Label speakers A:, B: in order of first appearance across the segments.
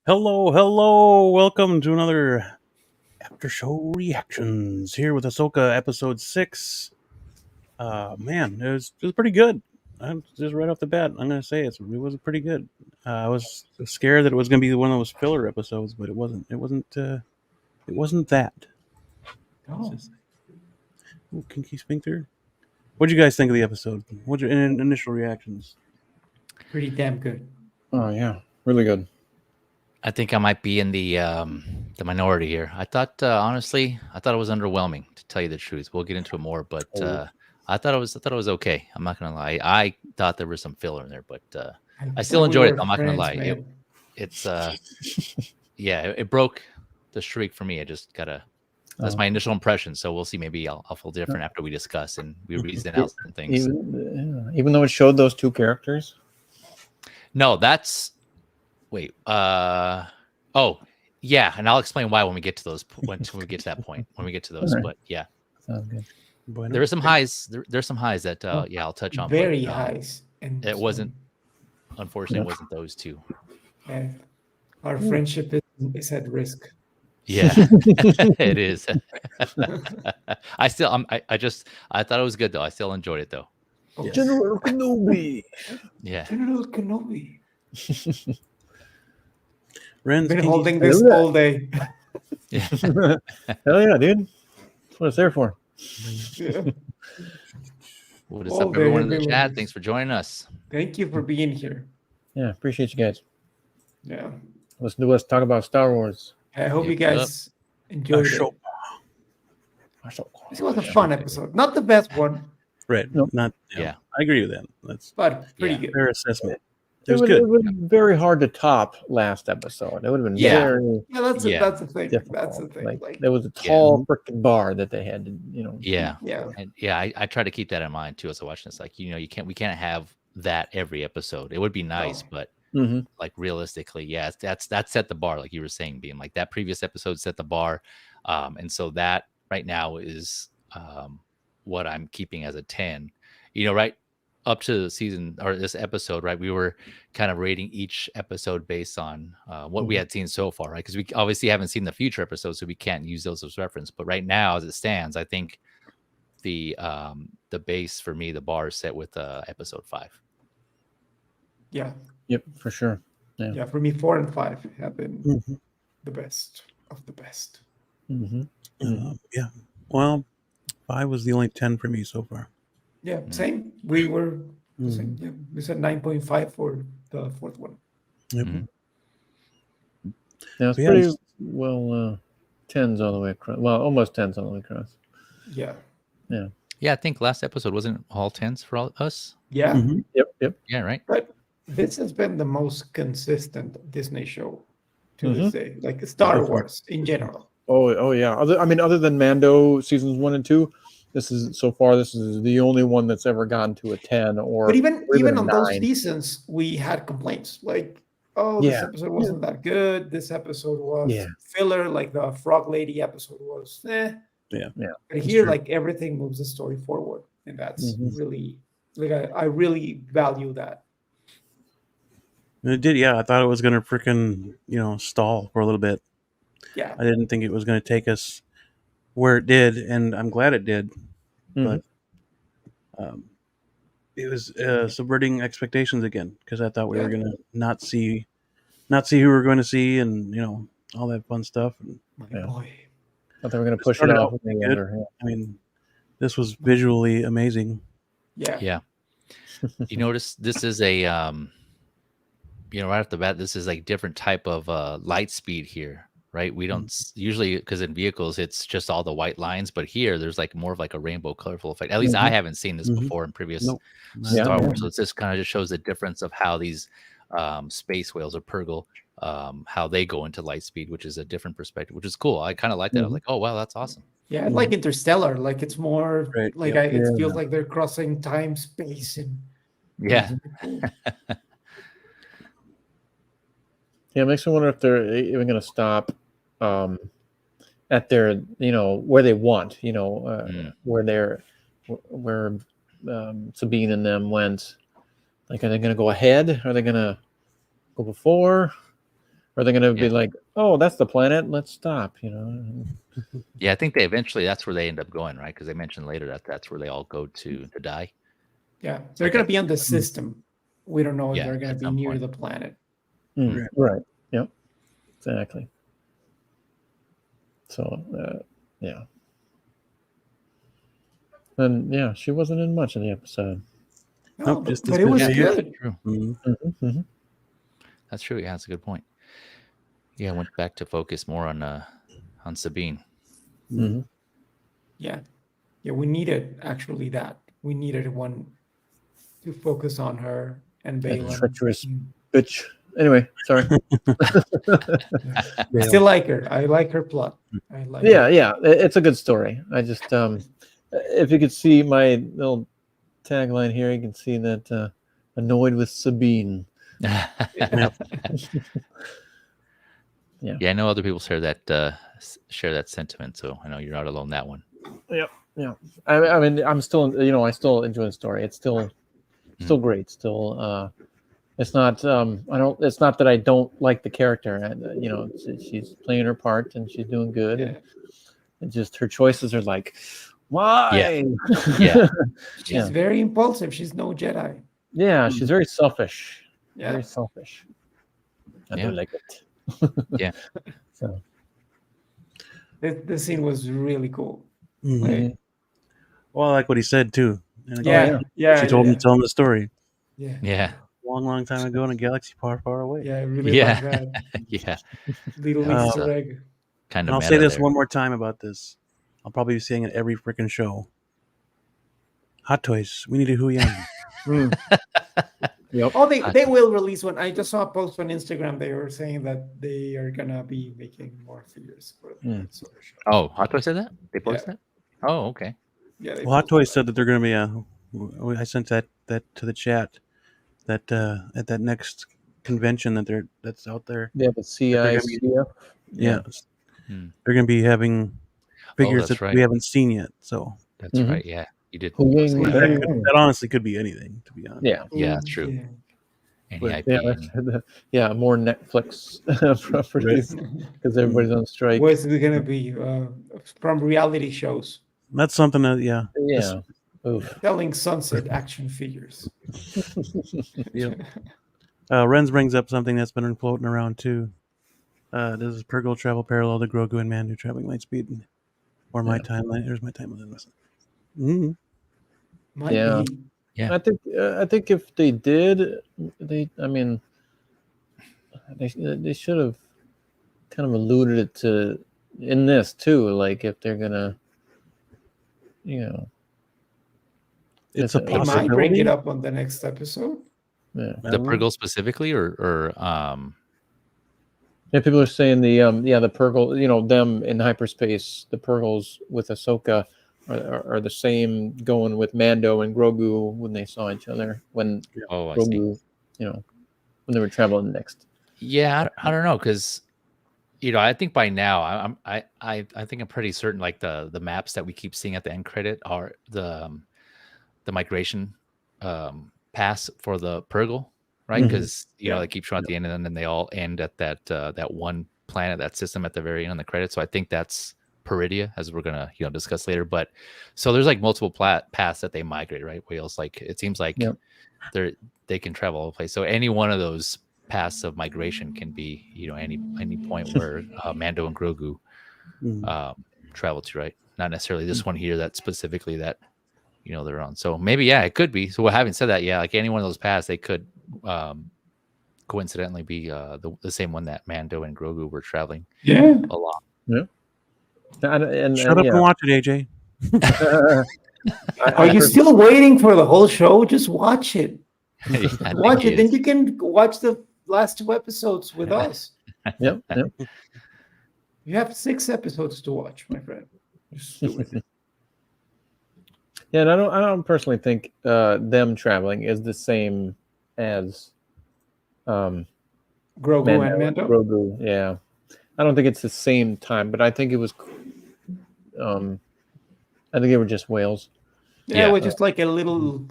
A: Hello. Welcome to another Aftershow Reactions here with Ahsoka episode 6. Man, it was pretty good. I'm just right off the bat. I'm gonna say it was pretty good. I was scared that it was gonna be one of those filler episodes, but it wasn't. It wasn't. It wasn't that. It's
B: Oh,
A: just, Kinky Sphincter. What'd you guys think of the episode? What's your initial reactions?
B: pretty damn good.
C: Oh yeah, really good.
D: I think I might be in the minority here. I thought honestly, I thought it was underwhelming to tell you the truth. We'll get into it more, but I thought it was okay. I'm not gonna lie. I thought there was some filler in there, but I still
B: thought we
D: enjoyed it.
B: were
D: I'm not gonna
B: friends,
D: lie.
B: man.
D: It's it broke the streak for me. I just gotta. That's my initial impression. So we'll see. Maybe I'll feel different after we discuss and we reason out some things.
C: Even though it showed those two characters.
D: No, that's wait. Oh, yeah, and I'll explain why when we get to those. When we get to that point, when we get to those.
C: All right.
D: But yeah,
C: Sounds good.
A: Bueno.
D: there are some highs. There's some highs that I'll touch on.
B: Very
D: but,
B: highs. And
D: It wasn't. Unfortunately, it wasn't those two.
B: And our friendship is at risk.
D: Yeah, it is. I still. I thought it was good though. I still enjoyed it though.
B: Oh,
A: Yes.
C: General Kenobi.
D: Yeah.
B: General Kenobi.
A: Ren's
B: Been
A: Kinky
B: holding
C: I
B: this
C: know that.
B: all day.
D: Yeah.
C: Hell yeah, dude. That's what it's there for.
B: Yeah.
D: What is
B: Oh,
D: up, everyone in
B: very
D: the
B: memories.
D: chat? Thanks for joining us.
B: Thank you for being here.
C: Yeah, appreciate you guys.
B: Yeah.
C: Listen to us talk about Star Wars.
B: I hope you
D: Yep.
B: guys enjoyed it.
A: Show.
B: This was a fun episode. Not the best one,
A: Right.
C: Nope.
A: Not.
D: Yeah.
A: I agree with that. That's
B: but pretty
D: Yeah.
B: good.
A: fair assessment. It
C: It
A: was
C: would,
A: good.
C: it would be very hard to top last episode. It would have been
D: Yeah.
C: very
B: Yeah, that's
D: Yeah.
B: that's the thing.
C: difficult.
B: That's the thing.
C: Like,
B: Like,
C: there was a tall freaking bar that they had to,
D: Yeah.
B: yeah.
D: And yeah, I try to keep that in mind too as I watch this. Like, we can't have that every episode. It would be nice,
B: No.
D: but
C: Mhm.
D: like realistically, yeah, that set the bar, like you were saying, being like that previous episode set the bar. And so that right now is what I'm keeping as a 10. Right up to the season or this episode, right? We were kind of rating each episode based on what we had seen so far, right? Because we obviously haven't seen the future episodes, so we can't use those as reference. But right now, as it stands, I think the base for me, the bar is set with episode 5.
B: Yeah.
C: Yep, for sure.
B: Yeah. For me, 4 and 5 have been
A: Mhm.
B: the best of the best.
C: Mhm.
A: Yeah. Well, 5 was the only 10 for me so far.
B: Yeah, same. We were the
A: Mhm.
B: same. Yeah, we said 9.5 for the fourth one.
A: Yep.
D: Mhm.
C: Yeah, it's
A: Yeah,
C: pretty
A: it's-
C: well tens all the way across. Well, almost tens all the way across.
B: Yeah.
D: Yeah, I think last episode wasn't all 10s for all us.
B: Yeah.
A: Mhm.
C: Yep.
D: Yeah, right.
B: But this has been the most consistent Disney show to
C: Mhm.
B: this day, like Star
C: Definitely.
B: Wars in general.
C: Oh yeah. Other than Mando seasons 1 and 2, this is the only one that's ever gotten to a 10 or
B: But even
C: a
B: on those
C: 9.
B: seasons, we had complaints like, oh, this
C: Yeah.
B: episode wasn't that good. This episode was
C: Yeah.
B: filler, like the Frog Lady episode was
A: Yeah.
B: But here, like everything moves the story forward. And that's
C: Mhm.
B: really like I really value that.
A: And it did. Yeah. I thought it was going to freaking, stall for a little bit.
B: Yeah.
A: I didn't think it was going to take us where it did, and I'm glad it did.
C: Mhm.
A: But it was subverting expectations again because I thought we were
B: Yeah.
A: going to not see who we were going to see, and all that fun stuff. And,
B: My
C: Yeah.
B: boy.
C: Thought they were going
A: It
C: to push it
A: started
C: off.
A: out pretty good. I mean, this was visually amazing.
B: Yeah.
D: Yeah. You notice this is a right off the bat, this is like different type of light speed here, right? We don't usually, because in vehicles it's just all the white lines, but here there's like more of like a rainbow colorful effect. At least I haven't seen this
A: Mhm.
D: before in previous
A: Nope.
D: Star
C: Yeah.
D: Wars. So it's just kind of just shows the difference of how these space whales or Purgle, how they go into light speed, which is a different perspective, which is cool. I kind of like that. I was like, oh wow, that's awesome.
B: Yeah, like Interstellar, like it's more
A: Right,
B: like
A: yeah.
B: it feels like they're crossing time, space, and
D: Yeah.
C: Yeah, it makes me wonder if they're even going to stop at their, where they want, where Sabine and them went. Like, are they going to go ahead? Are they going to go before? Or they're going to
D: Yeah.
C: be like, oh, that's the planet. Let's stop. You know.
D: Yeah, I think they eventually that's where they end up going, right? Because they mentioned later that that's where they all go to die.
B: Yeah, they're
D: Like
B: going
D: at-
B: to be on the system. We don't know if
D: Yeah,
B: they're going to
D: at
B: be
D: some
B: near
D: point.
B: the planet.
C: Mm, right. Yep. Exactly. So, yeah. And yeah, she wasn't in much of the episode.
B: No,
A: Nope,
B: but,
A: just
B: but
A: this
B: it was
A: bit here.
B: good.
D: True.
A: Mhm.
D: That's true. Yeah, that's a good point. Yeah, I went back to focus more on Sabine.
C: Mhm.
B: Yeah, yeah, we needed actually that. We needed one to focus on her and
C: That
B: Balin.
C: treacherous bitch. Anyway, sorry.
B: I still like her. I like her plot. I like
C: Yeah,
B: her.
C: yeah. It's a good story. I just, if you could see my little tagline here, you can see that annoyed with Sabine.
D: Yeah, I know other people share that sentiment, so I know you're not alone in that one.
C: Yeah. I mean, I'm still, I still enjoy the story. It's still great. Still, it's not. I don't. It's not that I don't like the character. She's playing her part and she's doing good.
B: Yeah.
C: And just her choices are like, why?
D: Yeah.
B: She's
C: Yeah.
B: very impulsive. She's no Jedi.
C: Yeah, she's very selfish.
B: Yeah.
C: Very selfish. I
D: Yeah.
C: don't like it.
D: Yeah.
C: So.
B: This scene was really cool.
A: Mhm.
B: Like,
A: Well, I like what he said too. And
B: yeah, yeah.
A: she told him
B: yeah.
A: to tell him the story.
B: Yeah.
D: Yeah.
A: Long, long time ago in a galaxy far, far away.
B: Yeah, I really
D: Yeah.
B: like that.
D: Yeah.
B: Little
A: Uh,
B: Easter egg.
D: Kind
A: And
D: of
A: I'll
D: meta
A: say this
D: there.
A: one more time about this. I'll probably be saying it every freaking show. Hot Toys. We need a Huyang.
C: Yep.
B: Oh, they will release one. I just saw a post on Instagram. They were saying that they are gonna be making more figures for that sort of show.
D: Oh, Hot Toy said that? They posted that? Oh, okay.
B: Yeah, they
A: Well, Hot
B: posted
A: Toys
B: that.
A: said that they're going to be I sent that to the chat. That at that next convention that's out there.
C: They have a CICF.
A: Yeah.
D: Hmm.
A: They're going to be having figures
D: that's
A: that
D: right.
A: we haven't seen yet. So
D: That's right. Yeah. You did.
C: Huyang,
D: post that.
A: that honestly could be anything, to be honest.
C: Yeah.
D: Yeah, that's true.
B: Yeah.
D: Any
A: But-
D: IP.
C: Yeah, more Netflix properties because everybody's on strike.
B: What's it gonna be? From reality shows,
A: That's something that, yeah.
C: Yeah. Oof.
B: selling sunset action figures.
A: Yep. Renz brings up something that's been floating around too. Does Purgle travel parallel to Grogu and Mandu traveling light speed? Or my timeline? Here's my timeline. Mm-hmm.
B: Might
C: Yeah.
B: be.
D: Yeah.
C: I think if they did, they should have kind of alluded it to in this too. Like if they're gonna,
A: It's a
C: They
B: They might
A: possibility.
B: bring it up on the next episode.
C: yeah.
D: The Purgle specifically or
C: Yeah, people are saying the Purgle, them in hyperspace, the Purgles with Ahsoka are the same going with Mando and Grogu when they saw each other when
D: I see.
C: Grogu, when they were traveling next.
D: Yeah, I don't know because I think by now I think I'm pretty certain like the maps that we keep seeing at the end credit are the migration pass for the Purgle, right? Because they keep showing at the end and then they all end at that one planet, that system at the very end on the credits. So I think that's Peridia, as we're gonna discuss later. But so there's like multiple paths that they migrate, right? Whales, like it seems like they can travel all the place. So any one of those paths of migration can be any point where Mando and Grogu travel to, right? Not necessarily this one here that specifically that they're on. So maybe it could be. So having said that, like any one of those paths, they could coincidentally be the same one that Mando and Grogu were traveling along.
C: Yeah. And
A: Shut up and watch it, AJ.
B: Are you still waiting for the whole show? Just watch it. Watch it. Then you can watch the last 2 episodes with us.
C: Yep.
B: You have 6 episodes to watch, my friend. Just do it.
C: Yeah, and I don't personally think them traveling is the same as
B: Grogu and Mando.
C: Grogu, yeah. I don't think it's the same time, but I think it was. I think they were just whales.
B: Yeah, it was just like a little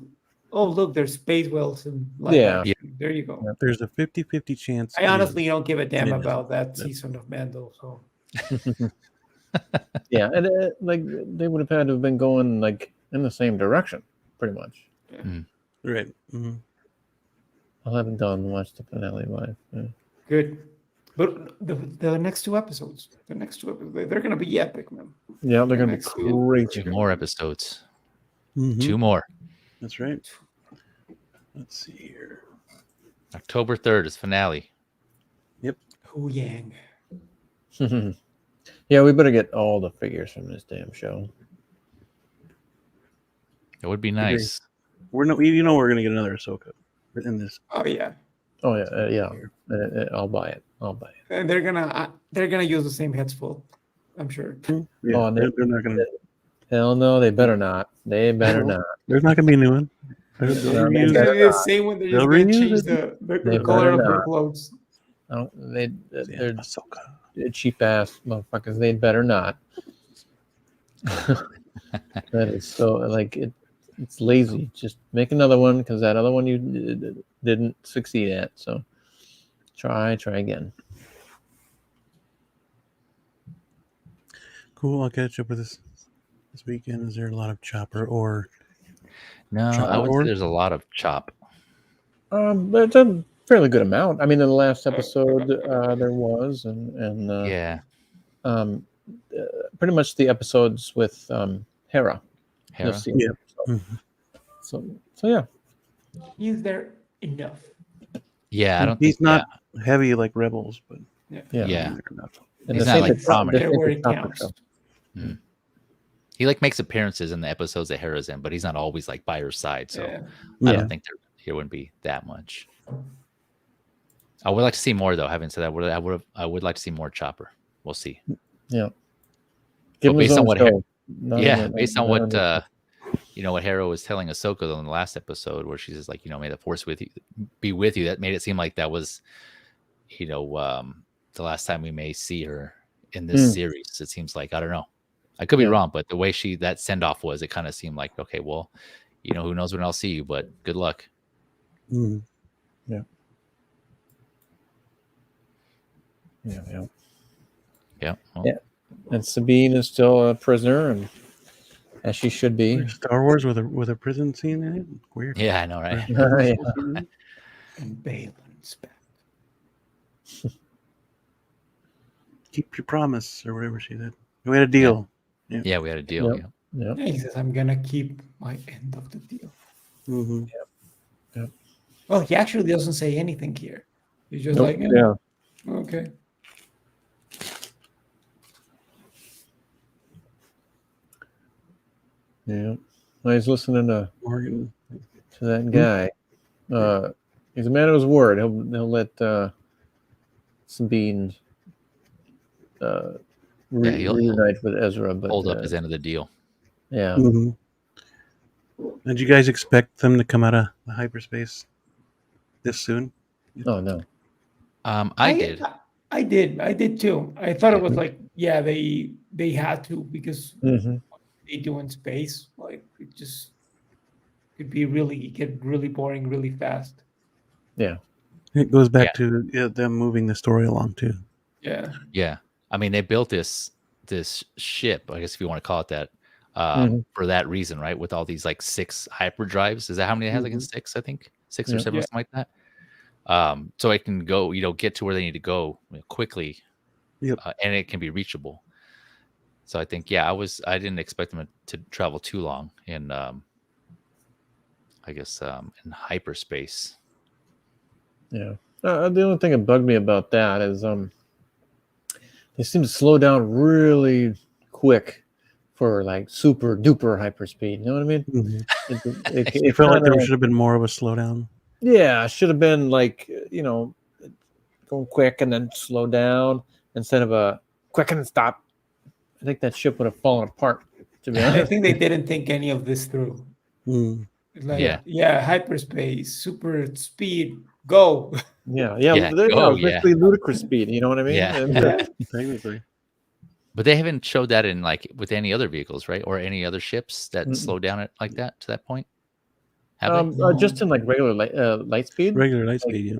B: oh look, there's space whales in live
C: Yeah.
B: action. There you go.
A: There's a 50-50 chance.
B: I
A: it
B: honestly
A: is.
B: don't give a damn
A: It is.
B: about that
A: That's-
B: season of Mando. So
C: Yeah, and like they would have had to have been going like in the same direction, pretty much.
A: Right. Mhm.
C: I haven't watched the finale live. Yeah.
B: good. But the next two episodes, they're gonna be epic, man.
C: Yeah, they're gonna be
B: Next-
C: crazy.
D: 2 more episodes.
A: Mhm.
D: 2 more.
A: That's right. Let's see here.
D: October 3rd is finale.
B: Hu Yang.
C: Yeah, we better get all the figures from this damn show.
D: It would be nice.
A: We're gonna get another Ahsoka in this.
B: Oh yeah,
C: Oh yeah, yeah. I'll buy it. I'll buy it.
B: and they're gonna use the same heads full, I'm sure.
A: Yeah,
C: Oh, and
A: they're not gonna.
C: Hell no, they better not. They better
A: No.
C: not.
A: There's not gonna be a new one. They'll
C: No,
B: It's
A: reuse
B: gonna
A: it.
B: be the same when they're just
A: They'll
B: gonna
A: reuse
B: change
A: it.
B: the
C: They
B: color
C: better
B: of her
C: not.
B: clothes.
C: They're
A: Ahsoka.
C: cheap ass motherfuckers. They better not. That is so like it's lazy. Just make another one because that other one you didn't succeed at. So try again.
A: Cool. I'll catch up with this weekend. Is there a lot of chopper or?
D: No,
A: Chop
D: I would
A: or-
D: say there's a lot of chop.
C: But it's a fairly good amount. I mean, in the last episode there was, and
D: Yeah.
C: pretty much the episodes with Hera.
D: Hera.
C: You'll see.
A: Yeah.
C: So yeah.
B: Is there enough?
D: Yeah, I don't
A: He's
D: think
A: not heavy like Rebels, but
C: Yeah.
D: Yeah.
A: they're enough.
C: And
D: He's
C: the
D: not,
C: same
D: like,
C: with-
D: prominent.
C: the
B: There
C: same
B: where
C: with
B: it
C: Chopper
B: counts.
C: Show.
D: He like makes appearances in the episodes that Hera's in, but he's not always like by her side. So
B: Yeah.
D: I
A: Yeah.
D: don't think there wouldn't be that much. I would like to see more though. Having said that, I would like to see more Chopper. We'll see.
C: Yeah. Give him
D: based
C: his
D: on
C: own
D: what
C: show. Not
D: Yeah,
C: in the-
D: based on
C: not in
D: what
C: the-
D: what Hera was telling Ahsoka though in the last episode, where she's just like, may the Force be with you. That made it seem like that was, the last time we may see her in this series. It seems like, I don't know. I could be wrong, but the way that send off was, it kind of seemed like, okay, well, who knows when I'll see you, but good luck.
A: Mm.
C: Yeah.
D: Yeah. Well,
C: Yeah. And Sabine is still a prisoner, and as she should be.
A: Star Wars with a prison scene in it. Weird.
D: yeah, I know, right?
C: Yeah.
B: And Balin's back.
A: Keep your promise or whatever she said. We had a deal.
D: Yeah, we had a deal.
C: Yep.
D: Yeah.
C: Yep.
B: Yeah, he says, I'm gonna keep my end of the deal.
A: Mm-hmm.
B: Well, he actually doesn't say anything here. He's just
C: Nope.
B: like,
C: Yeah.
B: okay.
C: Yeah. Well, he's listening to
A: Morgan.
C: that guy. He's a man of his word. He'll let Sabine
D: he'll
C: reunite with Ezra, but
D: Hold up his end of the deal.
C: yeah.
A: Mm-hmm. Did you guys expect them to come out of the hyperspace this soon?
C: Oh no.
D: I did.
B: I did too. I thought it was like, yeah, they had to, because
C: Mm-hmm.
B: they do in space, like it just could be get really boring really fast.
C: Yeah.
A: It goes back to them moving the story along too.
B: Yeah.
D: Yeah. I mean, they built this ship, I guess if you want to call it that, for that reason, right? With all these like 6 hyperdrives. Is that how many it has? Like 6, I think 6 or 7 or something like that. So it can go, get to where they need to go quickly, and it can be reachable. So I think, I didn't expect them to travel too long in, I guess, in hyperspace.
C: Yeah. The only thing that bugged me about that is they seem to slow down really quick for like super duper hyperspeed. You know what I mean?
A: Mm-hmm.
C: It
A: felt like there
C: kinda-
A: should have been more of a slowdown.
C: Yeah, should have been like, going quick and then slow down instead of a quick and stop. I think that ship would have fallen apart, to be
B: I
C: honest.
B: think they didn't think any of this through.
A: Mm.
B: It's like, hyperspace, super speed, go.
C: Yeah,
D: Yeah,
C: it
D: go,
C: was basically ludicrous speed. You know what I mean?
D: Yeah.
C: And,
A: Technically.
D: But they haven't showed that in like with any other vehicles, right? Or any other ships that slow down it like that to that point. Have they?
C: Just in like regular light speed.
A: Regular light speed, yeah.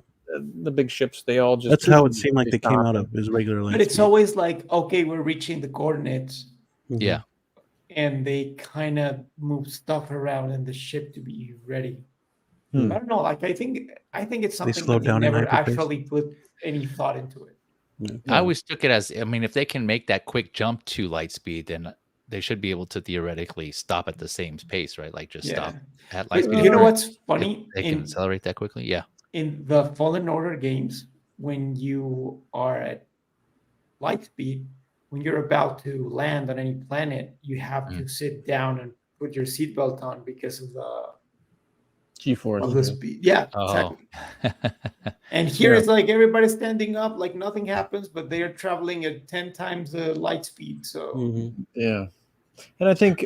C: The big ships, they all just.
A: That's how it seemed like they came out
C: stop.
A: of, is regular light
B: But it's
A: speed.
B: always like, okay, we're reaching the coordinates,
A: Mhm.
D: Yeah.
B: and they kind of move stuff around in the ship to be ready.
A: Hmm.
B: I don't know. Like I think it's something
A: slowed
B: that they
A: down in
B: never
A: hyperspace?
B: actually put any thought into it.
D: I always took it as, I mean, if they can make that quick jump to light speed, then they should be able to theoretically stop at the same pace, right? Like just stop at light
B: But
D: speed.
B: you know
D: If
B: what's funny?
D: they can accelerate that quickly. Yeah.
B: In the Fallen Order games, when you are at light speed, when you're about to land on any planet, you have to sit down and put your seatbelt on because of the
C: G-force.
B: speed. Yeah,
D: Oh.
B: exactly. And here it's like everybody's standing up, like nothing happens, but they are traveling at 10 times the light speed. So
A: Mhm.
C: Yeah, and I think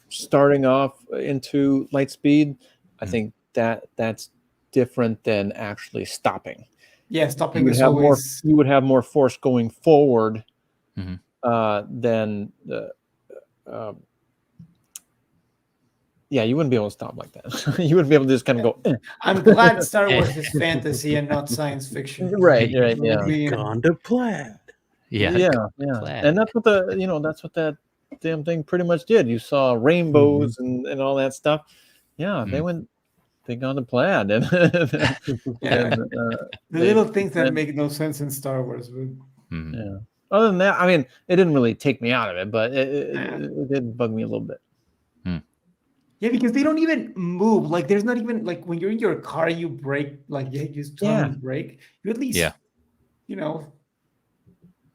C: starting off into light speed, I think that's different than actually stopping.
B: yeah,
C: You
B: stopping
C: would
B: is
C: have more.
B: always
C: You would have more force going forward
D: Mhm.
C: than the. Yeah, you wouldn't be able to stop like that. You wouldn't be able to just kind of go.
B: I'm glad Star Wars is fantasy and not science fiction.
C: Right.
B: It would
C: Yeah.
B: be-
A: Gone to plaid.
C: Yeah. And that's what that's what that damn thing pretty much did. You saw rainbows and all that stuff. Yeah, they gone to plaid and,
B: Yeah.
C: and
B: the little things that make no sense in Star Wars. But
C: yeah. Other than that, I mean, it didn't really take me out of it, but it did bug me a little bit.
B: yeah, because they don't even move. Like there's not even like when you're in your car, you brake, like you just totally brake. You at least, you know,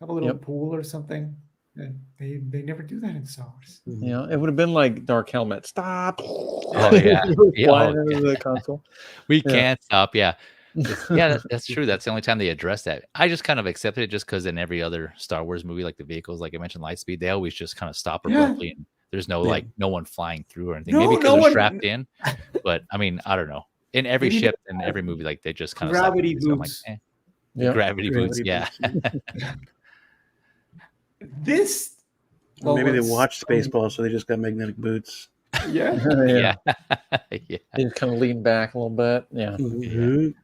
B: have a little pool or something. And they never do that in Star Wars.
C: You know, it would have been like Dark Helmet. Stop.
D: Oh yeah.
C: Flying into the console.
D: We can't stop. Yeah. That's true. That's the only time they address that. I just kind of accepted it just because in every other Star Wars movie, like the vehicles, like I mentioned, Lightspeed, they always just kind of stop abruptly and there's no like no one flying through or anything.
B: No,
D: Maybe because
B: no
D: they're
B: one-
D: strapped in. But I mean, I don't know. In every
B: Maybe
D: ship, in every movie, like they just kind of
B: gravity
D: stop. So I'm like,
B: boots.
D: Gravity boots. Yeah.
B: This
A: Or maybe they
B: what's
A: watched Spaceballs, so they just got magnetic boots.
B: Yeah.
C: Yeah.
D: Yeah.
C: They just kind of lean back a little bit. Yeah.
A: Mhm.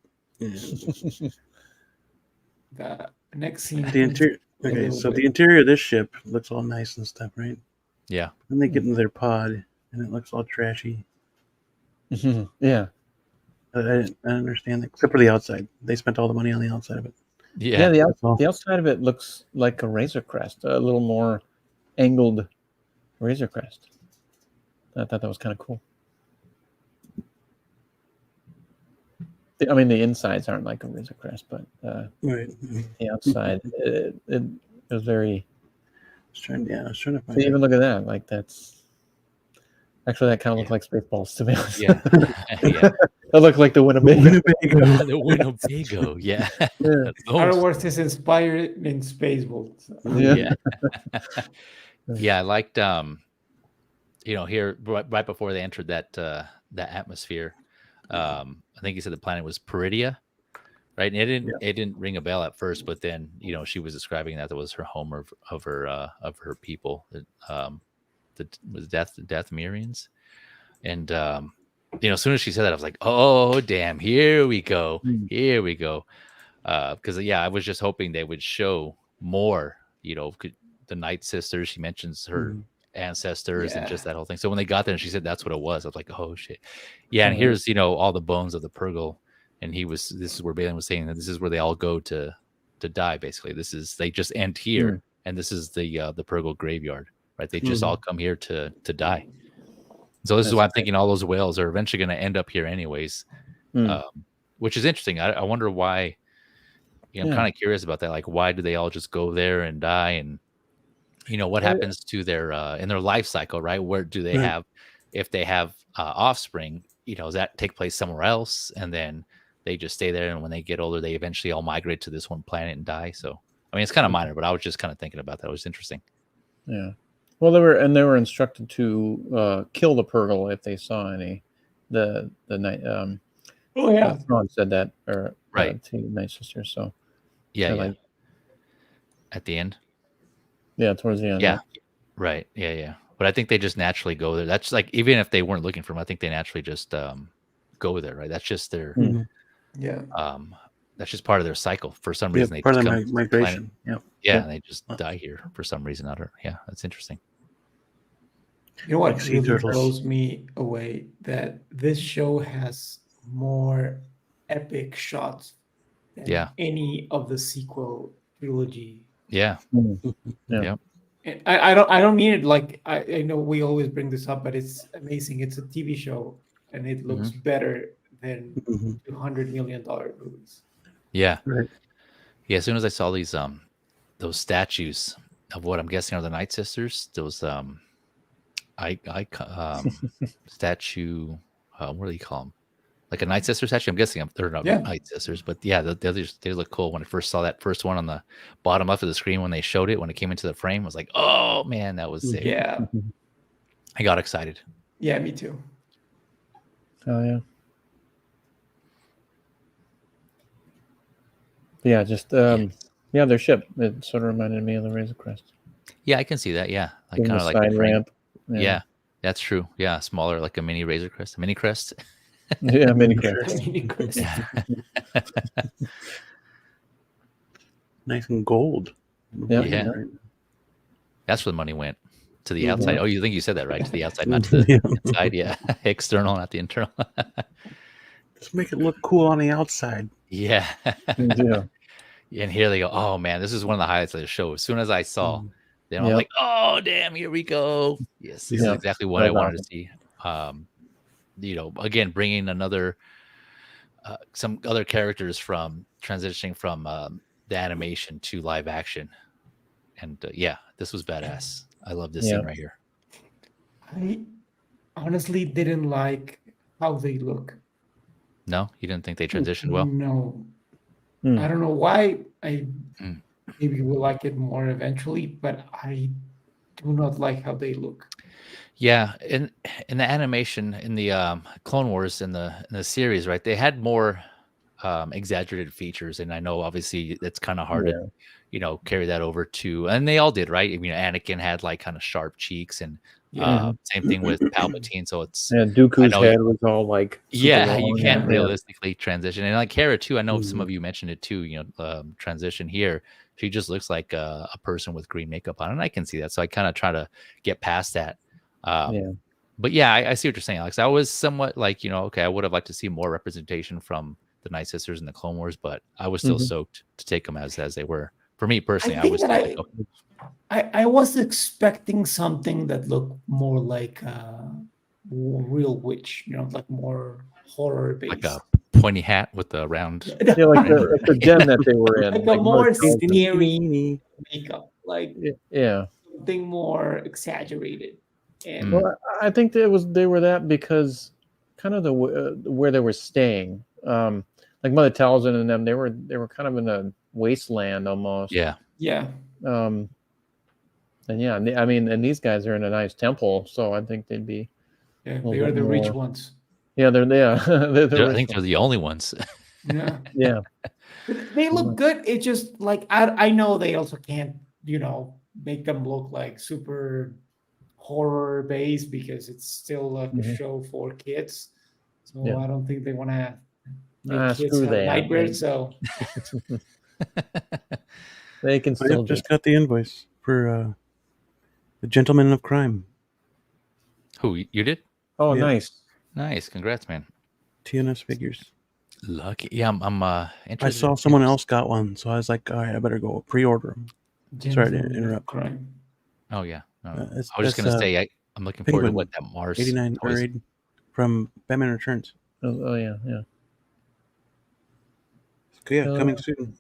B: The next scene.
A: The interior.
B: a
A: Okay,
B: little
A: so
B: bit.
A: the interior of this ship looks all nice and stuff, right?
D: Yeah.
A: Then they get into their pod, and it looks all trashy.
C: Yeah.
A: I didn't understand that, except for the outside. They spent all the money on the outside of it.
C: Yeah,
D: Yeah.
C: the outside of it looks like a Razor Crest, a little more angled Razor Crest. I thought that was kind of cool. I mean, the insides aren't like a Razor Crest, but
A: Right.
C: the outside, it was very.
A: I was trying to
C: So
A: find
C: even
A: it.
C: look at that, like that's. Actually, that kind of looked like Spaceballs to me.
D: Yeah. Yeah.
C: That looked like the Winnebago.
A: Winnebago.
D: The Winnebago. Yeah.
C: Yeah.
B: Star Wars is inspired in Spaceballs.
C: Yeah.
D: Yeah. I liked here right before they entered that atmosphere. I think you said the planet was Peridia, right? And it didn't ring a bell at first, but then she was describing that was her home of her people. That was Death Mirians, and as soon as she said that, I was like, oh damn, here we go, because I was just hoping they would show more, the Night Sisters. She mentions her ancestors and just that whole thing. So when they got there and she said that's what it was, I was like, oh shit, yeah. And here's all the bones of the Purgle, and this is where Balin was saying that this is where they all go to die. Basically, they just end here, and this is the Purgle graveyard. Right, they just all come here to die. So this is why I'm thinking all those whales are eventually going to end up here anyways, which is interesting. I wonder why. I'm kind of curious about that. Like, why do they all just go there and die? And what happens to their in their life cycle? Right, where do they have, if they have offspring? Does that take place somewhere else, and then they just stay there? And when they get older, they eventually all migrate to this one planet and die. So I mean, it's kind of minor, but I was just kind of thinking about that. It was interesting.
C: Yeah. Well, they were instructed to kill the Purgle if they saw any. The night.
B: Oh yeah.
C: Thrawn said that, or
D: right
C: to Night Sisters. So
D: yeah.
C: Like,
D: at the end.
C: Yeah, towards the end.
D: Yeah. Right. Yeah. But I think they just naturally go there. That's like, even if they weren't looking for them, I think they naturally just go there, right? That's just their
B: Yeah.
D: that's just part of their cycle. For some
A: Yeah,
D: reason, they
A: part
D: just
A: of
D: come
A: the
D: to the planet.
A: migration. Yeah.
D: Yeah, and they just die here for some reason. Yeah, that's interesting.
B: You know what
A: Like sea
B: really
A: turtles.
B: blows me away? That this show has more epic shots than
D: Yeah.
B: any of the sequel trilogy.
D: Yeah.
C: Yeah.
D: Yep.
B: And I don't mean it like I know we always bring this up, but it's amazing. It's a TV show and it looks better than $200 million movies.
D: Yeah.
A: Right.
D: Yeah. As soon as I saw those statues of what I'm guessing are the Night Sisters, those statue, what do you call them? Like a Night Sister statue. I'm guessing they're not Night Sisters, but yeah, they look cool. When I first saw that first one on the bottom left of the screen when they showed it, when it came into the frame, I was like, oh man, that was sick.
B: Yeah.
D: I got excited.
B: Yeah, me too.
C: Oh yeah. Yeah, just yeah, their ship. It sort of reminded me of the Razor Crest.
D: Yeah, I can see that. Yeah, like
C: Even
D: kind
C: the
D: of like
C: side
D: the frame.
C: ramp.
D: Yeah, that's true. Yeah, smaller, like a mini Razor Crest, a mini crest.
C: Yeah, mini crest.
A: Nice and gold.
D: Yeah. That's where the money went, to the outside. Oh, you think you said that right? To the outside, not to the inside. Yeah, external, not the internal.
A: Just make it look cool on the outside.
D: Yeah.
C: Yeah.
D: And here they go. Oh man, this is one of the highlights of the show. As soon as I saw them, I'm like, oh damn, here we go. Yes, this is exactly what I wanted to see. You know, again, bringing another some other characters from transitioning from the animation to live action, and yeah, this was badass. I love this scene right here.
B: I honestly didn't like how they look.
D: No, you didn't think they transitioned well?
B: No. I don't know why. I maybe will like it more eventually, but I do not like how they look.
D: Yeah, in the animation in the Clone Wars in the series, right? They had more exaggerated features, and I know obviously it's kind of hard to, you know, carry that over to, and they all did, right? I mean, Anakin had like kind of sharp cheeks, and same thing with Palpatine. So it's
C: Dooku's head was all like
D: long, you can't realistically transition, and like Hera too. I know some of you mentioned it too. You know, transition here. She just looks like a person with green makeup on, and I can see that. So I kind of try to get past that. But yeah, I see what you're saying, Alex. I was somewhat like, you know, okay, I would have liked to see more representation from the Night Sisters and the Clone Wars, but I was still stoked to take them as they were. For me personally, I was like, okay.
B: I was expecting something that looked more like real witch, you know, like more horror based,
D: like a pointy hat with the round.
C: Yeah, like the den that they were in,
B: like a more scary makeup, like something more exaggerated. And
C: well, I think they were that because kind of the where they were staying, like Mother Talzin and them, they were kind of in a wasteland almost.
B: Yeah.
C: And yeah, I mean, and these guys are in a nice temple, so I think they'd be.
B: Yeah, they are the rich ones.
C: Yeah, they're
D: I think they're the only ones.
C: Yeah.
B: They look good. It's just like I know they also can't, you know, make them look like super horror based because it's still like a show for kids. So I don't think they want to make kids have nightmares. So
C: they can still
A: just got the invoice for the Gentleman of Crime.
D: Who, you did?
C: Oh, nice.
D: Congrats, man.
A: TNS figures.
D: Lucky. Yeah, I'm interested.
A: I saw someone else got one, so I was like, all right, I better go pre-order them. Sorry to interrupt.
B: Crime.
D: Oh yeah. No. I was just gonna say I'm looking forward to what that Mars
A: 89 from Batman Returns.
C: Oh yeah.
A: Yeah, coming soon.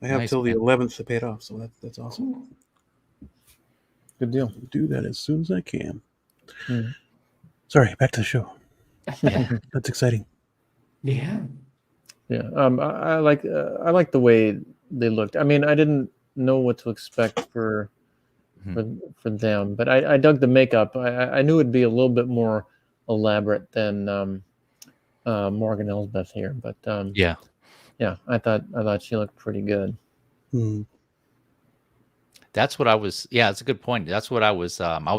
A: I have till the 11th to pay it off, so that's awesome.
B: Cool.
C: Good deal.
A: I'll do that as soon as I can. Sorry, back to the show. That's exciting.
B: Yeah.
C: I like the way they looked. I mean, I didn't know what to expect for them, but I dug the makeup. I knew it'd be a little bit more elaborate than Morgan Elsbeth here, but I thought she looked pretty good.
D: That's what I was. Yeah, that's a good point. That's what I was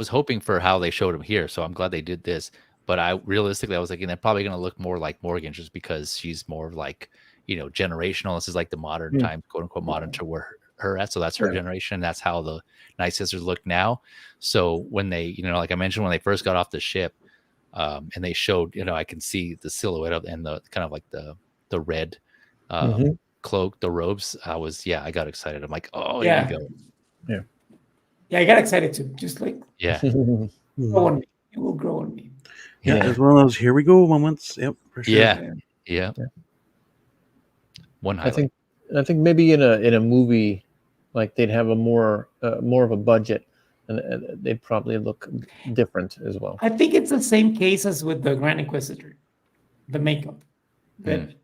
D: hoping for how they showed him here. So I'm glad they did this. But I realistically, I was thinking they're probably going to look more like Morgan, just because she's more like, generational. This is like the modern time, quote unquote, modern to where her at. So that's her generation. That's how the Night Sisters look now. So when they, like I mentioned, when they first got off the ship, and they showed, I can see the silhouette of and the kind of like the red cloak, the robes. I got excited. I'm like, oh, here we go.
B: Yeah, I got excited too. Just like
D: Yeah.
B: grow on me. It will grow on me.
A: Yeah, it's one of those here we go moments. Yep, for sure.
D: Yeah. One highlight.
C: I think maybe in a movie, like they'd have a more of a budget, and they'd probably look different as well.
B: I think it's the same case as with the Grand Inquisitor, the makeup. That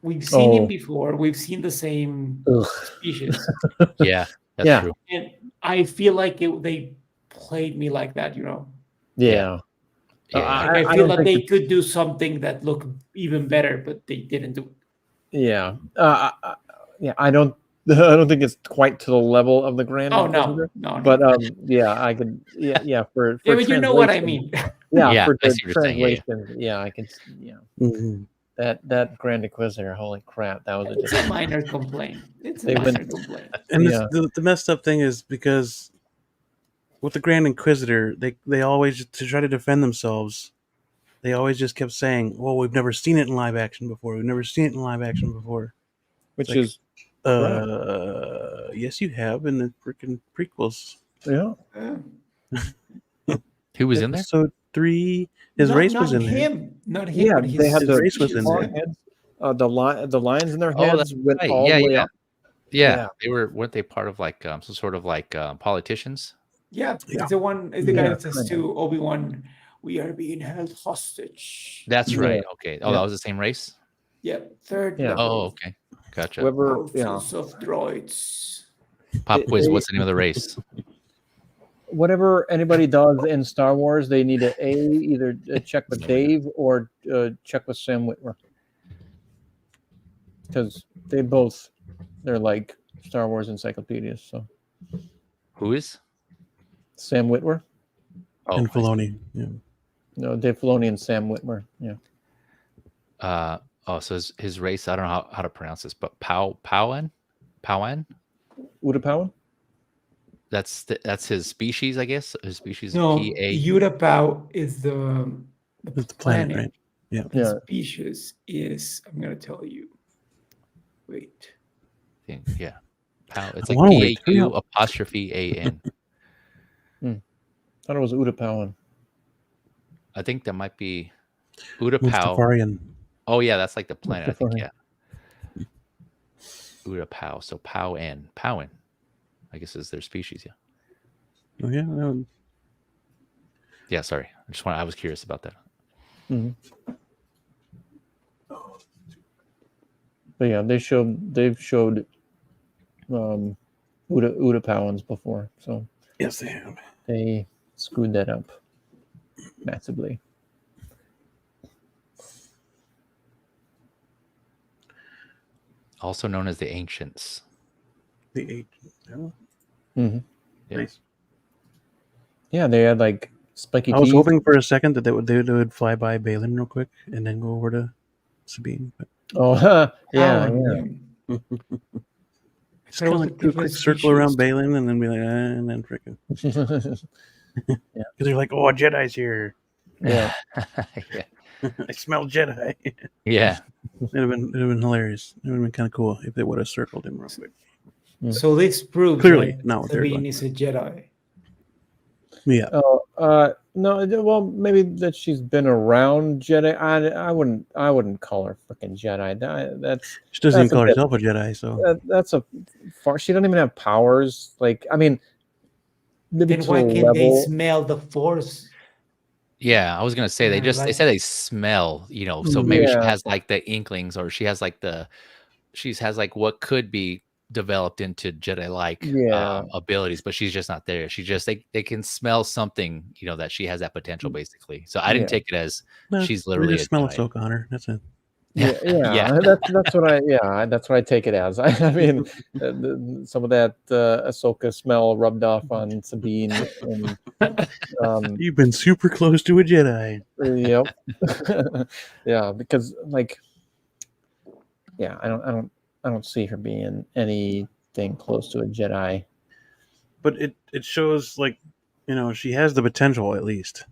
B: we've seen him before. We've seen the same species.
D: Yeah, that's true.
B: And I feel like they played me like that,
C: Yeah.
B: I feel like they could do something that looked even better, but they didn't do it.
C: Yeah. I don't think it's quite to the level of the Grand Inquisitor.
B: No.
C: But I could. For
B: but you know what I mean.
C: For
D: I
C: the
D: see what you're saying.
C: translation, I can. That Grand Inquisitor, holy crap, that was
B: It's a minor complaint. It's a minor complaint.
A: And the messed up thing is because with the Grand Inquisitor, they always, to try to defend themselves, they always just kept saying, "Well, we've never seen it in live action before. We've never seen it in live action before."
C: Which is
A: yes, you have in the freaking prequels.
C: Yeah.
D: Who was in there?
A: Episode 3. His race was in there.
B: Not him.
C: Yeah,
B: but
C: they had the
A: race was in there.
C: heads, the lions in their heads
D: that's
C: went
D: right.
C: all the way up.
D: Yeah, weren't they part of like some sort of like politicians?
B: Yeah, it's the one. It's the guy that says to Obi-Wan, "We are being held hostage."
D: That's right. Okay. Oh, that was the same race.
B: Yeah, third.
C: Yeah.
B: level.
D: Oh, okay. Gotcha.
C: Whoever,
B: Forces of droids.
D: Pop quiz. What's the name of the race?
C: whatever anybody does in Star Wars, they need to either check with Dave or check with Sam Witwer, because they're like Star Wars encyclopedias. So
D: who is
C: Sam Witwer?
A: Oh, and Filoni. Yeah.
C: No, Dave Filoni and Sam Witwer. Yeah.
D: So his race, I don't know how to pronounce this, but Powan?
C: Utapowan?
D: That's his species, I guess. His species.
B: No,
D: P-A-U.
B: Utapau is the planet,
A: right? Yeah.
B: The species is, I'm gonna tell you. Wait.
D: Yeah. Pow. It's like P-A-U apostrophe A-N.
C: Thought it was Utapowan.
D: I think that might be Utapau.
A: Mustafarian.
D: Oh yeah, that's like the planet. I think, yeah. Utapau. So Powan. I guess is their species. Yeah.
A: Oh yeah.
D: Yeah. Sorry. I was curious about that.
C: Mm-hmm. But yeah, they've showed Utapauans before, so
A: yes, they have.
C: They screwed that up massively.
D: Also known as the Ancients.
A: The Ancients. Yeah.
C: Mm-hmm.
D: Yeah.
A: Nice.
C: Yeah, they had like spiky
A: I was
C: teeth.
A: hoping for a second that they would fly by Balin real quick and then go over to Sabine. But...
C: Oh, yeah.
A: Just kind of like do a quick circle around Balin and then be like, and then freaking. Yeah, because they're like, oh, a Jedi's here.
C: Yeah.
D: Yeah.
A: I smell Jedi.
D: Yeah.
A: It'd have been hilarious. It would have been kind of cool if they would have circled him real quick.
B: So this proves
A: clearly not what they're
B: Sabine
A: doing.
B: is a Jedi.
A: Yeah.
C: No. Well, maybe that she's been around Jedi. I wouldn't call her freaking Jedi.
A: She doesn't even call herself a Jedi. So
C: that's a far. She doesn't even have powers. Like, I mean, maybe
B: then why can't they smell the Force?
D: Yeah, I was gonna say they said they smell, so maybe she has like the inklings, or she has like what could be developed into Jedi-like abilities, but she's just not there. They can smell something, that she has that potential basically. So I didn't take it as she's literally
A: just smell Ahsoka on her. That's it.
C: Yeah,
D: Yeah.
C: that's what that's what I take it as. I mean, some of that Ahsoka smell rubbed off on Sabine, and
A: You've been super close to a Jedi.
C: yep, yeah, because like, yeah, I don't see her being anything close to a Jedi.
A: But it shows, like, she has the potential, at least.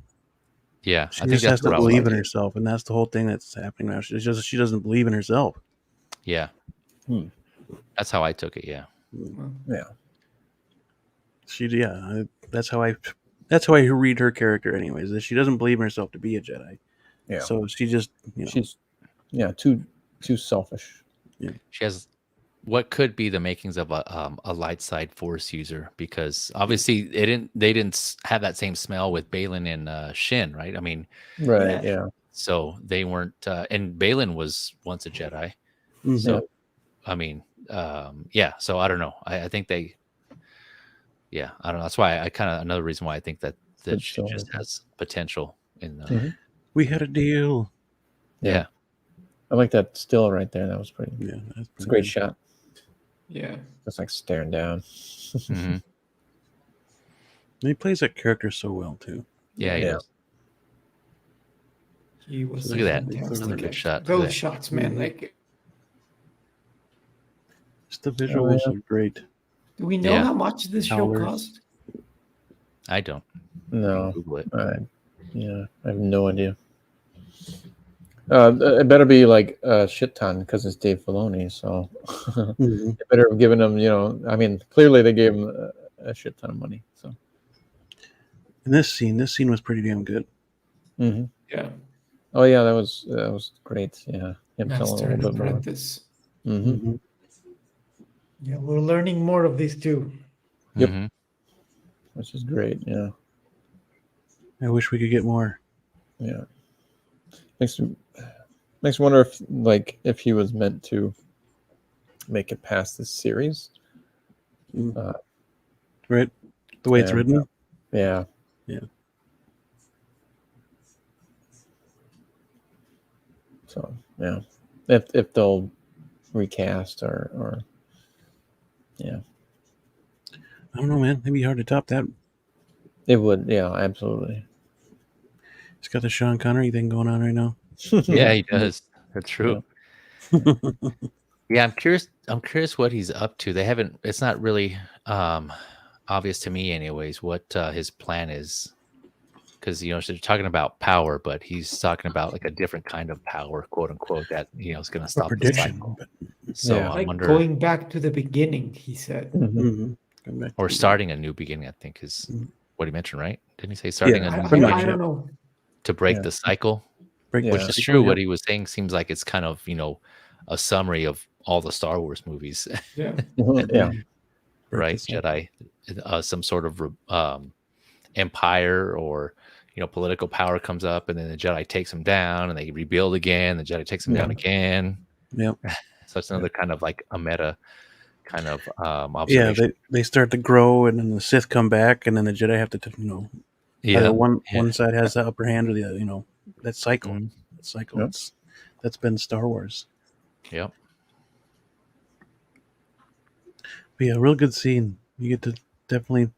D: Yeah,
A: She
D: I think
A: just has
D: that's
A: to
D: what I was
A: believe in
D: thinking.
A: herself, and that's the whole thing that's happening now. She doesn't believe in herself.
D: Yeah.
C: Hmm.
D: That's how I took it. Yeah.
C: Yeah,
A: That's how I read her character, anyways. That she doesn't believe in herself to be a Jedi.
C: yeah.
A: So she just,
C: She's too selfish.
D: She has what could be the makings of a light side force user, because obviously they didn't have that same smell with Balin and Shin, right? I mean,
C: Right. Yeah.
D: so they weren't and Balin was once a Jedi.
A: Mhm.
D: So I mean, yeah, so I don't know. I think they I don't know. That's why I kind of another reason why I think that
C: Good
D: she just
C: story.
D: has potential in
C: Mhm.
A: We had a deal.
D: yeah.
C: I like that still right there. That was pretty.
A: Yeah, that's
C: It's a great shot.
B: Yeah.
C: Just like staring down.
D: Mhm.
A: He plays that character so well too.
D: Yeah, he
C: Yeah.
D: does.
B: He was
D: Look at that.
B: fantastic.
D: Another good
B: Like,
D: shot. Look at
B: those
D: that.
B: shots, man. Like,
A: Just the visuals are great.
B: do we know
D: Yeah.
B: how much this show
A: Howlers.
B: cost?
D: I don't.
C: No.
D: Google it.
C: Yeah, I have no idea. It better be like a shit ton because it's Dave Filoni. So
A: Mhm.
C: they better have given him. I mean, clearly they gave him a shit ton of money. So.
A: And this scene was pretty damn good.
C: Mm-hmm.
B: Yeah.
C: Oh yeah, that was great. Yeah, him telling a
B: Master
C: little
B: and
C: bit more.
B: Apprentice.
C: Mm-hmm.
A: Mhm.
B: Yeah, we're learning more of these too.
C: Yep.
D: Mhm.
C: Which is great. Yeah,
A: I wish we could get more.
C: yeah. Makes me wonder if he was meant to make it past this series.
A: Right? The way it's
C: Yeah.
A: written.
C: Yeah.
A: Yeah.
C: So yeah, if they'll recast or yeah,
A: I don't know, man. It'd be hard to top that.
C: it would. Yeah, absolutely.
A: It's got the Sean Connery thing going on right now.
D: Yeah, he does. That's true.
C: Yeah.
D: Yeah, I'm curious what he's up to. They haven't. It's not really obvious to me, anyways, what his plan is. Because they're talking about power, but he's talking about like a different kind of power, quote unquote, that is going to
A: A
D: stop the
A: prediction.
D: cycle.
A: But,
D: So
C: Yeah.
D: I
B: Like
D: wonder,
B: going back to the beginning, he said.
C: Mhm.
A: Come back
D: or
A: to-
D: starting a new beginning. I think is
A: Mhm.
D: what he mentioned, right? Didn't he say starting
A: Yeah,
D: a new
A: pretty
D: beginning
A: much,
B: I don't know.
D: to break
C: Yeah.
D: the cycle?
A: break
C: Yeah.
D: Which
A: the
D: is
A: cycle,
D: true.
A: yeah.
D: What he was saying seems like it's kind of a summary of all the Star Wars movies.
B: Yeah.
C: Yeah.
A: Break
D: Right,
A: the cycle.
D: Jedi, some sort of empire or political power comes up, and then the Jedi takes them down, and they rebuild again. The Jedi takes them down again.
A: Yep.
D: So it's another kind of like a meta kind of
A: Yeah,
D: observation.
A: they start to grow, and then the Sith come back, and then the Jedi have to, either one side has the upper hand, or the other, that cycle.
D: Mhm.
A: That cycle.
C: Yep.
A: That's been Star Wars.
D: Yep.
A: But yeah, real good scene. You get to definitely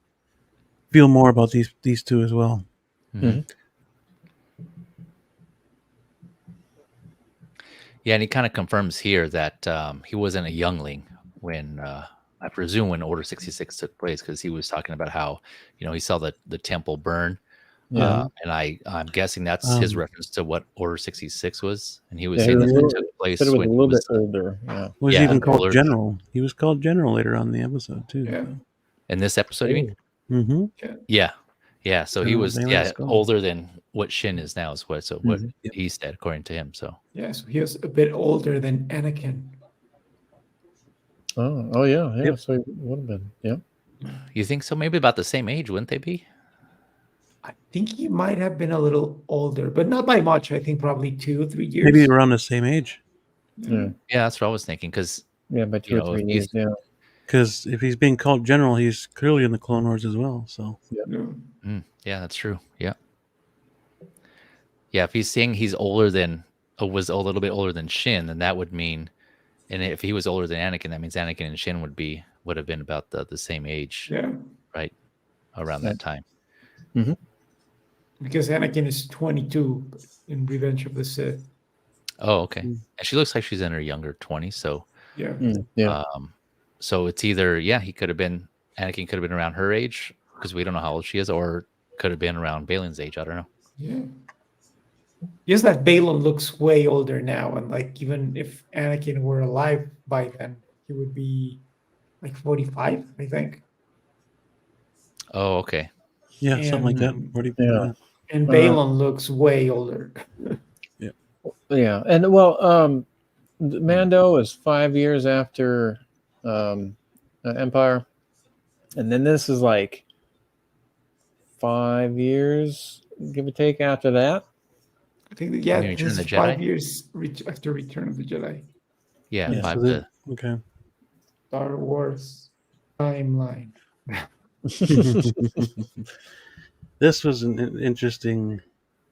A: feel more about these two as well.
D: Mhm. Yeah, and he kind of confirms here that he wasn't a youngling when I presume when Order 66 took place, because he was talking about how he saw the temple burn.
C: Yeah.
D: And I'm guessing that's his reference to what Order 66 was, and he was
C: Yeah,
D: saying
C: he
D: that
C: was
D: it took place
C: said it was
D: when
C: a
D: he
C: little bit
D: was
C: older. Yeah.
A: Was
D: Yeah,
A: even called
D: older.
A: General. He was called General later on in the episode too.
B: Yeah.
D: in this episode. You mean?
A: Mm-hmm.
D: Yeah. So he
A: General
D: was
A: Balin Skull.
D: older than what Shin is now. Is what
C: Mhm.
D: he said according to him. So
B: Yeah. So he was a bit older than Anakin.
C: Oh yeah.
A: Yep.
C: So it would have been. Yeah.
D: you think so? Maybe about the same age, wouldn't they be?
B: I think he might have been a little older, but not by much. I think probably 2-3 years.
A: Maybe around the same age.
C: Yeah.
D: Yeah, that's what I was thinking. Because
C: Yeah. By 2 or 3 years. Yeah.
A: Because if he's being called General, he's clearly in the Clone Wars as well. So
B: Yeah.
D: yeah, that's true. Yeah. If he's saying he's older than was a little bit older than Shin, then that would mean, and if he was older than Anakin, that means Anakin and Shin would have been about the same age,
B: Yeah.
D: right? Around that time.
B: Because Anakin is 22 in Revenge of the Sith.
D: Oh, okay. And she looks like she's in her younger 20s, so
B: Yeah.
D: so it's either he could have been Anakin could have been around her age because we don't know how old she is, or could have been around Balin's age. I don't know.
B: Yeah. Just that Balin looks way older now, and like even if Anakin were alive by then, he would be like 45, I think.
D: Oh, okay.
A: Yeah, something like that.
B: And-
A: 40,
C: Yeah.
B: And Balin looks way older.
C: Yeah, and well, Mando is 5 years after Empire, and then this is like 5 years, give or take, after that.
B: I think
D: You mean
B: this
D: Return
B: is
D: of the
B: 5
D: Jedi?
B: years after Return of the Jedi.
D: Yeah,
A: Yeah,
D: five
A: so
D: to
A: okay.
B: Star Wars timeline.
A: This was an interesting.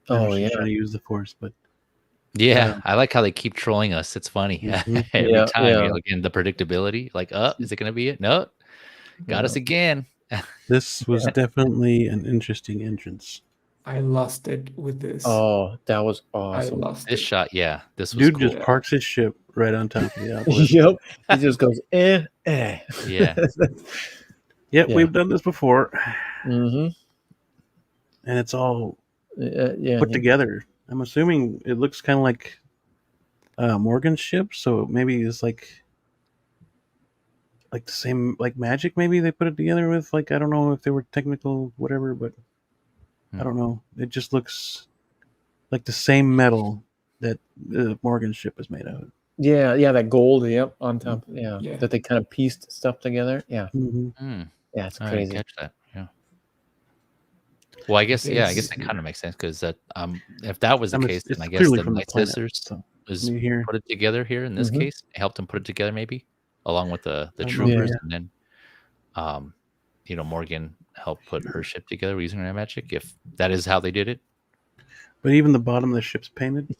C: Oh,
A: she's
C: yeah.
A: trying to use the Force, but
D: Yeah, I like how they keep trolling us. It's funny
A: Mhm.
D: every
C: Yeah,
D: time.
C: yeah.
D: You know, again, the predictability. Like, is it going to be it? No, got us again.
A: this was definitely an interesting entrance.
B: I lost it with this.
C: Oh, that was
B: I
C: awesome.
B: lost
D: This
B: it.
D: shot, this was
A: Dude
D: cool.
A: just parks his ship right on top of the obelisk.
C: Yep, he just goes eh.
D: Yeah.
A: Yep,
C: Yeah.
A: we've done this before,
C: Mm-hmm.
A: and it's all
C: Yeah.
A: put together. I'm assuming it looks kind of like Morgan's ship, so maybe it's like the same, like magic. Maybe they put it together with, like, I don't know if they were technical, whatever, but I don't know. It just looks like the same metal that Morgan's ship is made out of.
C: Yeah, that gold, yep, on top. Yeah.
B: Yeah.
C: That they kind of pieced stuff together. Yeah.
A: Mm-hmm.
C: Yeah, it's
D: I didn't
C: crazy.
D: catch that. Yeah. Well, I guess
B: It's-
D: that kind of makes sense because that if that was the case,
A: It's
D: then I guess
A: clearly
D: the
A: from the
D: Night
A: planet.
D: Sisters
A: So
D: was
A: you hear,
D: put it together here in this
C: Mhm.
D: case, helped them put it together maybe along with the
A: I don't know.
D: troopers,
C: Yeah.
D: and then Morgan helped put her ship together using her magic. If that is how they did it,
A: but even the bottom of the ship's painted.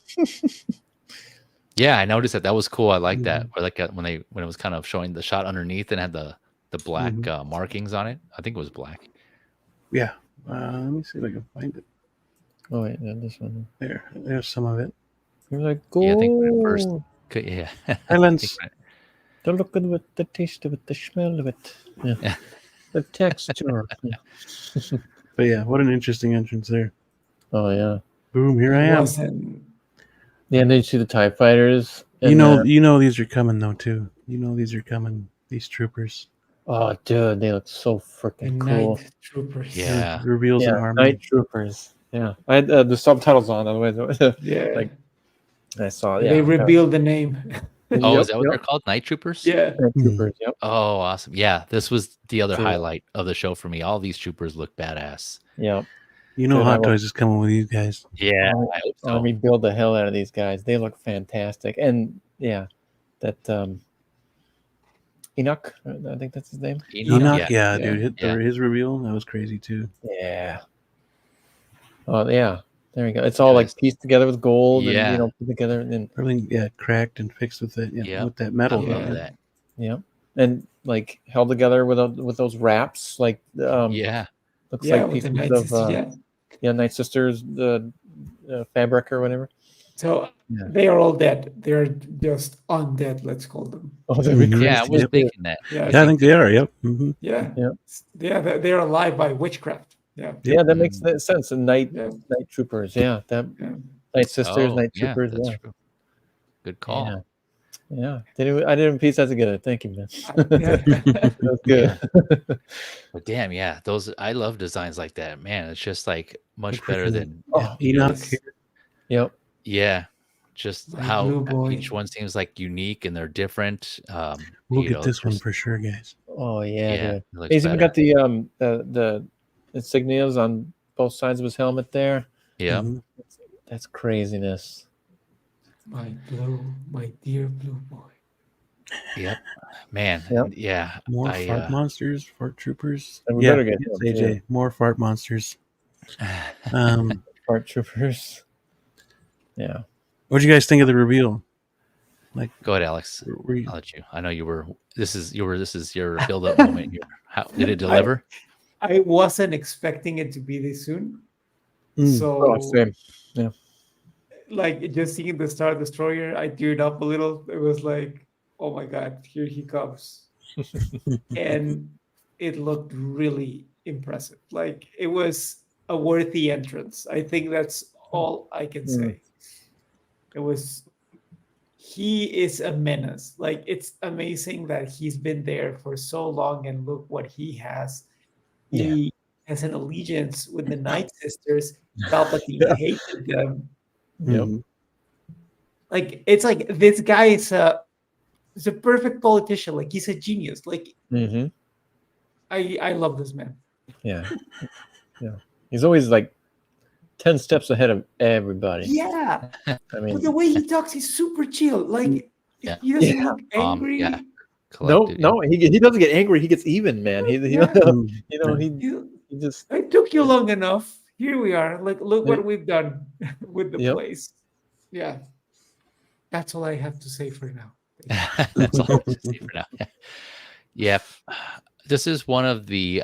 D: yeah, I noticed that. That was cool. I like that. Or like when it was kind of showing the shot underneath and had the black markings on it. I think it was black.
A: Yeah. Let me see if I can find it.
C: Oh wait, yeah, this one.
A: There's some of it.
C: You're like gold.
D: Yeah, I think when it first. Yeah.
A: Islands.
C: The look of it, the taste of it, the smell of it. Yeah. The texture. Yeah.
A: But yeah, what an interesting entrance there.
C: Oh yeah.
A: Boom, here I
B: It
A: am.
B: wasn't-
C: Yeah, and then you see the TIE fighters.
A: You know these are coming though too. You know these are coming. These troopers.
C: Oh, dude, they look so
B: the
C: freaking cool.
B: Night Troopers.
D: Yeah.
A: Reveals in
C: Yeah,
A: harmony.
C: Night Troopers. Yeah, I had the subtitles on. Otherwise,
B: Yeah.
C: Like, I saw.
B: They
C: Yeah,
B: revealed the name.
D: Oh,
C: Yep,
D: is that what
C: yep.
D: they're called? Night Troopers?
B: Yeah.
C: Night Troopers. Yep.
D: Oh, awesome. Yeah, this was the other
C: Cool.
D: highlight of the show for me. All these troopers look badass.
C: Yep.
A: You know
C: Dude, I
A: Hot
C: love-
A: Toys is coming with you guys.
D: Yeah,
C: Oh,
D: I hope
C: I
D: so.
C: rebuild the hell out of these guys. They look fantastic. And yeah, that Enoch, I think that's his name.
A: Enoch,
B: Yeah.
A: yeah, dude.
D: Yeah.
A: His reveal, that was crazy too.
C: Yeah. Oh yeah. There we go. It's all like
D: Yes.
C: pieced together with gold
D: Yeah.
C: and put together and then
A: Everything, yeah, cracked and fixed with it,
D: Yep.
A: with that
D: I
A: metal.
B: Yeah.
D: love that.
C: yeah. And like held together with those wraps, like
D: Yeah.
C: looks
B: Yeah,
C: like
B: with the
C: pieces
B: Night
C: of
B: Sisters. Yeah.
C: Night Sisters fabric or whatever.
B: So
C: Yeah.
B: they are all dead. They're just undead, let's call them.
C: Oh, that'd be
A: Mhm.
C: crazy.
D: Yeah, I was
A: Yep.
D: thinking that.
B: Yeah.
A: Yeah, I think they are. Yep. Mm-hmm.
B: Yeah.
C: Yeah.
B: Yeah. They're alive by witchcraft. Yeah.
C: Yeah, that makes sense. And Night
B: Yeah.
C: Troopers, yeah. That
B: Yeah.
C: Night Sisters,
D: Oh,
C: Night
D: yeah,
C: Troopers,
D: that's
C: yeah.
D: true. Good call.
C: Yeah. Yeah. I didn't piece that together. Thank you, man.
B: Yeah.
C: That's good.
D: But damn, yeah, those I love designs like that. Man, it's just like much better than
C: Oh,
A: Enoch.
B: Yes.
C: Yep.
D: yeah. Just
B: My
D: how
B: blue boy.
D: each one seems like unique and they're different.
A: We'll
D: you
A: get
D: know,
A: this one
D: there's-
A: for sure, guys.
C: Oh yeah,
D: Yeah,
C: dude.
D: it looks
C: He's even
D: better.
C: got the insignias on both sides of his helmet there.
D: Yeah.
A: Mhm.
C: That's craziness.
B: My dear blue boy.
D: Yep. Man.
C: Yep.
D: Yeah.
A: More
D: I,
A: fart monsters, fart troopers.
C: And we
A: Yeah,
C: better get
A: yes,
C: them,
A: AJ. More fart monsters. Um,
C: Part troopers. Yeah.
A: What'd you guys think of the reveal? Like,
D: Go ahead, Alex.
A: were you-
D: I'll let you. I know you were. This is your build up moment here. How did it deliver?
B: I wasn't expecting it to be this soon.
A: Mm.
B: So,
C: same. Yeah.
B: like, just seeing the Star Destroyer, I teared up a little. It was like, oh my God, here he comes. And it looked really impressive. Like, it was a worthy entrance. I think that's all I can say. It was, he is a menace. Like, it's amazing that he's been there for so long, and look what he has. He has an allegiance with the Night Sisters. Palpatine hated them.
C: Yep.
A: Mhm.
B: Like, it's like this guy is a perfect politician. Like, he's a genius. Like,
C: Mm-hmm.
B: I love this man.
C: Yeah. Yeah. He's always like 10 steps ahead of everybody.
B: Yeah.
C: I
B: But
C: mean,
B: the way he talks, he's super chill. Like,
D: Yeah.
B: he doesn't
C: Yeah.
B: look angry.
D: Yeah.
C: no,
D: Collected, yeah.
C: no, he doesn't get angry. He gets even, man. He
B: Yeah.
A: Mm.
C: you know,
B: He-
C: he just
B: It took you long enough. Here we are. Like, look
C: Yeah.
B: what we've done with the
C: Yep.
B: place. Yeah. That's all I have to say for now.
D: That's all I have to say for now. Yeah. This is one of the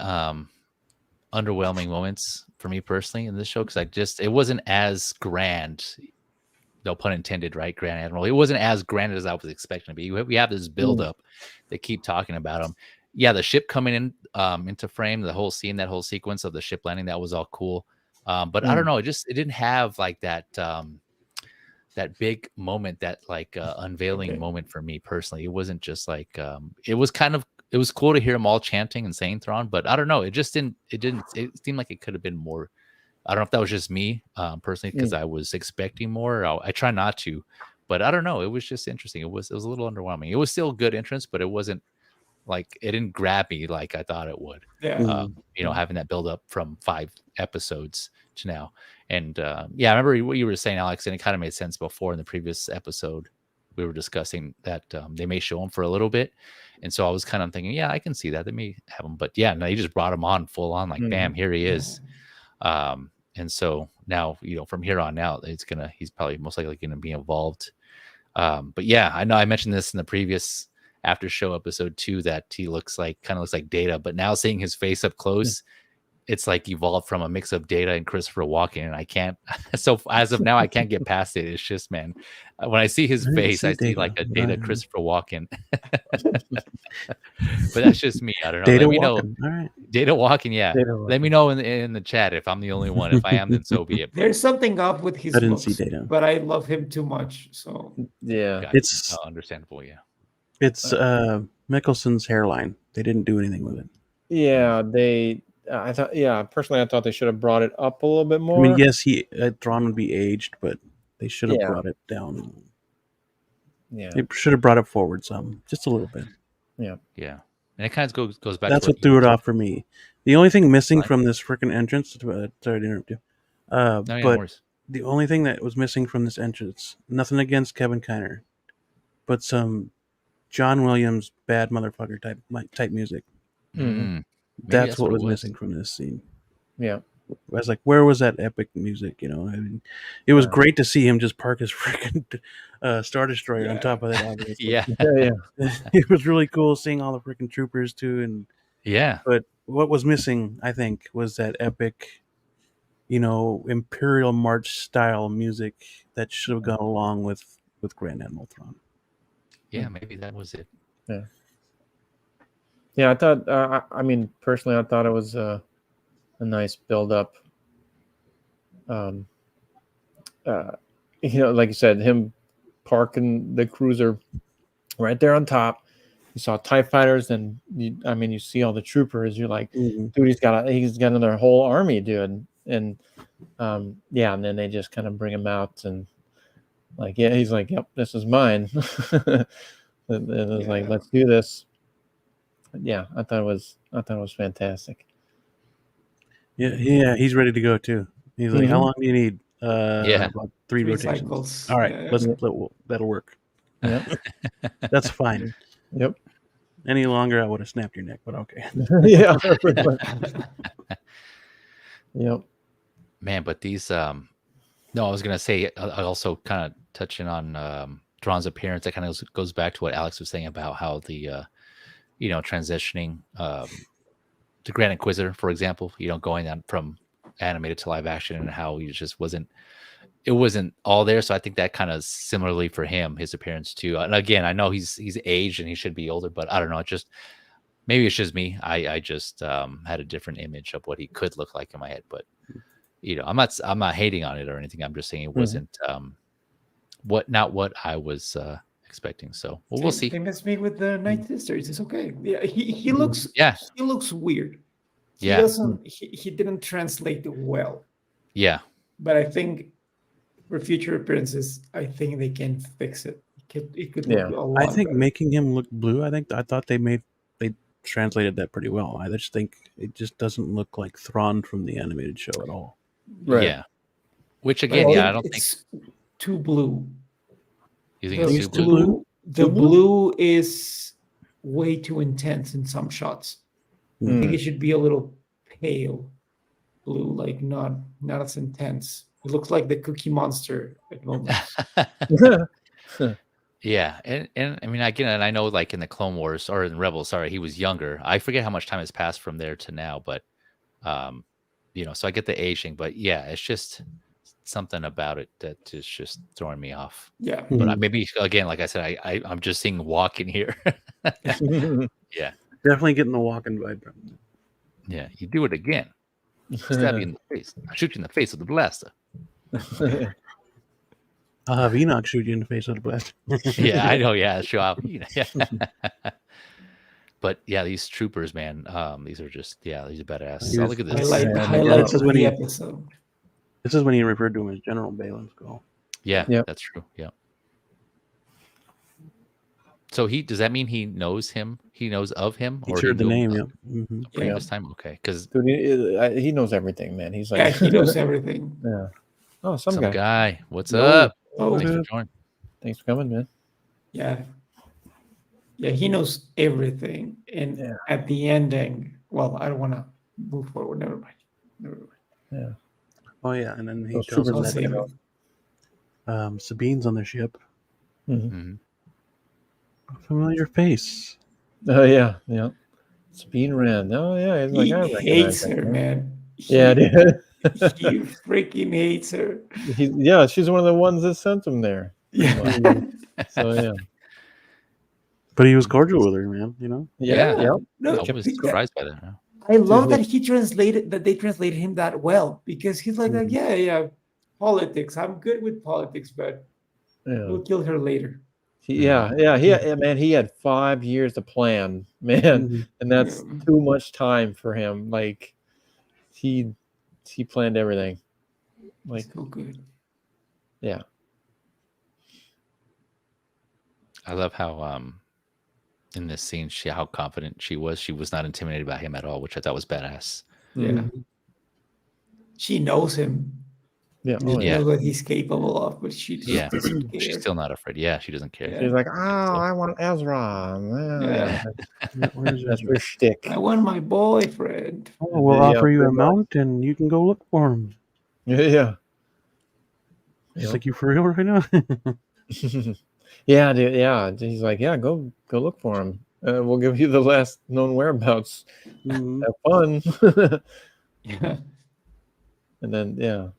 D: underwhelming moments for me personally in this show, because it wasn't as grand, no pun intended, right? Grand Admiral. It wasn't as grand as I was expecting to be. We have this build up. They keep talking about him. Yeah, the ship coming in into frame, the whole scene, that whole sequence of the ship landing, that was all cool. But I don't know, it didn't have like that that big moment, that like unveiling moment for me personally. It wasn't just like it was cool to hear them all chanting and saying Thrawn, but I don't know, it seemed like it could have been more. I don't know if that was just me personally, because I was expecting more. I try not to, but I don't know, it was just interesting. It was a little underwhelming. It was still a good entrance, but it wasn't like, it didn't grab me like I thought it would.
B: Yeah.
D: Having that build up from 5 episodes to now. And yeah, I remember what you were saying, Alex, and it kind of made sense before in the previous episode. We were discussing that they may show him for a little bit. And so I was kind of thinking, yeah, I can see that. They may have him. But yeah, no, he just brought him on full on, like, bam, here he is. And so now, from here on out, he's probably most likely going to be involved. But yeah, I know I mentioned this in the previous after show episode 2, that he kind of looks like Data, but now seeing his face up close, it's like evolved from a mix of Data and Christopher Walken, and I can't. So as of now, I can't get past it. It's just, man, when I see his face, I see like a Data Christopher Walken. But that's just me. I don't know.
A: Data
D: Let me know.
A: Walken. All right.
D: Data Walken, yeah.
C: Data
D: Let me know in the chat if I'm the only one. If I am, then so be it.
B: There's something up with his
A: I didn't see
B: looks,
A: Data.
B: but I love him too much. So
C: yeah.
D: Gotcha.
A: It's
D: understandable, yeah.
A: it's Mickelson's hairline. They didn't do anything with it.
C: Yeah, I thought, personally, I thought they should have brought it up a little bit more.
A: I mean, yes, Thrawn would be aged, but they should have brought it down.
C: Yeah.
A: They should have brought it forward some, just a little bit.
D: Yeah. And it kind of goes back.
A: That's
D: to
A: what threw it off for me. The only thing missing from this freaking entrance, sorry to interrupt you,
D: no
A: but
D: worries.
A: the only thing that was missing from this entrance, nothing against Kevin Kiner, but some John Williams bad motherfucker type music.
C: Mhm.
A: That's what was missing from this scene.
C: Yeah.
A: I was like, where was that epic music? I mean, it was great to see him just park his freaking Star Destroyer on top of that. Obviously.
D: Yeah.
A: It was really cool seeing all the freaking troopers too, and
D: Yeah.
A: But what was missing, I think, was that epic, Imperial March style music that should have gone along with Grand Admiral Thrawn.
D: Yeah, maybe that was it.
C: Yeah. Yeah, I thought. I mean, personally, I thought it was a nice build up. Like you said, him parking the cruiser right there on top. You saw TIE fighters, and you see all the troopers. You're like, dude, he's got another whole army, dude. And and then they just kind of bring him out, and he's like, yep, this is mine. And it was like, let's do this. Yeah, I thought it was fantastic.
A: Yeah, he's ready to go too. He's like, how long do you need? About 3 rotations.
B: cycles.
A: All right, that'll work.
C: Yep.
A: That's fine.
C: Yep.
A: Any longer, I would have snapped your neck, but okay.
C: Yeah. Yep.
D: Man, but these No, I was gonna say also kind of touching on Thrawn's appearance. That kind of goes back to what Alex was saying about how the transitioning to Grand Inquisitor, for example, going on from animated to live action, and how he just wasn't all there. So I think that kind of similarly for him, his appearance too. And again, I know he's aged and he should be older, but I don't know. Maybe it's just me. I just had a different image of what he could look like in my head. But I'm not hating on it or anything. I'm just saying it wasn't not what I was expecting. So we'll see.
B: Same as me with the Night Sisters. It's okay. Yeah, he looks weird. He doesn't. He didn't translate well.
D: Yeah,
B: but I think for future appearances, I think they can fix it. It could look a lot
A: I think
B: better.
A: making him look blue. I thought they translated that pretty well. I just think it just doesn't look like Thrawn from the animated show at all.
C: Right.
D: Yeah. Which again, I don't think
B: it's too blue.
D: you think it's too blue.
A: blue.
B: The blue is way too intense in some shots. I think it should be a little pale blue, like not as intense. It looks like the Cookie Monster at moments.
D: Yeah, and I mean, again, and I know like in the Clone Wars or in Rebels, sorry, he was younger. I forget how much time has passed from there to now, but so I get the aging, but yeah, it's just something about it that is just throwing me off.
B: Yeah,
D: but maybe again, like I said, I'm just seeing walking here. Yeah,
A: Definitely getting the walking vibe from him.
D: yeah, you do it again. Stab you in the face. I shoot you in the face with the blaster.
A: I'll have Enoch shoot you in the face with a blast.
D: Yeah, I know. Yeah, show off. Yeah. But yeah, these troopers, man, these are just these are badass. Oh, look at this.
B: Highlight of the episode.
A: This is when he referred to him as General Balin's Skull.
D: Yeah, that's true. Yeah. So does that mean he knows him? He knows of him,
A: He heard the name.
D: Previous time, okay, because
C: he knows everything, man. He's like,
B: he knows everything.
C: Yeah. Oh,
D: some guy. What's up?
B: Oh,
D: thanks for joining.
C: Thanks for coming, man.
B: Yeah. Yeah, he knows everything. And at the ending, well, I don't want to move forward. Never mind.
C: Yeah.
A: Oh yeah, and then he tells us that Sabine's on the ship. Familiar face.
C: Oh yeah. Sabine Wren. Oh yeah. He's
B: he
C: like,
B: hates her, man.
C: Yeah, dude.
B: He freaking hates her.
C: She's one of the ones that sent him there.
B: Yeah.
C: So yeah.
A: But he was cordial with her, man.
D: Yeah.
B: No,
D: I was surprised by that.
B: I love that they translated him that well, because he's like, politics. I'm good with politics, but we'll kill her later.
C: He had 5 years to plan, man, and that's too much time for him. Like he planned everything. Like
B: so good.
C: Yeah.
D: I love how in this scene how confident she was. She was not intimidated by him at all, which I thought was badass.
B: Yeah. She knows him.
C: Yeah.
B: She knows what he's capable of, but she just doesn't care.
D: She's still not afraid. Yeah, she doesn't care.
C: She's like, I want Ezra. That's her shtick.
B: I want my boyfriend.
A: Oh, we'll offer you a mount and you can go look for him.
C: Yeah.
A: She's like, you for real right now?
C: Yeah, dude, yeah. He's like, go look for him. We'll give you the last known whereabouts. Have fun.
B: Yeah.
C: And then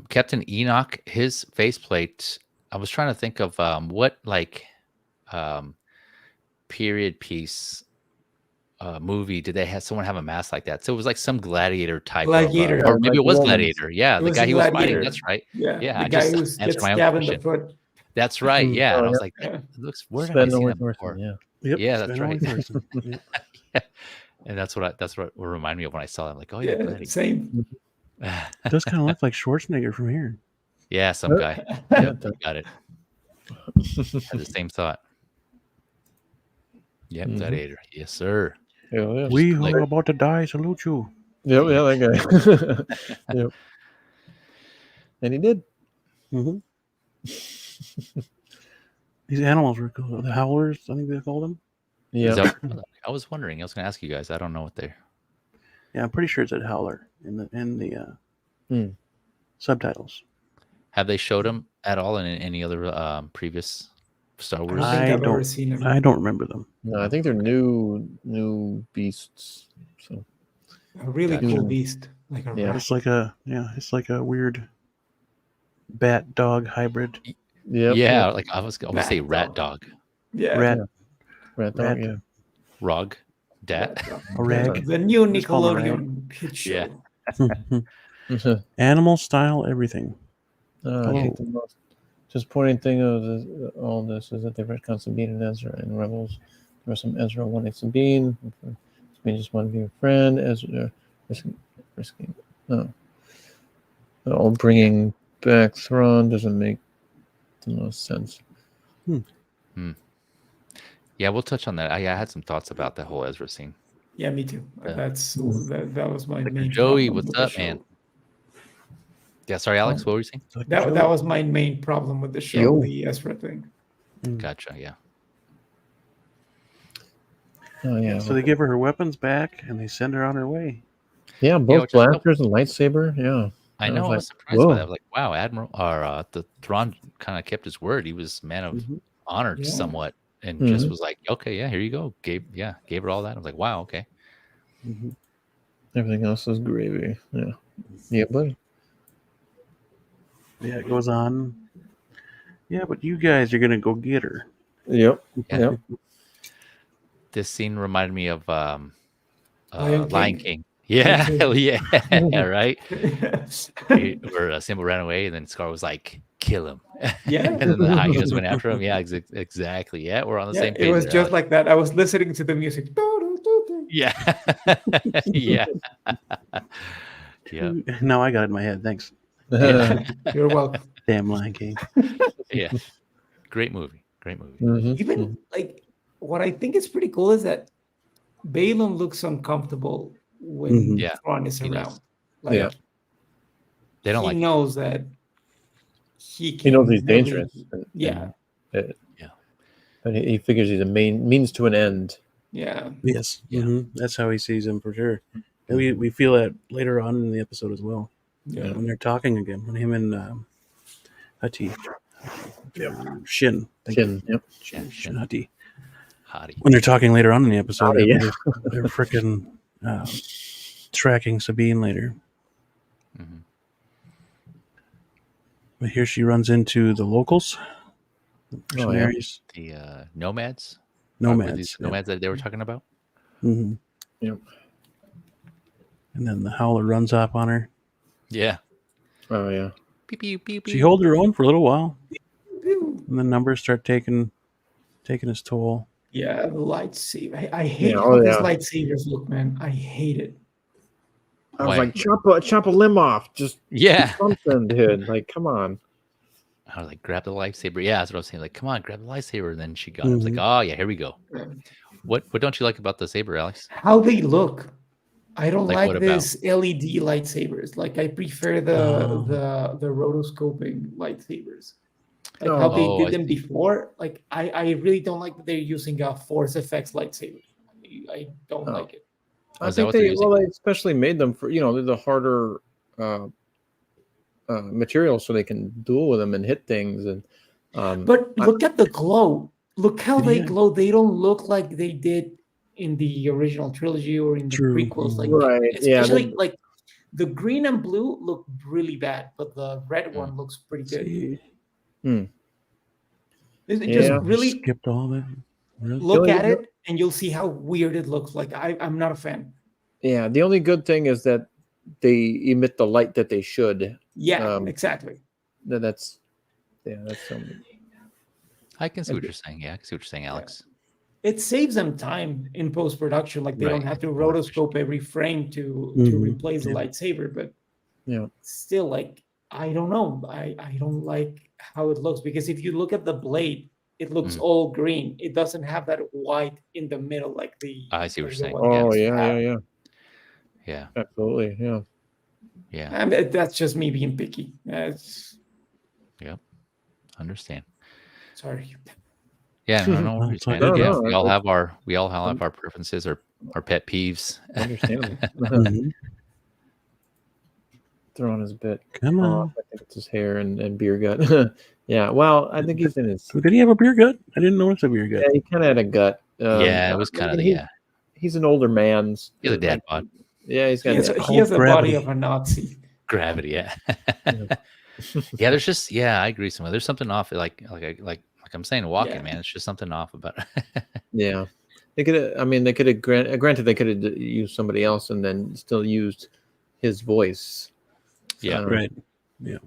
D: Captain Enoch, his faceplate. I was trying to think of what period piece movie did they have someone have a mask like that? So it was like some gladiator type. Or maybe it was Gladiator. Yeah, the guy he was fighting. That's right.
B: Yeah, the guy who gets stabbed in the foot.
D: That's right. Yeah, and I was like, it looks. Where did I see that before?
A: Yeah,
D: that's right. Yeah. And that's what it reminded me of when I saw that. I'm like, oh yeah,
B: same.
A: It does kind of look like Schwarzenegger from here.
D: Yeah, some guy. Yeah, got it. Had the same thought. Yep, Gladiator. Yes, sir.
C: Yeah.
A: We who are about to die salute you.
C: Yep, yeah, that guy. Yep. And he did.
A: These animals were cool. The howlers, I think they called them.
C: Yeah.
D: I was wondering. I was going to ask you guys. I don't know what they're.
A: Yeah, I'm pretty sure it's a howler in the subtitles.
D: Have they showed him at all in any other previous Star
B: I
D: Wars?
B: don't think I've ever seen him.
A: I don't remember them.
C: No, I think they're new beasts. So
B: A really
D: Gotcha.
B: cool beast, like a
C: Yeah.
B: rat.
A: It's like a weird bat dog hybrid.
D: Yeah, like I was gonna say rat dog,
B: Yeah,
A: Rat,
C: rat dog.
A: rat.
C: Yeah.
D: rog, dat.
A: A rag.
B: The new
A: Just call him a rag.
B: Nickelodeon hit show.
D: Yeah.
A: Animal style everything.
C: I think the most disappointing thing of all this is that they retconned Sabine and Ezra in Rebels. There was some Ezra wanting Sabine. Sabine just wanted to be a friend. Ezra risking. No. Oh, bringing back Thrawn doesn't make the most sense.
D: Yeah, we'll touch on that. I had some thoughts about that whole Ezra scene.
B: Yeah, me too.
D: Yeah.
B: That was my main
D: Joey,
B: problem
D: what's
B: with the
D: up,
B: show.
D: man? Yeah, sorry, Alex. What were you saying?
B: That was my main problem with the show,
C: Yo.
B: the Ezra thing.
D: Gotcha. Yeah.
C: Oh yeah.
A: So they give her weapons back and they send her on her way.
C: Yeah, both
D: which is dope.
C: blasters and lightsaber. Yeah.
D: I
C: I
D: know.
C: was
D: I was
C: like,
D: surprised by
C: whoa.
D: that. I was like, wow, Admiral or the Thrawn kind of kept his word. He was a man of honor
B: Yeah.
D: somewhat, and just was like, okay, yeah, here you go. Gave her all that. I was like, wow, okay.
C: Everything else is gravy. Yeah. Yeah, buddy.
A: Yeah, it goes on. Yeah, but you guys are gonna go get her.
C: Yep.
D: Yeah.
C: Yep.
D: This scene reminded me of
B: Lion
D: King. Yeah,
B: King.
D: hell yeah, right.
B: Yes.
D: Where Simba ran away, and then Scar was like, "Kill him."
B: Yeah.
D: And then the hyenas went after him. Yeah, exactly. Yeah, we're on the same page.
B: It was
D: there,
B: just
D: Alex.
B: like that. I was listening to the music.
D: Yeah, yeah, yeah,
A: Now I got it in my head. Thanks.
B: You're welcome.
A: Damn Lion King.
D: yeah. Great movie. Great movie.
C: Mhm.
B: Even like what I think is pretty cool is that Balin looks uncomfortable when
D: Yeah,
B: Thrawn is
D: he does.
B: around. Like
C: Yeah.
D: They don't
B: he
D: like.
B: knows that he
C: He knows
B: can
C: he's
B: really-
C: dangerous.
B: Yeah,
C: But he figures he's a means to an end.
B: yeah.
A: Yes.
D: Yeah.
A: That's how he sees him for sure. And we feel that later on in the episode as well.
B: Yeah.
A: When they're talking again, when him and Hati, Shin, thank you.
C: Shin. Yep.
A: Shin Hati.
D: Hottie.
A: When they're talking later on in the episode,
C: Hati,
A: they're freaking tracking Sabine later.
D: Mhm.
A: But here she runs into the locals, the
C: Oh, yeah.
A: mercenaries,
D: The nomads.
A: nomads.
D: Were these nomads that they were talking about.
A: Mhm.
C: Yep.
A: And then the Howler runs up on her.
D: Yeah.
C: Oh yeah.
D: Pew, pew, pew,
A: She
D: pew.
A: holds her own for a little while, and the numbers start taking its toll.
B: Yeah, the lightsaber. I hate
C: Yeah,
B: how
C: oh,
B: these
C: yeah.
B: lightsabers look, man. I hate it.
C: I was
D: Why?
C: like, chop a limb off. Just
D: Yeah.
C: something, dude. Like, come on.
D: I was like, grab the lightsaber. Yeah, that's what I was saying. Like, come on, grab the lightsaber. And then she got it. I was like, oh yeah, here we go. What don't you like about the saber, Alex?
B: How they look. I don't
D: Like
B: like
D: what
B: this LED lightsabers. Like I prefer
A: Oh.
B: the rotoscoping lightsabers. Like how they
D: Oh,
B: did
D: I
B: them
D: see.
B: before. Like I really don't like that they're using a Force FX lightsaber. I don't
C: Oh.
B: like it.
D: Oh,
C: I
D: is that
C: think
D: what they're using?
C: they especially made them for the harder material, so they can duel with them and hit things. And
B: But look at the glow. Look how they
A: Yeah.
B: glow. They don't look like they did in the original trilogy or in the
A: True.
B: prequels. Like
C: Right, yeah,
B: especially
C: they-
B: like the green and blue look really bad, but the red one looks pretty good.
A: See,
B: It
C: Yeah.
B: just really
A: skipped all that. Really?
B: look
C: only-
B: at it and you'll see how weird it looks. Like I'm not a fan.
C: yeah, the only good thing is that they emit the light that they should.
B: Yeah,
C: Um,
B: exactly.
C: That's
D: I can see what you're saying. Yeah, I can see what you're saying, Alex.
B: It saves them time in post production. Like they don't
D: Right.
B: have to rotoscope every frame to
A: Mhm.
B: replace the
A: Yeah.
B: lightsaber. But
C: Yeah.
B: still, like I don't know. I don't like how it looks because if you look at the blade, it looks all green. It doesn't have that white in the middle like the.
D: I see what you're saying.
C: Oh
D: Yes.
C: yeah,
D: Yeah.
C: absolutely, yeah.
D: Yeah.
B: I mean, that's just me being picky.
D: Understand.
B: Sorry.
D: Yeah, no worries,
A: It's like-
D: man.
C: No,
D: Yeah,
C: no,
D: we all have our preferences or our pet peeves.
C: Understandable.
A: Mhm.
C: Thrawn is a bit
A: Come
C: off.
A: on.
C: I think it's his hair and beer gut. Yeah, well, I think he's in his.
A: Did he have a beer gut? I didn't notice a beer gut.
C: Yeah, he kind of had a gut.
D: Yeah, it was
C: I
D: kind of
C: mean,
D: yeah.
C: He's an older man.
D: He's a dad bod.
C: Yeah, he's got.
B: He has a body
A: gravity.
B: of a Nazi.
D: Gravity, yeah.
C: Yeah.
D: Yeah, there's just I agree. Somewhere there's something off. Like I'm saying, walking,
B: Yeah.
D: man. It's just something off about it.
C: Yeah, they could. I mean, they could have granted they could have used somebody else and then still used his voice.
D: Yeah.
A: Right. Yeah.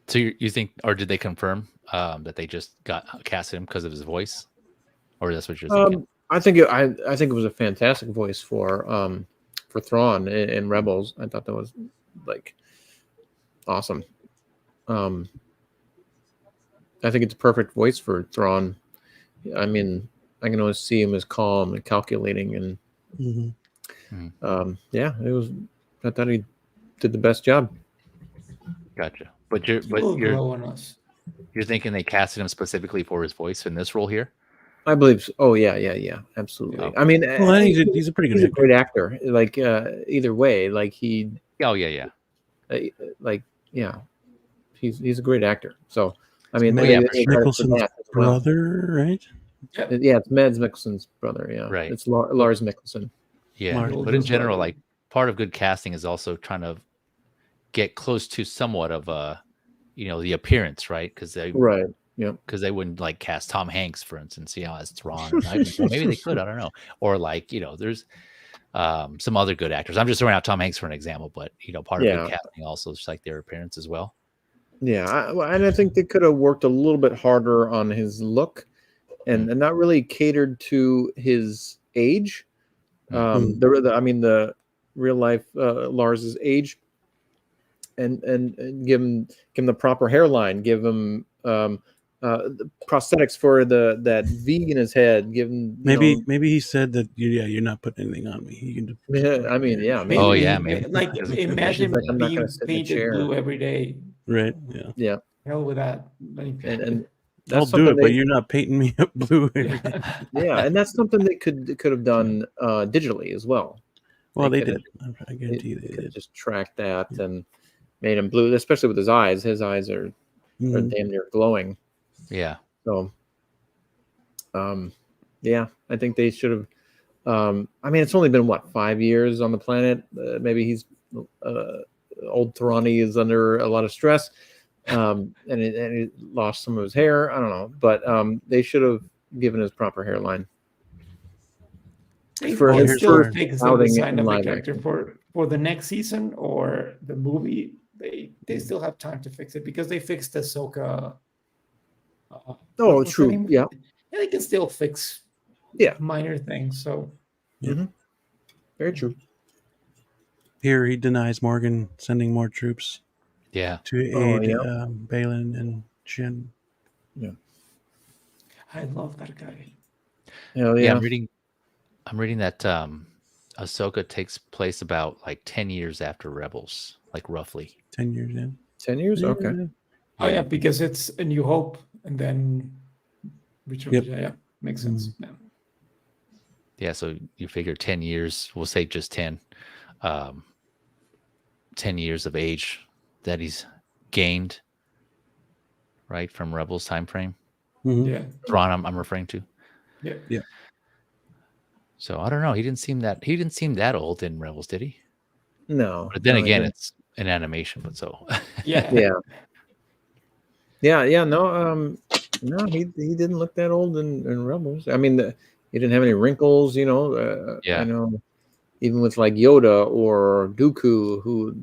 D: So you think, or did they confirm that they just casted him because of his voice, or that's what you're thinking?
C: I think it was a fantastic voice for Thrawn in Rebels. I thought that was like awesome. I think it's a perfect voice for Thrawn. I mean, I can always see him as calm and calculating, and yeah, it was. I thought he did the best job.
D: Gotcha. But you're
B: Glow on us.
D: you're thinking they casted him specifically for his voice in this role here?
C: I believe so. Oh yeah, absolutely.
D: Okay.
C: I mean,
A: Well, he's a pretty good
C: he's a
A: actor.
C: great actor. Like either way, like he,
D: Oh yeah.
C: like yeah, he's a great actor. So I mean,
D: Oh, yeah,
C: they-
D: for
C: they
D: sure.
C: credit for
A: Mikkelsen's
C: that as well.
A: brother, right?
C: Yeah, it's Mads Mikkelsen's brother. Yeah,
D: Right.
C: It's Lars Mikkelsen.
D: Yeah.
A: Mark.
D: But in general, like part of good casting is also trying to get close to somewhat of the appearance, right? Because they
C: Right. Yep.
D: because they wouldn't like cast Tom Hanks, for instance, as Thrawn. Or not even, well, maybe they could, I don't know. Or like, there's some other good actors. I'm just throwing out Tom Hanks for an example, but part of good casting also is like their appearance as well.
C: Yeah, and I think they could have worked a little bit harder on his look, and not really catered to his age. The real life Lars's age, and give him the proper hairline, give him the prosthetics for that V in his head. Give him
A: Maybe he said that. You're not putting anything on me. You can just.
C: I mean, yeah. Maybe.
D: Oh yeah, maybe.
B: Like imagine
C: Like, I'm not
B: being
C: gonna sit in a
B: painted
C: chair.
B: blue every day.
A: Right. Yeah.
C: Yeah,
B: Hell with that. Like,
C: and
A: I'll
C: that's
A: do it,
C: something
A: but you're not painting me up blue.
C: yeah, and that's something they could have done digitally as well.
A: Well, they
C: could've-
A: did. I guarantee you they
C: could have
A: did.
C: just tracked that and made him blue, especially with his eyes. His eyes are damn near glowing.
D: Yeah.
C: So, yeah, I think they should have. I mean, it's only been 5 years on the planet. Maybe he's old Thrawny is under a lot of stress, and he lost some of his hair. I don't know, but they should have given his proper hairline.
B: For his still
A: first
B: fix the
C: outing
B: design
C: in
B: of the
C: live
B: character
C: action.
B: for the next season or the movie. They still have time to fix it because they fixed Ahsoka.
C: Oh, true. Yeah,
B: they can still fix minor things. So
C: very true.
A: Here he denies Morgan sending more troops.
D: Yeah.
A: To aid Balin and Shin.
C: Yeah.
B: I love that guy.
C: Yeah.
D: I'm reading that Ahsoka takes place about like 10 years after Rebels, like roughly
A: 10 years in.
C: 10 years? Okay.
B: Oh yeah, because it's A New Hope and then Return of the Jedi. Yeah, makes sense.
D: Yeah, so you figure 10 years, we'll say just 10 years of age that he's gained, right, from Rebels time frame.
B: Yeah.
D: Thrawn, I'm referring to.
B: Yeah.
D: So I don't know. He didn't seem that old in Rebels, did he?
C: No.
D: But then again, it's an animation, but so
B: Yeah.
C: No, he didn't look that old in Rebels. I mean, he didn't have any wrinkles, I know, even with like Yoda or Dooku, who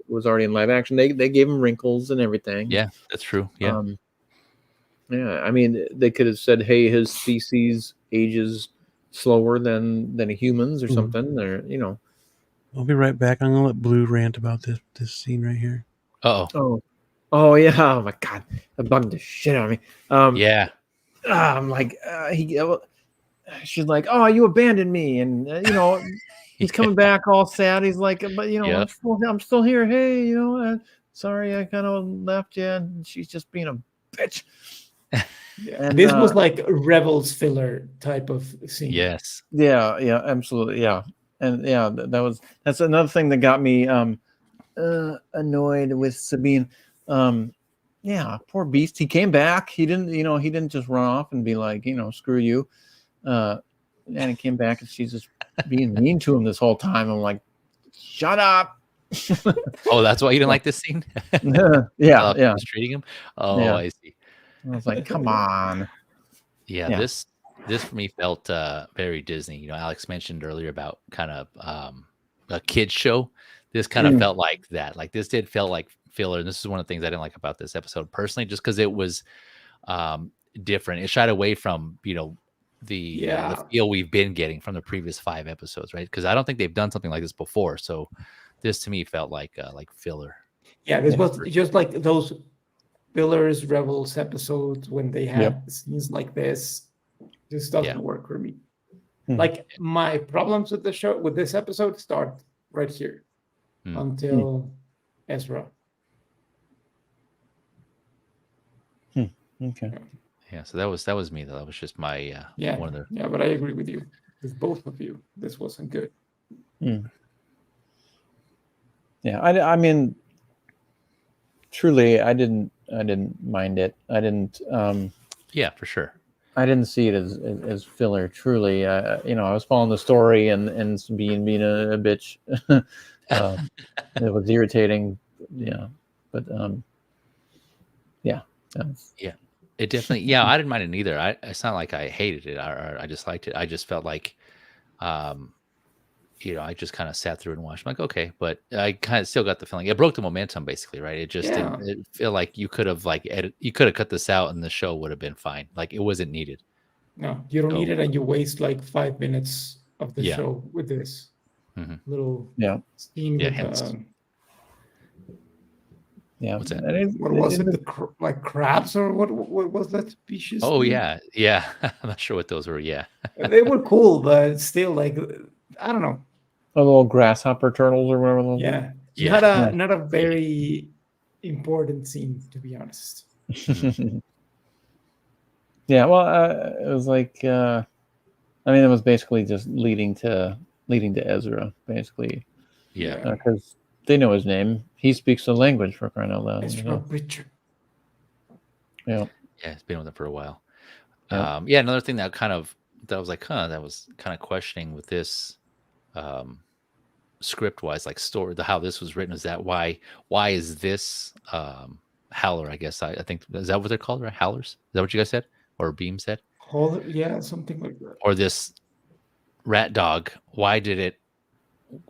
C: was already in live action, they gave him wrinkles and everything.
D: Yeah, that's true. Yeah.
C: I mean, they could have said, hey, his species ages slower than a human's or something, or
A: I'll be right back. I'm gonna let Blue rant about this scene right here.
C: Oh yeah! Oh my god, that bugged the shit out of me.
D: Yeah.
C: I'm like, she's like, oh, you abandoned me, and he's coming back all sad. He's like, but I'm still here. Hey, sorry, I kind of left you, and she's just being a bitch.
B: And this was like a Rebels filler type of scene.
D: Yes.
C: Yeah, absolutely, yeah, and yeah, that's another thing that got me annoyed with Sabine. Yeah, poor beast. He came back. He didn't just run off and be like, screw you. And he came back and she's just being mean to him this whole time. I'm like, shut up.
D: Oh, that's why you didn't like this scene?
C: Yeah.
D: Was treating him. Oh,
C: Yeah.
D: I see.
C: I was like, come on.
D: Yeah,
C: Yeah.
D: this for me felt very Disney. Alex mentioned earlier about kind of a kid's show. This kind of felt like that. Like this did feel like filler. And this is one of the things I didn't like about this episode personally, just because it was different. It shied away from the feel we've been getting from the previous 5 episodes, right? Because I don't think they've done something like this before. So this to me felt like filler.
B: Yeah, this was just like those Pillars Rebels episodes when they had scenes like this. This doesn't work for me. Like my problems with the show, with this episode, start right here until Ezra.
C: Okay.
D: Yeah, so that was me though. That was just my one of the
B: but I agree with you, with both of you. This wasn't good.
C: Yeah, I mean, truly, I didn't mind it. I didn't.
D: Yeah, for sure.
C: I didn't see it as filler. Truly, I was following the story and being a bitch. It was irritating. Yeah, but yeah.
D: It definitely. Yeah, I didn't mind it either. It's not like I hated it or I just liked it. I just felt like, I just kind of sat through and watched. I'm like, okay, but I kind of still got the feeling it broke the momentum, basically, right? It just didn't. It feel like you could have you could have cut this out and the show would have been fine. Like it wasn't needed.
B: No, you don't need it, and you waste like 5 minutes of the show with this little scene.
C: Yeah.
D: What's that?
B: What was it? Like crabs or what was that species?
D: Oh yeah. I'm not sure what those were. Yeah.
B: They were cool, but still, like, I don't know.
C: The little grasshopper turtles or whatever.
B: Not a very important scene, to be honest.
C: Yeah. Well, it was like, it was basically just leading to Ezra, basically.
D: Yeah.
C: Because they know his name. He speaks the language, for crying out loud.
B: Ezra Bridger.
C: Yeah.
D: Yeah, it's been with him for a while.
C: Yeah.
D: Another thing that was like, that was kind of questioning with this script wise, like story, how this was written, is that why is this howler, I guess I think, is that what they're called, right? Howlers? Is that what you guys said? Or Beam said?
B: Something like that.
D: Or this rat dog, why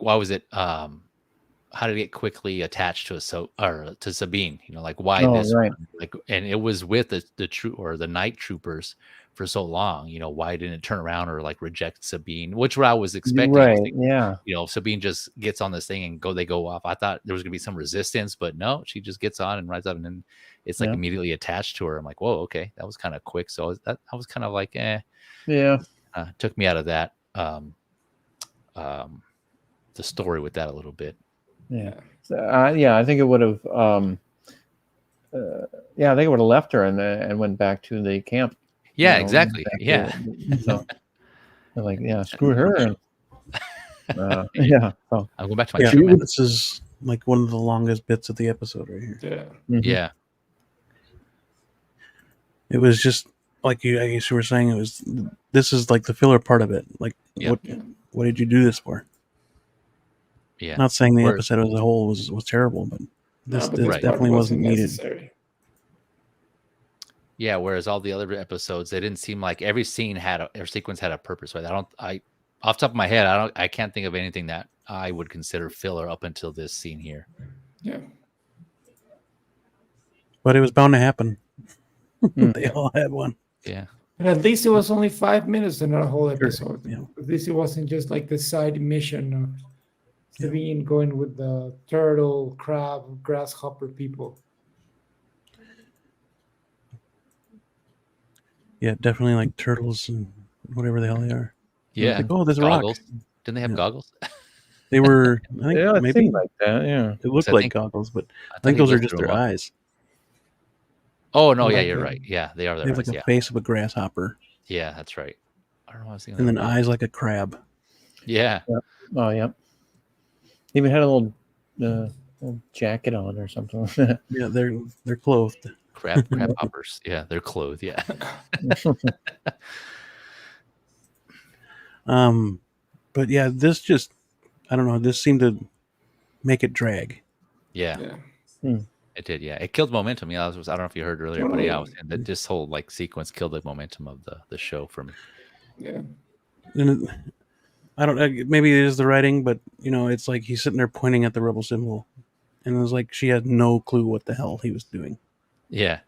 D: was it how did it get quickly attached to to Sabine? Like why this
C: right.
D: one? Like, and it was with the night troopers for so long. Why didn't it turn around or like reject Sabine? Which what I was expecting.
C: Right. Yeah.
D: Sabine just gets on this thing and they go off. I thought there was gonna be some resistance, but no, she just gets on and rides up, and then it's like immediately attached to her. I'm like, whoa, okay, that was kind of quick. So I was kind of like,
C: yeah,
D: took me out of that the story with that a little bit.
C: Yeah. I think it would have. I think it would have left her and went back to the camp.
D: Yeah, exactly. Yeah.
C: So, like, screw her. Yeah. So,
D: I'm going back to my true man.
A: This is like one of the longest bits of the episode right here.
B: Yeah.
C: Mm-hmm.
D: Yeah.
A: It was just like I guess you were saying. This is like the filler part of it. Like, what did you do this for?
D: Yeah.
A: Not saying the episode as a whole was terrible, but this definitely wasn't needed.
B: Necessary.
D: Yeah, whereas all the other episodes, they didn't seem like every scene or sequence had a purpose, right? Off the top of my head, I can't think of anything that I would consider filler up until this scene here.
B: Yeah.
A: But it was bound to happen. They all had one.
D: Yeah.
B: But at least it was only 5 minutes and not a whole episode.
A: Sure, yeah.
B: At least it wasn't just like the side mission of Sabine going with the turtle, crab, grasshopper people.
A: Yeah, definitely like turtles and whatever the hell they are.
D: Yeah.
A: Like, there's
D: goggles.
A: a rock.
D: Didn't they have goggles?
A: They were, I think,
C: it
A: maybe
C: seemed like that. Yeah.
A: it looked like goggles, but I think those are just their eyes.
D: Oh no, yeah, you're right. Yeah, they are their
A: They have
D: eyes.
A: like a face of a grasshopper.
D: Yeah, that's right. I don't know what I was thinking.
A: And then eyes like a crab.
D: Yeah.
C: Oh yeah. Even had a little jacket on or something.
A: Yeah, they're clothed.
D: Crab hoppers. Yeah, they're clothed. Yeah.
A: But yeah, this just, I don't know, this seemed to make it drag.
D: Yeah. It did. Yeah, it killed momentum. Yeah, I don't know if you heard earlier, but yeah, I was saying that this whole like sequence killed the momentum of the show for me.
B: Yeah.
A: And I don't, maybe it is the writing, but you know, it's like he's sitting there pointing at the rebel symbol, and it was like she had no clue what the hell he was doing.
D: Yeah.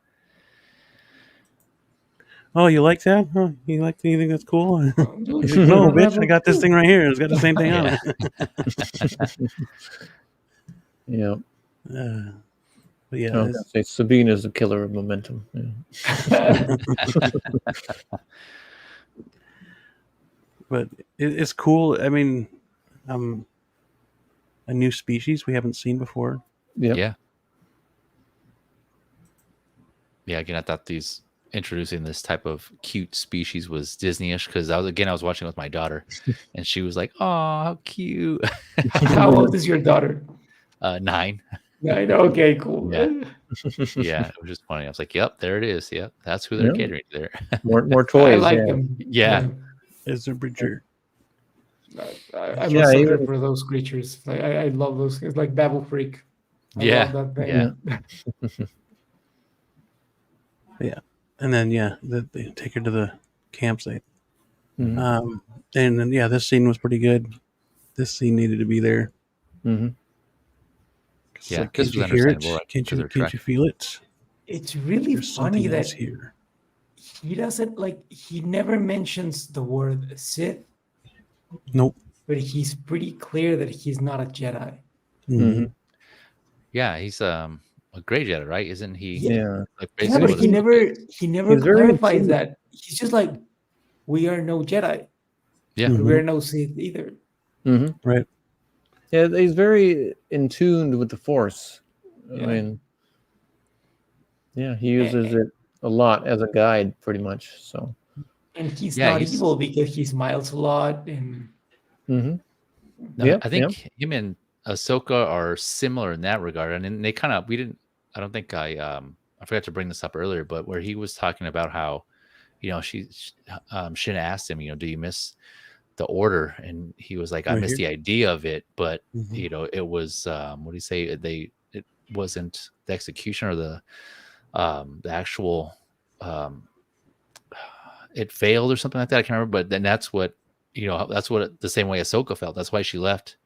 A: Oh, you like that? Huh? You think that's cool? He's like,
B: No,
A: no, bitch, I got this thing right here. It's got the same thing on
D: Yeah.
A: it.
C: Yeah.
A: But yeah,
C: I was gonna say Sabine is a killer of momentum. Yeah.
A: but it's cool. I mean, a new species we haven't seen before.
C: Yep.
D: Yeah. Yeah. Again, I thought introducing this type of cute species was Disney-ish because I was watching with my daughter, and she was like, "Oh, how cute!"
B: How old is your daughter?
D: 9.
B: I know. Okay, cool.
D: Yeah. Yeah, it was just funny. I was like, "Yep, there it is. Yep, that's who they're
C: Yep.
D: catering to there."
C: More toys.
B: I like
C: yeah.
B: them.
D: Yeah.
A: As a bridger.
B: I'm
C: Yeah,
B: a sucker
C: even-
B: for those creatures. Like I love those. It's like Babel Freak. I
D: Yeah,
B: love that thing.
A: Yeah. And then they take her to the campsite.
C: Mhm.
A: And then this scene was pretty good. This scene needed to be there.
C: Mhm.
D: Yeah,
A: Like,
D: this
A: can't you
D: was
A: hear it?
D: understandable, right,
A: Can't
D: 'cause
A: you
D: they're
A: can't you feel it?
B: It's really
A: There's
B: funny
A: something
B: that
A: else here.
B: he doesn't he never mentions the word Sith,
A: Nope.
B: but he's pretty clear that he's not a Jedi.
A: Mhm.
D: Yeah, he's a gray Jedi, right? Isn't he?
C: Yeah.
D: Like
B: Yeah,
D: basically,
B: but
D: what
B: he
D: Ahsoka
B: never
D: is.
B: he never
C: He's very
B: clarifies
C: intrigued.
B: that. He's just like, we are no Jedi.
D: Yeah.
B: But
A: Mhm.
B: we are no Sith either.
C: Mhm.
A: Right.
C: Yeah, he's very in tune with the Force.
B: Yeah.
C: I mean, yeah, he uses it a lot as a guide, pretty much. So.
B: And he's
D: Yeah,
B: not
D: he's-
B: evil because he smiles a lot. And
C: Mm-hmm.
D: No,
C: Yep,
D: I think him and Ahsoka are similar in that regard, and then they kind of I don't think I forgot to bring this up earlier, but where he was talking about how, Shin asked him, do you miss the order? And he was like, I
A: Right
D: miss
A: here.
D: the idea of it, but
A: Mhm.
D: it was what do you say? It wasn't the execution or the actual it failed or something like that. I can't remember, but then that's what the same way Ahsoka felt. That's why she left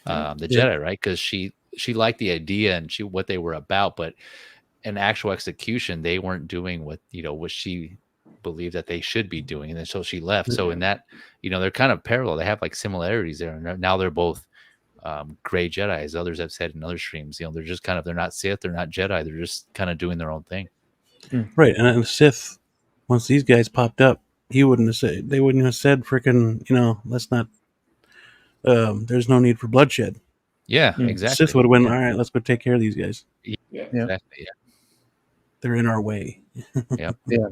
D: the
A: Yeah.
D: Jedi, right? Because she liked the idea and what they were about, but in actual execution, they weren't doing what she believed that they should be doing, and then so she left. So in that, they're kind of parallel. They have like similarities there, and now they're both gray Jedi, as others have said in other streams. They're just they're not Sith, they're not Jedi, they're just kind of doing their own thing.
A: Right. And then Sith, once these guys popped up, they wouldn't have said freaking, let's not there's no need for bloodshed.
D: Yeah,
C: Mm.
D: exactly.
A: Sith would have went, all right, let's go take care of these guys.
B: yeah.
D: Exactly. Yeah.
A: They're in our way.
D: Yep.
C: Yeah.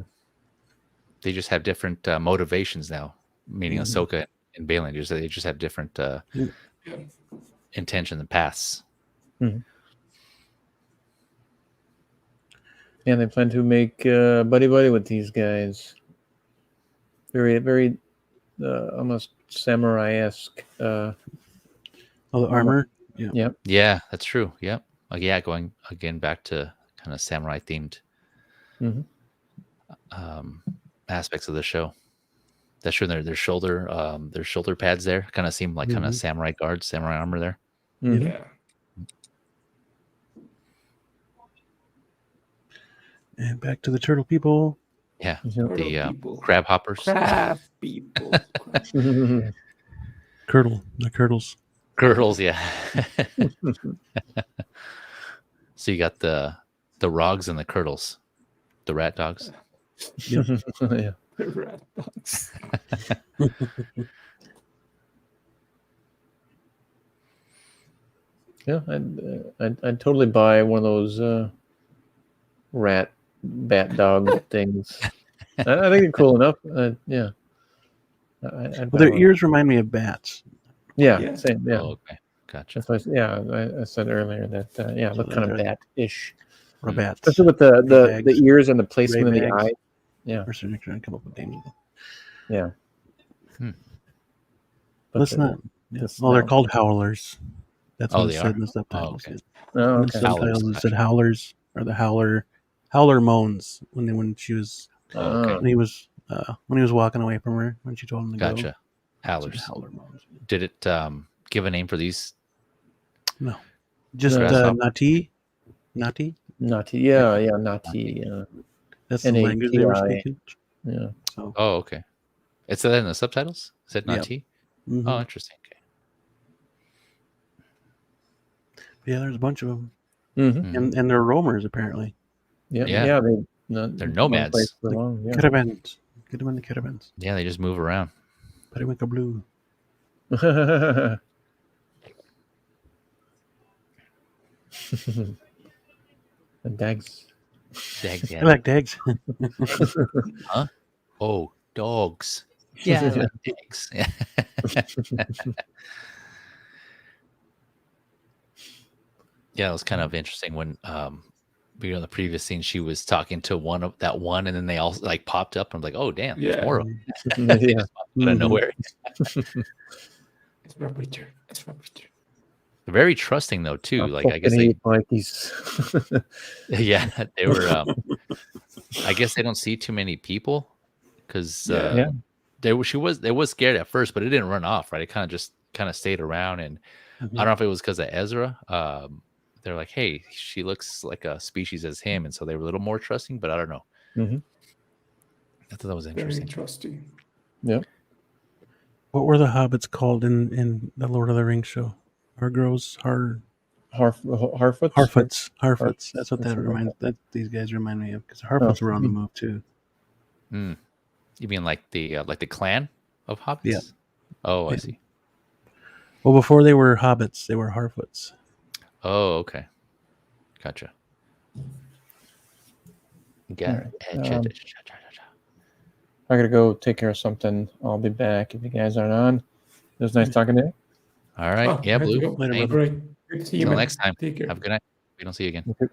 D: They just have different motivations now, meaning Ahsoka and Baylan. They just have different intentions and paths.
C: And they plan to make buddy with these guys. Very, very almost samurai-esque.
A: Oh, the armor. Yeah.
C: Yep.
D: Yeah, that's true. Yep. Yeah, going again back to kind of samurai themed aspects of the show. That's true. Their shoulder pads there kind of seem like kind of samurai guards, samurai armor there.
C: Mm-hmm.
B: Yeah.
A: And back to the turtle people.
D: Yeah,
C: Turtle
D: the
B: people.
D: crab hoppers,
B: Crab people.
A: The curdles.
D: girdles. Yeah. So you got the rogs and the curdles, the rat dogs.
C: Yeah.
B: Rat dogs.
C: Yeah, I'd totally buy one of those bat dog things. I think they're cool enough. Yeah. I'd
A: Well,
C: buy
A: their
C: one.
A: ears remind me of bats.
C: Yeah,
B: Yeah.
C: same. Yeah.
D: Oh, okay. Gotcha.
C: That's why, I said earlier that it looked kind of bat-ish,
A: Rabats.
C: especially with the ears and the placement of the
A: bags.
C: eye. Yeah,
A: First trying to come up with names.
C: yeah. But
A: Let's not. Yeah.
C: the
A: Well, they're
C: smell.
A: called howlers. That's what
D: they
A: it said
D: are?
A: in the subtitles.
D: Okay.
C: Oh,
A: In the
C: okay.
A: subtitles,
D: Howlers,
A: it said
D: gotcha.
A: howlers or the howler moans when she was
D: Okay.
A: when he was walking away from her when she told him to go.
D: Gotcha. Howlers.
A: Howler moans.
D: Did it give a name for these?
A: No, just
C: No.
A: Nati.
C: Nati.
A: Nati.
C: Yeah.
A: That's the language they were
C: Nati.
A: speaking.
C: Yeah.
A: So
D: Oh, okay. It said that in the subtitles. Is it
A: Yeah.
D: Nati?
A: mhm.
D: Oh, interesting. Okay.
A: Yeah, there's a bunch of them,
C: Mm-hmm.
A: and they're roamers apparently.
C: Yeah.
D: Yeah.
C: They're
D: nomads.
C: For long. Yeah.
A: Caravans. Get them in the caravans.
D: Yeah, they just move around.
A: Periwinkle blue.
C: And Dags.
D: Dags,
A: I
D: yeah.
A: like dags.
D: Huh? Oh, dogs. Yeah, I like dags. Yeah, it was kind of interesting when in the previous scene she was talking to one, and then they all like popped up. I'm like, oh damn, there's more of them. They
C: Yeah.
D: just popped out of nowhere.
B: It's Repeater.
D: They're very trusting though too. Like I guess
C: Fucking
D: they,
C: hate Mikey's.
D: yeah, they were. I guess they don't see too many people because it was scared at first, but it didn't run off. Right, it kind of stayed around, and I don't know if it was because of Ezra. They're like, hey, she looks like a species as him, and so they were a little more trusting. But I don't know.
C: Mm-hmm.
D: I thought that was
B: Very
D: interesting.
B: trusting.
C: Yep.
A: What were the hobbits called in the Lord of the Rings show? Harfoots. Harfoots. That's what that reminds. That these guys remind me of because Harfoots were on the move too.
D: You mean like the clan of hobbits?
A: Yeah.
D: Oh,
A: Yeah.
D: I see.
A: Well, before they were hobbits, they were Harfoots.
D: Oh, okay. Gotcha. Got it.
C: I gotta go take care of something. I'll be back if you guys aren't on. It was nice talking to you.
D: All right.
B: Oh,
D: Yeah,
B: I have to
D: Blue.
B: go.
A: Later,
D: Thank
A: brother.
B: Great. Good to see you,
D: Until
B: man.
D: next time.
B: Take care.
D: Have a good night. We don't see you again.
A: But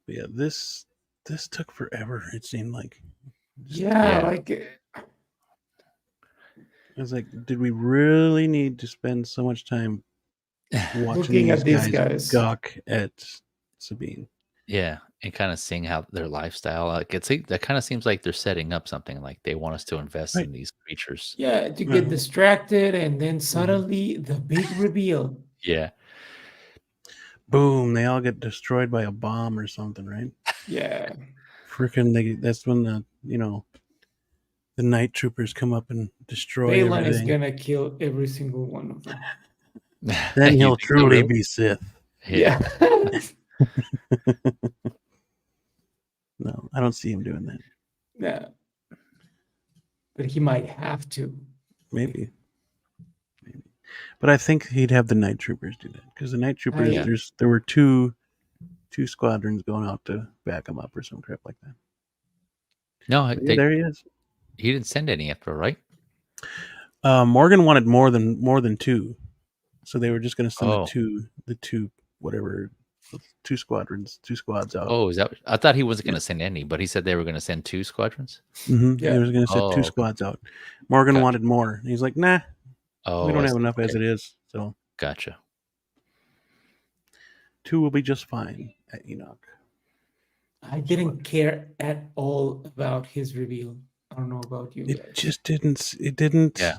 A: yeah, this took forever. It seemed like.
B: Yeah,
D: Yeah.
B: like
A: I was like, did we really need to spend so much time watching
B: looking at these
A: these
B: guys.
A: gawk at Sabine?
D: Yeah, and kind of seeing how their lifestyle. Like that kind of seems like they're setting up something. Like they want us to invest
A: Right.
D: in these creatures.
B: Yeah, to get distracted, and then suddenly the big reveal.
D: Yeah.
A: Boom! They all get destroyed by a bomb or something, right?
B: Yeah.
A: Freaking! That's when the night troopers come up and destroy
B: Balin is
A: everything.
B: gonna kill every single one of them.
A: Then
D: You
A: he'll
D: think so,
A: truly
D: really?
A: be Sith.
B: Yeah.
A: No, I don't see him doing that.
B: Yeah. But he might have to.
A: Maybe. But I think he'd have the night troopers do that because the night troopers,
B: yeah.
A: there were two squadrons going out to back him up or some crap like that.
D: No,
A: There he is.
D: he didn't send any after, right?
A: Morgan wanted more than two, so they were just going to send the two whatever, two squads out.
D: Oh, is that? I thought he wasn't going to send any, but he said they were going to send 2 squadrons.
A: Mm-hmm.
B: Yeah.
A: He was going to send two
D: okay.
A: squads out. Morgan
D: Gotcha.
A: wanted more. He's like, nah,
D: Oh,
A: we don't
D: I
A: have
D: see.
A: enough as
D: Okay.
A: it is, so
D: Gotcha.
A: 2 will be just fine at Enoch.
B: I didn't care at all about his reveal. I don't know about you
A: It
B: guys.
A: just didn't. It didn't.
D: Yeah.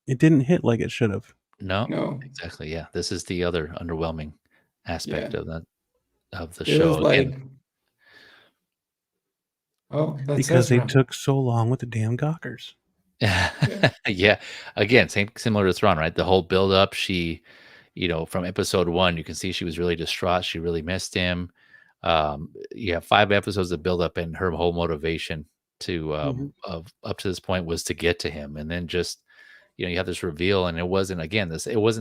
A: It didn't hit like it should have.
B: No.
D: Exactly. Yeah, this is the other underwhelming aspect
B: Yeah.
D: of the
B: It
D: show.
B: was like,
D: Again,
B: oh, that's
A: Because they
B: Ezra.
A: took so long with the damn gawkers.
D: yeah. Again, similar to Thrawn, right? The whole build up. She, from episode 1, you can see she was really distraught. She really missed him. You have 5 episodes of build up, and her whole motivation to of up to this point was to get to him, and then just you have this reveal, and it wasn't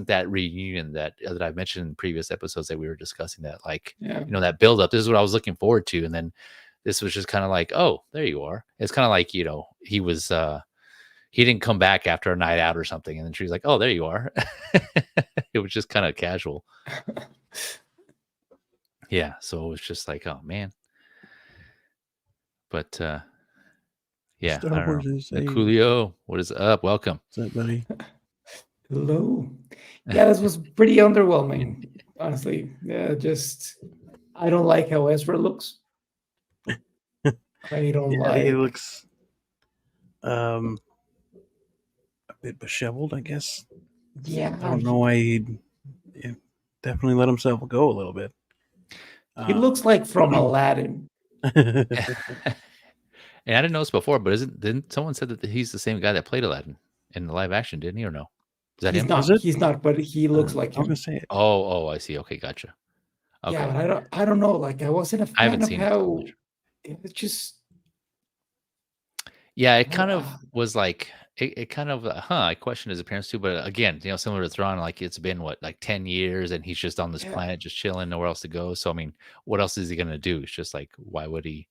D: that reunion that I've mentioned in previous episodes that we were discussing, that like that build up. This is what I was looking forward to, and then this was just kind of like, oh, there you are. It's kind of like he was he didn't come back after a night out or something, and then she was like, "Oh, there you are." It was just kind of casual. Yeah, so it was just like, oh man. But yeah, I
A: Star
D: don't know.
A: Wars is a
D: Coolio, what is up? Welcome.
A: what's that, buddy?
B: Hello. Yeah, this was pretty underwhelming, honestly. Yeah, just I don't like how Ezra looks. I don't
A: Yeah, he
B: like.
A: looks a bit disheveled, I guess.
B: Yeah,
A: I don't know why he definitely let himself go a little bit.
B: he looks like from Aladdin.
D: And I didn't know this before, but didn't someone said that he's the same guy that played Aladdin in the live action, didn't he, or no? Is that
B: He's
D: him?
B: not.
A: Is it?
B: He's not, but he looks like
A: I was
B: him.
A: gonna say it.
D: Oh, I see. Okay, gotcha. Okay.
B: Yeah, but I don't know. Like, I wasn't a
D: I haven't
B: fan of
D: seen it so
B: how
D: much.
B: it's just.
D: Yeah, it kind of was like it kind of I questioned his appearance too, but again, similar to Thrawn, like it's been what, like 10 years and he's just on this
B: Yeah.
D: planet just chilling, nowhere else to go. So I mean, what else is he gonna do? It's just like, why would he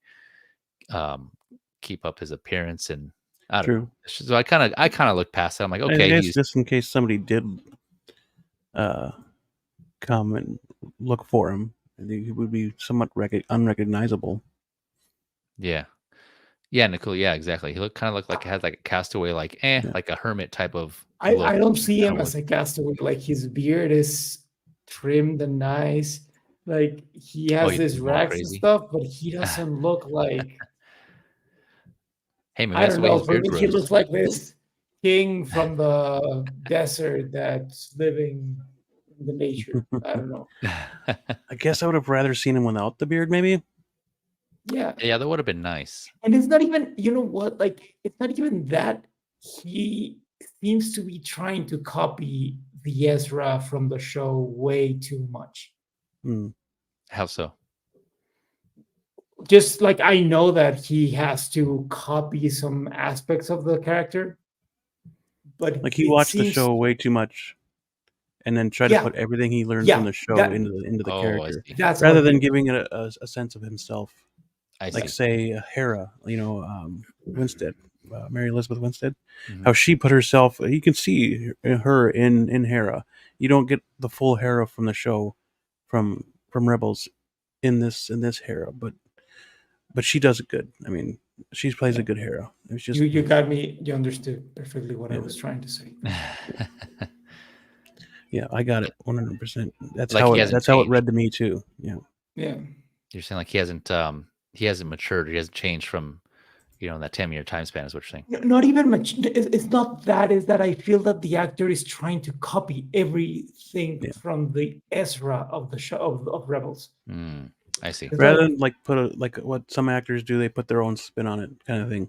D: keep up his appearance? And I don't know. So I kind of looked past it. I'm like,
A: I
D: okay,
A: guess
D: he's
A: just in case somebody did come and look for him, he would be somewhat unrecognizable.
D: yeah. Nicole, yeah, exactly. He kind of looked like he had like a castaway, like like a hermit type of look.
B: I don't see him as a castaway. Like, his beard is trimmed and nice. Like, he has this rags and stuff, but he doesn't look like.
D: Hey man,
B: I
D: that's
B: don't
D: the way
B: know.
D: his
B: For
D: beard
B: me, he
D: grows.
B: looks like this king from the desert that's living in the nature. I don't know.
A: I guess I would have rather seen him without the beard, maybe.
B: Yeah.
D: Yeah, that would have been nice.
B: And it's not even, you know what? Like, it's not even that. He seems to be trying to copy the Ezra from the show way too much.
D: How so?
B: Just like, I know that he has to copy some aspects of the character, but
A: like he watched the show way too much, and then try to put everything he learned from the show into the character, rather than giving it a sense of himself. Like say Hera, Winstead, Mary Elizabeth Winstead, how she put herself. You can see her in Hera. You don't get the full Hera from the show, from Rebels, in this Hera, but she does it good. I mean, she plays a good Hera. It's just
B: you got me. You understood perfectly what I was trying to say.
A: Yeah, I got it 100%. That's
D: like
A: how it read to me too. Yeah.
D: You're saying like he hasn't matured. He hasn't changed from, that 10-year time span is what you're saying.
B: Not even much. It's not that. Is that I feel that the actor is trying to copy everything from the Ezra of the show of Rebels.
D: I see.
A: Rather than like like what some actors do, they put their own spin on it, kind of thing.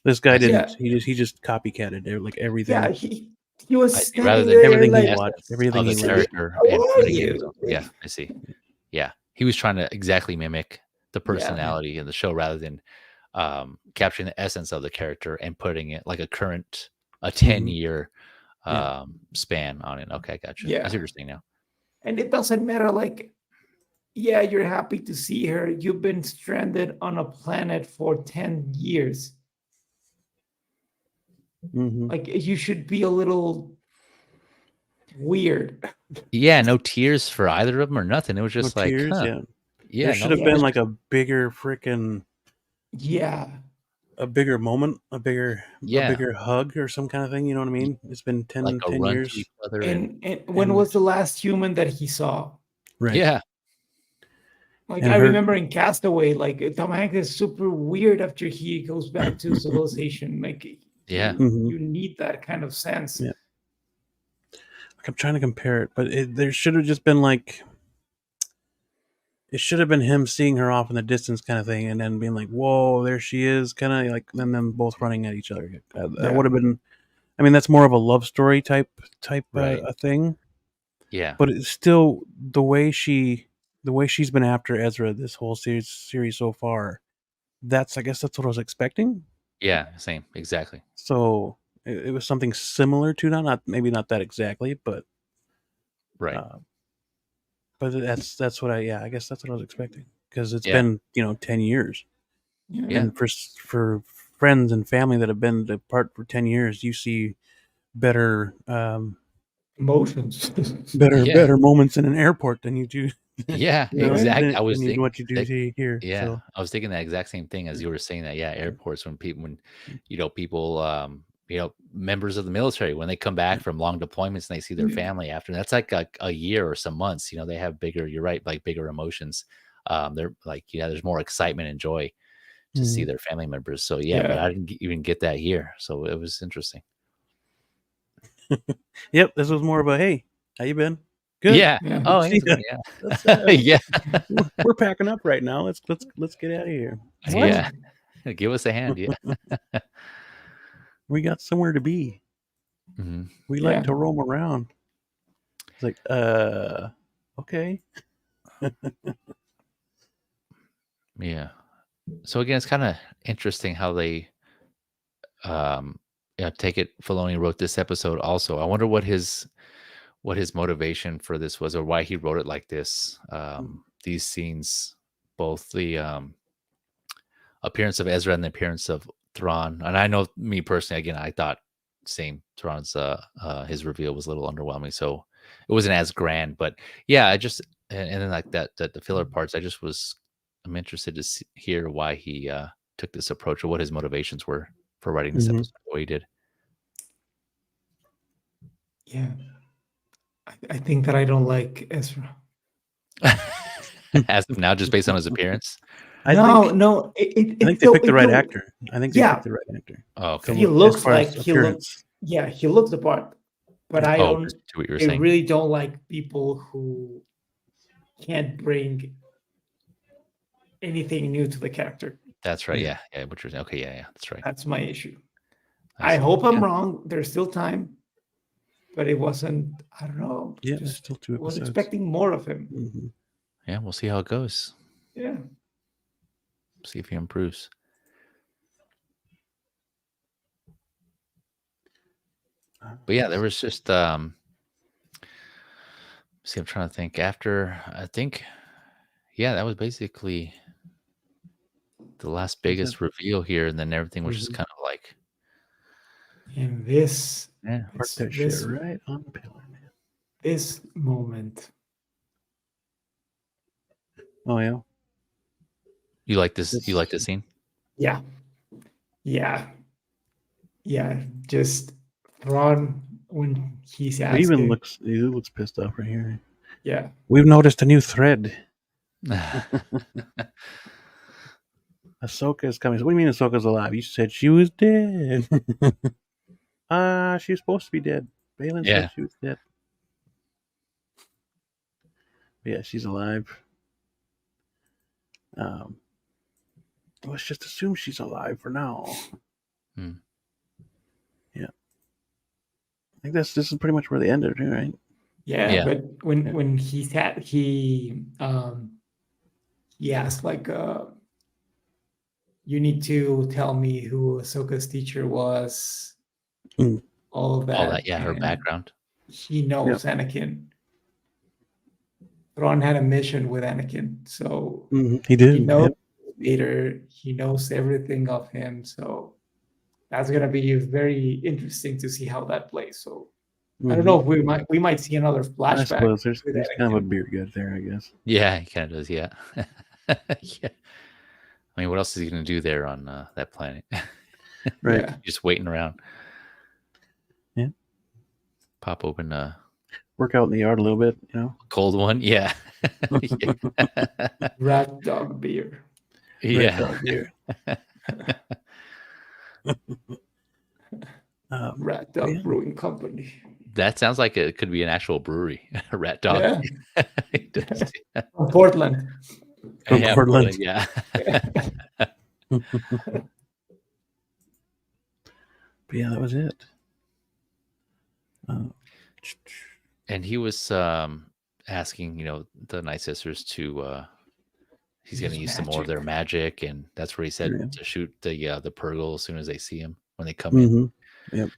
A: This guy didn't. He just copycatted like everything.
B: Yeah, he was
D: rather than
A: everything
B: like,
A: he watched, everything he
D: character. Yeah, I see. Yeah, he was trying to exactly mimic the personality in the show rather than capturing the essence of the character and putting it like a 10-year span on it. Okay, gotcha.
B: Yeah.
D: I see what you're saying now.
B: And it doesn't matter, like, yeah, you're happy to see her. You've been stranded on a planet for 10 years. Like, you should be a little weird.
D: Yeah, no tears for either of them or nothing. It was just like,
A: tears,
D: huh.
A: Yeah, there should have been like a bigger freaking a bigger moment, a bigger hug or some kind of thing. You know what I mean? It's been 10 years.
B: And when was the last human that he saw?
A: Right.
D: Yeah.
B: Like, I remember in Castaway, like, Tom Hanks is super weird after he goes back to civilization. Like, you need that kind of sense.
A: Yeah. Like, I'm trying to compare it, but there should have just been like, it should have been him seeing her off in the distance kind of thing, and then being like, whoa, there she is, kind of like, and then them both running at each other. That would have been, I mean, that's more of a love story type a thing.
D: Yeah.
A: But it's still the way she's been after Ezra this whole series so far. I guess that's what I was expecting.
D: Yeah, same, exactly.
A: So it was something similar to that, maybe not that exactly, but
D: right.
A: But that's what I guess that's what I was expecting, because it's been 10 years, and for friends and family that have been apart for 10 years, you see better
B: Emotions.
A: better moments in an airport than you do.
D: Yeah,
A: You know,
D: exactly.
A: than, than you do what you do here.
D: Yeah,
A: So
D: I was thinking that exact same thing as you were saying that. Yeah, airports when people, members of the military when they come back from long deployments and they see their family after, that's like a year or some months. They have bigger. You're right, like bigger emotions. They're like, there's more excitement and joy to see their family members. So yeah, but I didn't even get that here, so it was interesting.
A: Yep, this was more of a hey, how you been? Good.
D: Yeah.
B: Yeah.
D: Oh,
A: See
D: yeah.
A: ya.
D: Yeah.
A: Let's,
D: Yeah.
A: we're packing up right now. Let's get out of here.
D: Yeah. Give us a hand. Yeah.
A: We got somewhere to be.
D: Mhm.
A: We like to roam around. It's like, okay.
D: Yeah. So again, it's kind of interesting how they take it. Filoni wrote this episode also. I wonder what his motivation for this was, or why he wrote it like this. These scenes, both the appearance of Ezra and the appearance of Thrawn. And I know me personally, again, I thought Thrawn's his reveal was a little underwhelming, so it wasn't as grand. But yeah, I just and then like that the filler parts, I'm interested to hear why he took this approach, or what his motivations were for writing this episode the way he did.
B: Yeah. I think that I don't like Ezra.
D: As of now, just based on his appearance.
A: I think they picked the right actor. I think they picked the right actor.
D: Oh, okay.
B: He looks like he looks the part. But I don't.
D: To what you were
B: I
D: saying.
B: really don't like people who can't bring anything new to the character.
D: That's right. Yeah. What you're saying. Okay. Yeah. That's right.
B: That's my issue. I hope I'm wrong. There's still time, but it wasn't. I don't know.
A: Yeah, just still 2 episodes.
B: Was expecting more of him.
A: Mm-hmm.
D: Yeah, we'll see how it goes.
B: Yeah.
D: See if he improves. But yeah, there was just I'm trying to think. After I think, that was basically the last biggest reveal here, and then everything was just kind of like.
B: And this,
A: park that shit right on the pillar, man.
B: This moment.
A: Oh yeah.
D: You like this? You like this scene?
B: Yeah. Just Thrawn when he's asking.
A: He looks pissed off right here.
B: Yeah.
A: We've noticed a new thread. Ahsoka is coming. What do you mean Ahsoka's alive? You said she was dead. She was supposed to be dead. Balin said she was dead. But yeah, she's alive. Let's just assume she's alive for now. Yeah. I think this is pretty much where they ended, right?
B: Yeah. But when he asked like you need to tell me who Ahsoka's teacher was. All of that.
D: All that, her background.
B: He knows Anakin. Thrawn had a mission with Anakin, so
A: he did.
B: He knows Vader. He knows everything of him, so that's gonna be very interesting to see how that plays. So I don't know if we might see another flashback. I
A: suppose there's kind of a beer gut there, I guess.
D: Yeah, he kind of does. Yeah. Yeah. I mean, what else is he going to do there on that planet?
A: Right.
B: Yeah.
D: Just waiting around.
A: Yeah.
D: Pop open
A: work out in the yard a little bit,
D: Cold one, yeah.
B: Rat dog beer.
D: Yeah.
A: Dog beer.
B: Rat Dog Brewing Company.
D: That sounds like it could be an actual brewery. Rat Dog.
B: Yeah. From Portland.
A: From Portland.
D: Yeah.
A: But yeah, that was it.
D: And he was asking, the Night Sisters to he's going to use some more of their magic, and that's where he said to shoot the Purgle as soon as they see him when they come in.
A: Yep.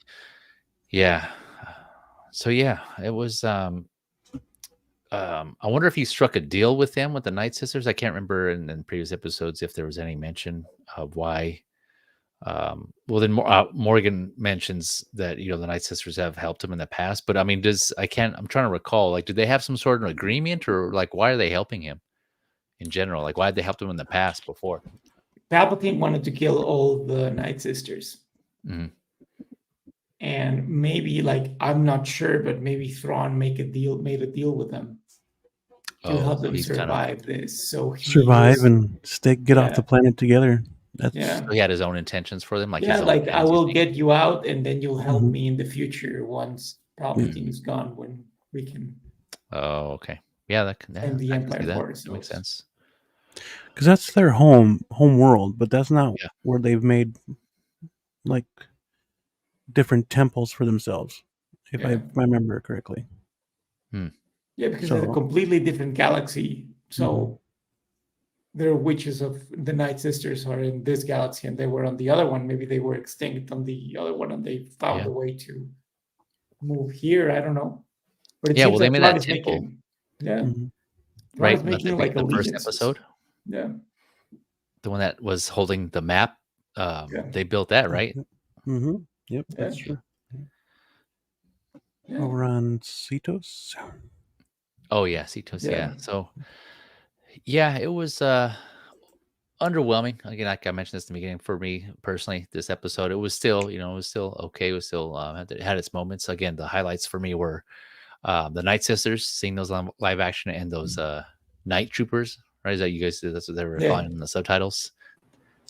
D: Yeah. So yeah, it was. I wonder if he struck a deal with them, with the Night Sisters. I can't remember in previous episodes if there was any mention of why Well, then Morgan mentions that the Night Sisters have helped him in the past, but I mean, I'm trying to recall, like, did they have some sort of agreement, or like, why are they helping him in general? Like, why had they helped him in the past before?
B: Palpatine wanted to kill all the Night Sisters.
D: Mm-hmm.
B: And maybe, like, I'm not sure, but maybe Thrawn made a deal with them to help them survive this. So
A: and get off the planet together.
D: So he had his own intentions for them, like
B: I will get you out, and then you'll help me in the future once Palpatine is gone, when we can.
D: Oh, okay. Yeah,
B: and the Empire
D: that makes sense.
A: Because that's their home world, but that's not where they've made like different temples for themselves, if I remember correctly.
B: Yeah, because it's a completely different galaxy. So their witches of the Night Sisters are in this galaxy, and they were on the other one. Maybe they were extinct on the other one, and they found a way to move here. I don't know. But it seems
D: they
B: like
D: made that temple.
B: Right, making like
D: the first episode.
B: Yeah,
D: the one that was holding the map. They built that, right?
A: Yep, that's true. Over on Cetos.
D: Oh yeah, Cetos. Yeah. So it was underwhelming. Again, like I mentioned this in the beginning, for me personally, this episode, it was still, okay. It was still had its moments. Again, the highlights for me were the Night Sisters, seeing those live action, and those Night Troopers. Right? Is that you guys? That's what they were calling in the subtitles.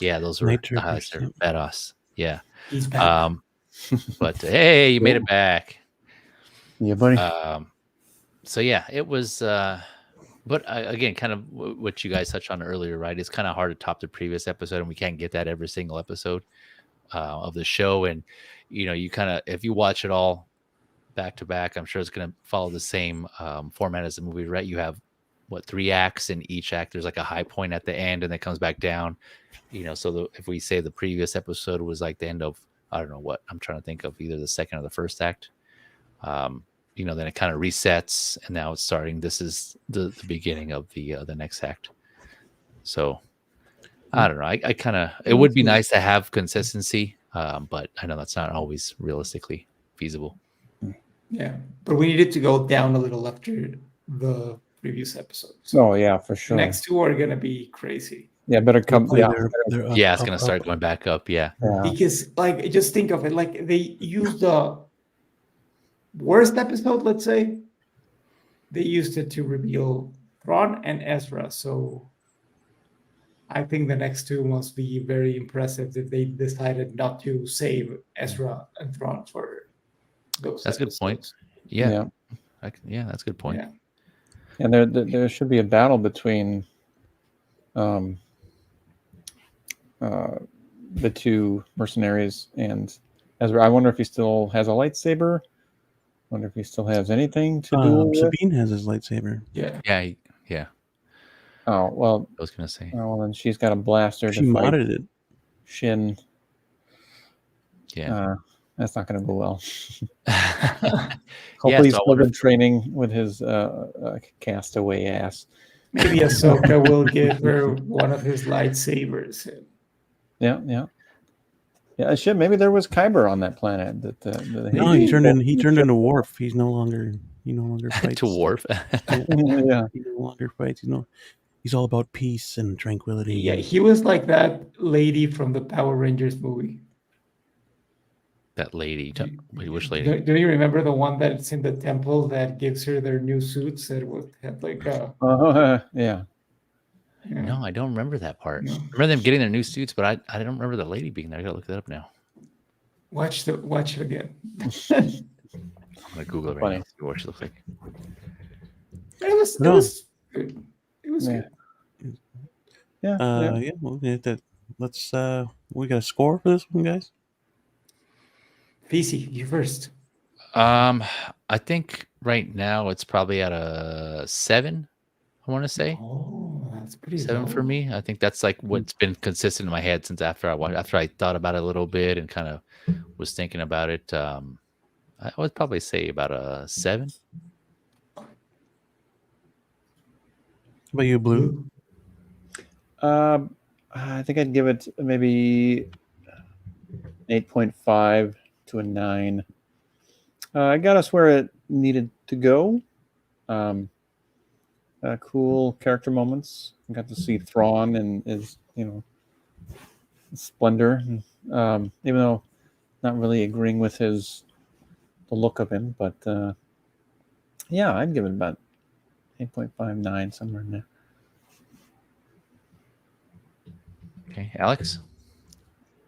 D: Yeah, those were the highlights. They're badass. Yeah.
B: He's back.
D: But hey, you made it back.
C: Yeah, buddy.
D: So yeah, it was. But again, kind of what you guys touched on earlier, right? It's kind of hard to top the previous episode, and we can't get that every single episode of the show. And you kind of, if you watch it all back to back, I'm sure it's going to follow the same format as the movie, right? You have 3 acts, and each act there's like a high point at the end, and then it comes back down. So if we say the previous episode was like the end of, I don't know what I'm trying to think of, either the second or the first act. Then it kind of resets, and now it's starting. This is the beginning of the next act. So I don't know. I kind of, it would be nice to have consistency, but I know that's not always realistically feasible.
B: Yeah, but we needed to go down a little after the previous episode.
C: So, yeah, for sure.
B: The next 2 are gonna be crazy.
C: Yeah, better come.
D: It's gonna start going back up. Yeah,
B: because like, just think of it, like they used the worst episode, let's say, they used it to reveal Thrawn and Ezra. So I think the next 2 must be very impressive that they decided not to save Ezra and Thrawn for those.
D: That's a good point. Yeah, that's a good point.
B: Yeah.
C: And there should be a battle between the 2 mercenaries and Ezra. I wonder if he still has a lightsaber. Wonder if he still has anything to do.
A: Sabine has his lightsaber.
D: Yeah.
C: Oh well,
D: I was gonna say.
C: Oh well, then she's got a blaster.
A: She modded it.
C: Shin.
D: Yeah.
C: That's not going to go well. Hopefully, he's still been training with his castaway ass.
B: Maybe Ahsoka will give her one of his lightsabers.
C: Yeah. Shit. Maybe there was Kyber on that planet.
A: No, he turned into Worf. He no longer fights.
D: To Worf.
A: He no longer fights. He's all about peace and tranquility.
B: Yeah, he was like that lady from the Power Rangers movie.
D: That lady. Which lady?
B: Do you remember the one that's in the temple that gives her their new suits that had like a...
C: yeah.
D: No, I don't remember that part. I remember them getting their new suits, but I don't remember the lady being there. I gotta look that up now.
B: Watch it again.
D: I'm gonna Google it right now. See what she looks like.
B: It was good. It was good.
A: Yeah. Well, let's. We got a score for this one, guys.
B: Fecy, you first.
D: I think right now it's probably at a 7. I want to say.
B: Oh, that's pretty
D: 7
B: low.
D: for me. I think that's like what's been consistent in my head since after I thought about it a little bit and kind of was thinking about it. I would probably say about a 7.
A: How about you, Blue?
C: I think I'd give it maybe 8.5 to a 9. I got us where it needed to go. Cool character moments. I got to see Thrawn and his, splendor. Even though not really agreeing with the look of him, but yeah, I'd give it about 8.59, somewhere in there.
D: Okay, Alex.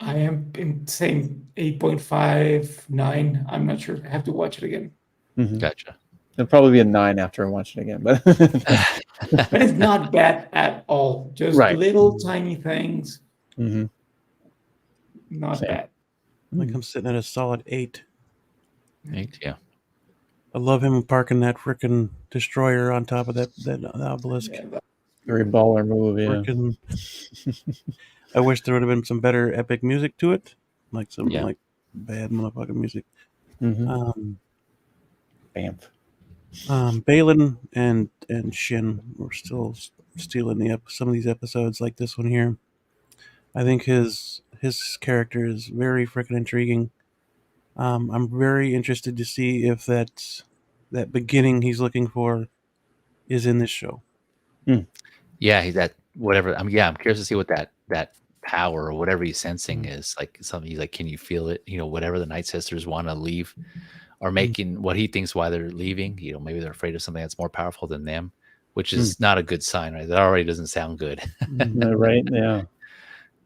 B: I am in same 8.59. I'm not sure. I have to watch it again.
C: Mm-hmm.
D: Gotcha.
C: It'll probably be a 9 after I watch it again, but
B: But it's not bad at all. Just
C: Right.
B: little tiny things.
C: Mm-hmm.
B: Not
C: Same.
B: bad.
A: I think I'm sitting at a solid 8.
D: 8, yeah.
A: I love him parking that freaking destroyer on top of that obelisk.
B: Yeah,
C: Very baller move, yeah.
A: Frickin', I wish there would have been some better epic music to it, like some
D: Yeah.
A: like bad motherfucking music.
C: Mm-hmm. Bamf.
A: Balin and Shin were still stealing some of these episodes, like this one here. I think his character is very freaking intriguing. I'm very interested to see if that beginning he's looking for is in this show.
D: Yeah, that whatever. I'm curious to see what that power or whatever he's sensing is. Like something he's like, can you feel it? Whatever the Night Sisters want to leave or making what he thinks why they're leaving. Maybe they're afraid of something that's more powerful than them, which is not a good sign, right? That already doesn't sound good.
C: Right? Yeah.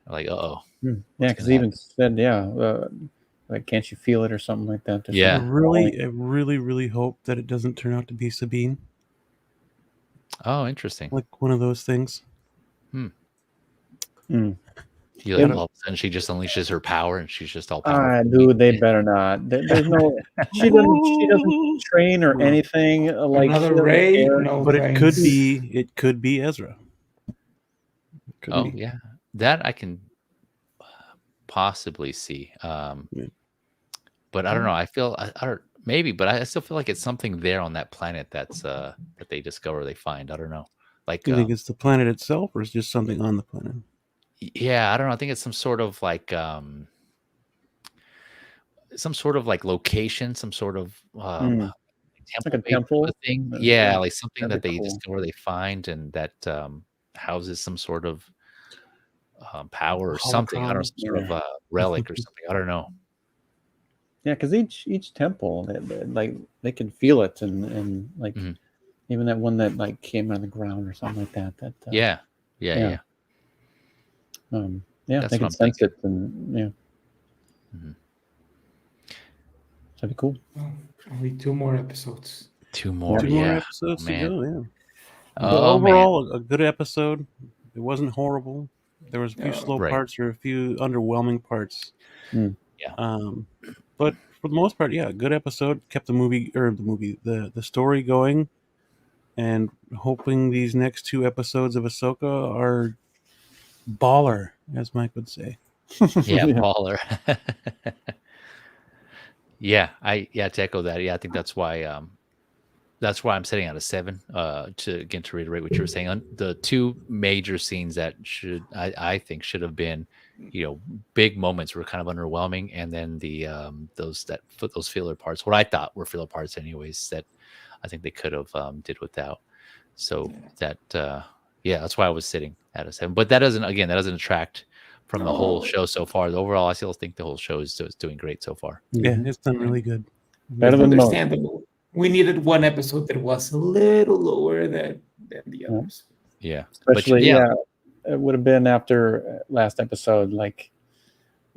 D: Like, uh-oh.
C: Yeah, because he even said, like, can't you feel it or something like that?
D: Yeah.
A: I really hope that it doesn't turn out to be Sabine.
D: Oh, interesting.
A: Like one of those things.
D: All of a sudden she just unleashes her power and she's just all powerful.
C: Dude, they better not. There's no. She doesn't train or anything. Like
B: another
C: she doesn't
B: Ray.
C: care.
B: No,
A: But
B: thanks.
A: it could be Ezra.
D: Oh yeah, that I can possibly see. But I don't know. I feel I don't maybe, but I still feel like it's something there on that planet that's that they discover, they find. I don't know. Like,
A: You think it's the planet itself, or is just something on the planet?
D: yeah, I don't know. I think it's some sort of like location, some sort of
C: like a
D: temple
C: temple
D: thing.
C: That'd
D: Yeah, like something
C: that'd
D: that
C: be
D: they
C: cool.
D: discover, they find, and that houses some sort of power or something. I don't know, some sort of relic or something. I don't know.
C: Yeah, because each temple, they can feel it, and like even that one that like came out of the ground or something like that.
D: Yeah.
C: yeah,
D: That's
C: they
D: what
C: can
D: I'm
C: sense
D: thinking.
C: it, and that'd be cool.
B: Oh, only 2 more episodes.
D: 2 more.
A: 2 more episodes to
D: man.
A: go. Yeah. But
D: Oh man.
A: overall, a good episode. It wasn't horrible. There was a few slow
D: Right.
A: parts or a few underwhelming parts.
D: Yeah.
A: But for the most part, yeah, good episode. Kept the story going, and hoping these next 2 episodes of Ahsoka are baller, as Mike would say.
D: Yeah, baller. Yeah, to echo that. Yeah, I think that's why I'm sitting at a 7. To reiterate what you were saying, on the 2 major scenes that I think should have been, big moments were kind of underwhelming, and then the those filler parts, what I thought were filler parts, anyways, that I think they could have did without. So that that's why I was sitting at a 7. But that doesn't detract from the whole show so far. Overall, I still think the whole show is doing great so far.
A: Yeah, it's done really good.
C: Better than most.
B: Understandable. We needed one episode that was a little lower than the others.
D: Yeah,
C: Especially it would have been after last episode. Like,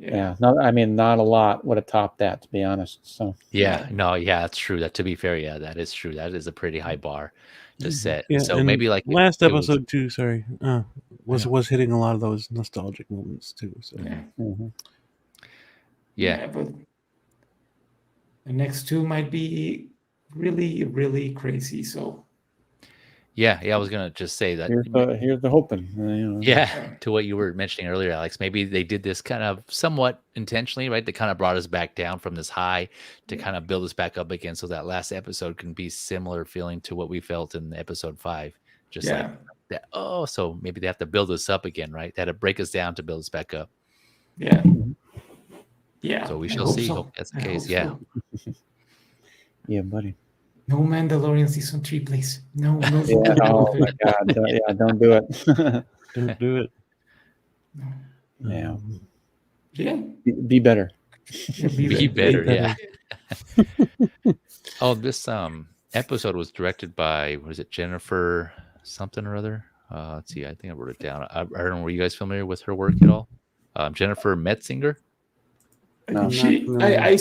C: not a lot would have topped that, to be honest. So
D: that's true. That, to be fair, that is true. That is a pretty high bar to set.
A: Yeah,
D: so
A: and
D: maybe like
A: last episode too. Sorry, was hitting a lot of those nostalgic moments too. So
B: But the next 2 might be really, really crazy. So
D: I was gonna just say that.
C: Here's the hoping.
D: To what you were mentioning earlier, Alex. Maybe they did this kind of somewhat intentionally, right? They kind of brought us back down from this high to kind of build us back up again, so that last episode can be similar feeling to what we felt in episode 5. Just like that. Oh, so maybe they have to build us up again, right? They had to break us down to build us back up.
B: Yeah. Yeah.
D: So we
B: I
D: shall
B: hope
D: see.
B: so.
D: Hope that's the
B: I
D: case.
B: hope
D: Yeah.
B: so.
C: Yeah, buddy.
B: No Mandalorian season 3, please. No, no.
C: Yeah. Oh my God. Yeah. Don't do it.
A: Don't do it.
B: No.
C: Yeah.
B: Yeah.
C: Be better.
B: Yeah,
D: Be better.
A: better.
D: Yeah. Oh, this episode was directed by, was it Jennifer something or other? Let's see. I think I wrote it down. I don't know. Were you guys familiar with her work at all? Jennifer Metzinger.
C: No.
B: I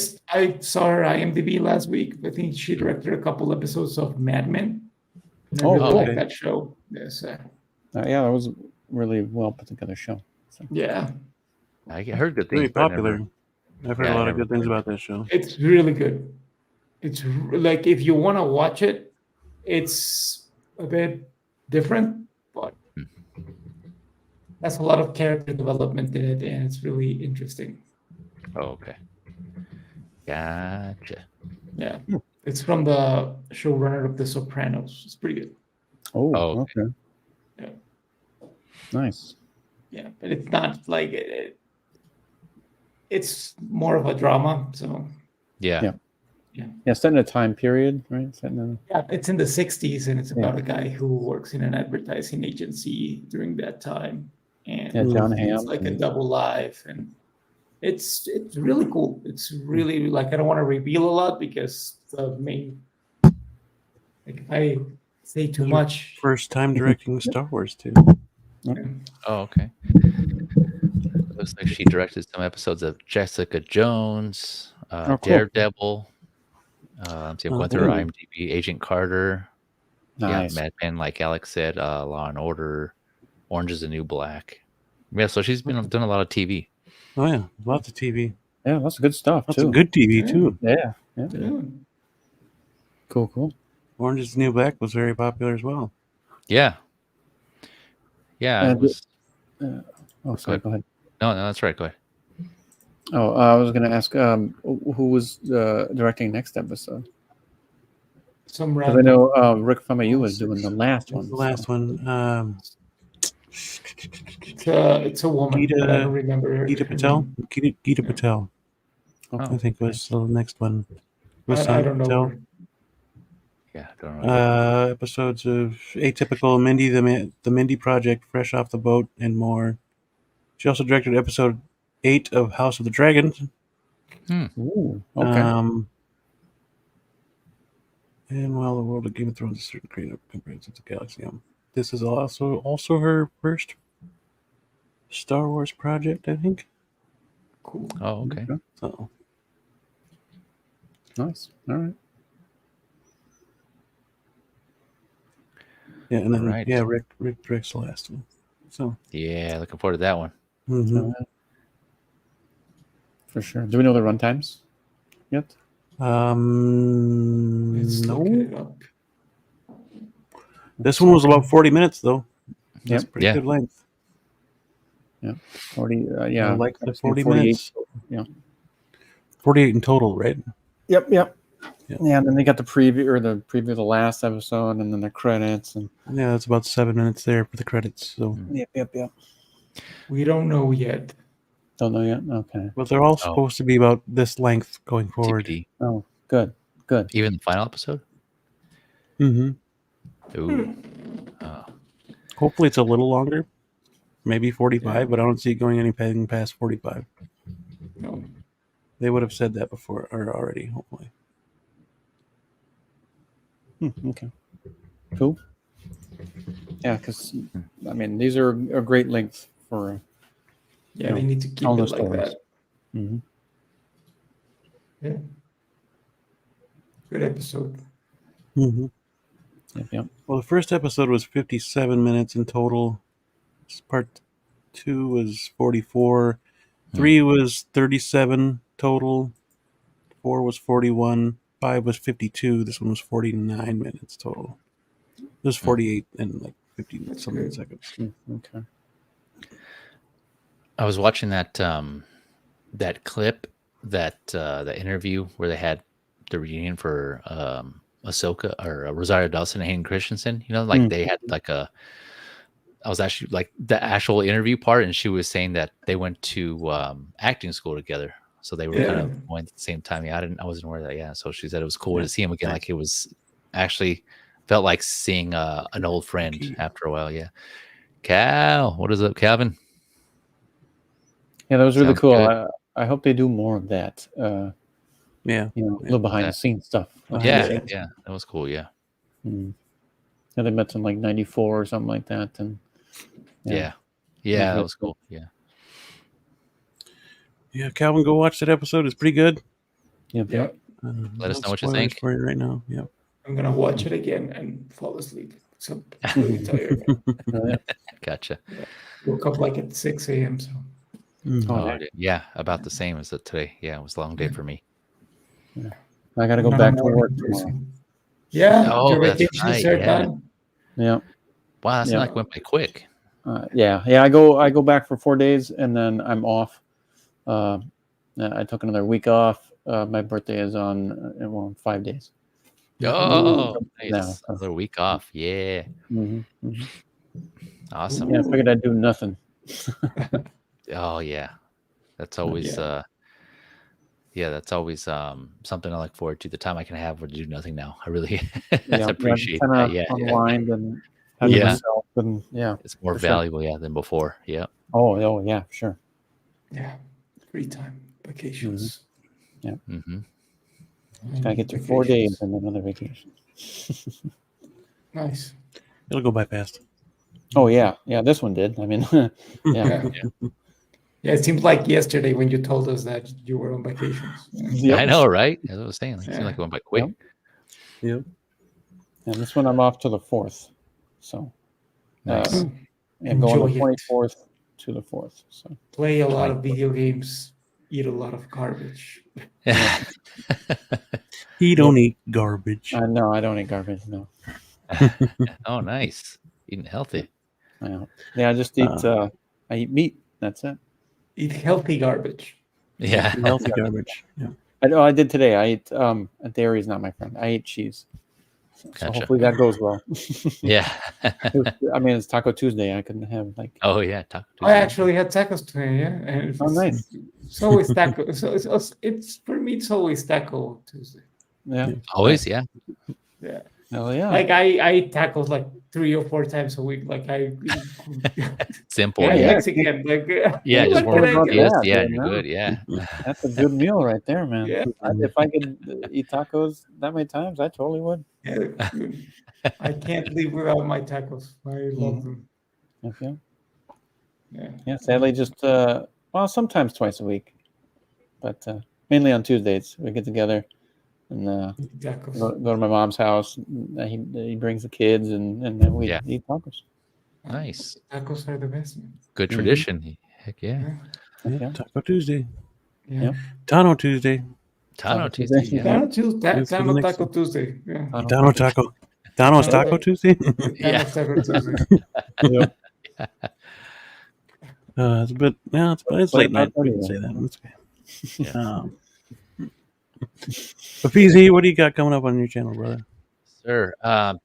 B: saw her IMDb last week. I think she directed a couple episodes of Mad Men. And I
C: Oh,
B: really
A: okay.
B: like that show. Yes,
C: Yeah, that was a really well put together show. So.
B: yeah,
D: I heard good
A: Very
D: things. But I
A: popular.
D: never,
A: I've heard
D: Yeah,
A: a
D: I
A: lot of
D: never
A: good things
D: heard
A: about that show.
B: it's really good. It's like if you want to watch it, it's a bit different, but that's a lot of character development in it, and it's really interesting.
D: Oh, okay. Gotcha.
B: Yeah, it's from the showrunner of The Sopranos. It's pretty good.
C: Oh,
D: Oh,
C: okay.
B: Yeah.
C: Nice.
B: Yeah, but it's not like it's more of a drama. So
D: Yeah.
C: Yeah, set in a time period, right? Set in
B: yeah, it's in the 60s, and it's about a guy who works in an advertising agency during that time, and
C: John
B: it's
C: Hamm.
B: like a double life, and it's really cool. It's really like I don't want to reveal a lot because the main like if I say too much,
A: First time directing Star Wars too.
D: Oh, okay. Looks like she directed some episodes of Jessica Jones,
C: cool.
D: Daredevil. Let's see,
A: Oh,
D: went through
A: ooh.
D: IMDb, Agent Carter.
C: Nice.
D: Yeah, Mad Men, like Alex said, Law and Order, Orange is the New Black. Yeah, so she's been done a lot of TV.
A: Oh yeah, lots of TV.
C: Yeah, lots of good stuff
A: Lots
C: too.
A: of good TV too.
C: Yeah.
B: yeah.
C: Cool.
A: Orange is the New Black was very popular as well.
D: Yeah. Yeah, it
C: And-
D: was.
C: Oh, sorry. Go ahead.
D: No, that's right. Go ahead.
C: Oh, I was going to ask who was directing next episode?
B: Some
C: Because I
B: random.
C: know Rick Famuyiwa was doing the last one.
A: The last one,
B: It's a woman, but I don't remember her.
A: Geeta
B: her
A: Patel.
B: name.
A: Geeta Patel.
C: Okay.
A: I think was the next one. Was
B: I don't know.
A: Patel.
B: her.
D: Yeah, I don't know.
A: Episodes of Atypical, Mindy, the Mindy Project, Fresh Off the Boat, and more. She also directed episode 8 of House of the Dragon.
C: Ooh, okay.
A: And while the world of Game of Thrones is certain creative comprehensive to Galaxy, this is also her first Star Wars project, I think.
B: Cool.
D: Oh, okay.
A: So
C: Nice. All right.
A: yeah, and then
D: Right.
A: Rick directs the last one. So
D: Yeah, looking forward to that one.
A: mhm.
C: For sure. Do we know the runtimes yet?
B: Let's
A: No.
B: look it up.
A: This one was about 40 minutes though. That's
C: Yep.
A: pretty
D: Yeah.
A: good length.
C: 40.
A: I
C: Yeah.
A: like the
C: I've seen
A: 40
C: 48.
A: minutes.
C: Yeah.
A: 48 in total, right?
C: Yep.
A: Yeah.
C: Yeah, and then they got the preview of the last episode, and then the credits, and
A: Yeah, it's about 7 minutes there for the credits. So,
C: yep.
B: We don't know yet.
C: Don't know yet. Okay.
A: but they're all supposed to be about this length going forward.
D: TBD.
C: Oh, good.
D: Even the final episode?
A: Mm-hmm.
D: Ooh.
A: Hopefully, it's a little longer, maybe 45, but I don't see it going anything past 45.
B: No.
A: They would have said that before or already. Hopefully.
C: Okay. Cool. Yeah, because I mean these are a great length for.
B: Yeah, they need to keep
C: all
B: it
C: the
B: like
C: stories.
B: that.
C: Mhm.
B: Yeah. Good episode.
A: Mm-hmm.
C: Yep.
A: Well, the first episode was 57 minutes in total. Part 2 was 44. 3 was 37 total. 4 was 41. 5 was 52. This one was 49 minutes total. It was 48 and like 50 something
B: good.
A: seconds.
C: Okay.
D: I was watching that that clip, the interview where they had the reunion for Ahsoka or Rosario Dawson and Hayden Christensen. You know, like they had like I was actually like the actual interview part, and she was saying that they went to acting school together. so they were kind of going at the same time. Yeah, I wasn't aware of that. Yeah, so she said it was cool to see him again. Like it was actually felt like seeing an old friend after a while. Yeah. Cal, what is up, Calvin?
C: Yeah, that was really
D: Sounds
C: cool.
D: good.
C: I hope they do more of that.
A: Yeah,
C: You know, a little behind the scenes stuff.
D: Yeah, yeah, that was cool. Yeah.
C: Yeah, they met in like '94 or something like that, and
D: yeah, that was cool. Yeah.
A: Yeah, Calvin, go watch that episode. It's pretty good.
C: Yep.
D: Let us know what you think
A: for you right now. Yep.
B: I'm gonna watch it again and fall asleep. So I'm really tired.
D: Gotcha.
B: Yeah. Woke up like at 6 a.m. So
D: yeah, about the same as today. Yeah, it was a long day for me.
C: Yeah. I gotta go back to work tomorrow.
B: Yeah, your vacations are done.
C: Yeah.
D: Wow, that's like went by quick.
C: Yeah. I go back for 4 days and then I'm off. I took another week off. My birthday is on 5 days.
D: Oh, nice. Another week off. Yeah. Awesome.
C: Yeah, I figured I'd do nothing.
D: Oh yeah, that's always that's always something I look forward to. The time I can have to do nothing now. I really appreciate that. Yeah,
C: unwind and have myself, and
D: it's more valuable than before. Yeah.
C: Oh yeah, sure.
B: Yeah, free time, vacations.
C: Yeah. Gotta get to 4 days and another vacation.
B: Nice.
A: It'll go by fast.
C: Oh yeah, this one did. I mean,
B: yeah, it seemed like yesterday when you told us that you were on vacations.
D: I know, right? As I was saying, it seemed like it went by quick.
C: Yep. And this one I'm off to the 4th. So
D: nice.
C: And going the 24th to the 4th. So
B: play a lot of video games, eat a lot of garbage.
A: He don't eat garbage.
C: No, I don't eat garbage. No.
D: Oh, nice. Eating healthy.
C: Yeah, I just eat. I eat meat. That's it.
B: Eat healthy garbage.
D: Yeah,
A: healthy garbage. Yeah.
C: I did today. I ate. Dairy is not my friend. I ate cheese. So hopefully that goes well.
D: Yeah.
C: I mean, it's Taco Tuesday. I couldn't have like.
D: Oh yeah, Taco Tuesday.
B: I actually had tacos today. Yeah, and
C: nice.
B: It's always taco. So it's for me. It's always Taco Tuesday.
C: Yeah.
D: Always. Yeah.
B: Yeah.
C: Oh yeah.
B: Like I eat tacos like 3 or 4 times a week. Like I
D: simple.
B: Mexican. Like
D: just more you're good. Yeah.
C: That's a good meal right there, man.
B: Yeah.
C: If I could eat tacos that many times, I totally would.
B: Yeah. I can't live without my tacos. I love them.
C: Okay.
B: Yeah.
C: Yeah. Sadly, just sometimes twice a week, but mainly on Tuesdays we get together. And go to my mom's house. He brings the kids, and then we eat tacos.
D: Nice.
B: Tacos are the best.
D: Good tradition. Heck yeah.
A: Taco Tuesday.
B: Yeah.
A: Tano Tuesday.
D: Tano Tuesday.
B: Tano Taco Tuesday. Yeah.
A: Tano Taco. Tano's Taco Tuesday.
B: Yeah. Taco Tuesday.
C: Yep.
A: It's a bit. Yeah, it's late night. We can say that. That's okay.
D: Yeah.
A: But PZ, what do you got coming up on your channel, brother?
D: Sir,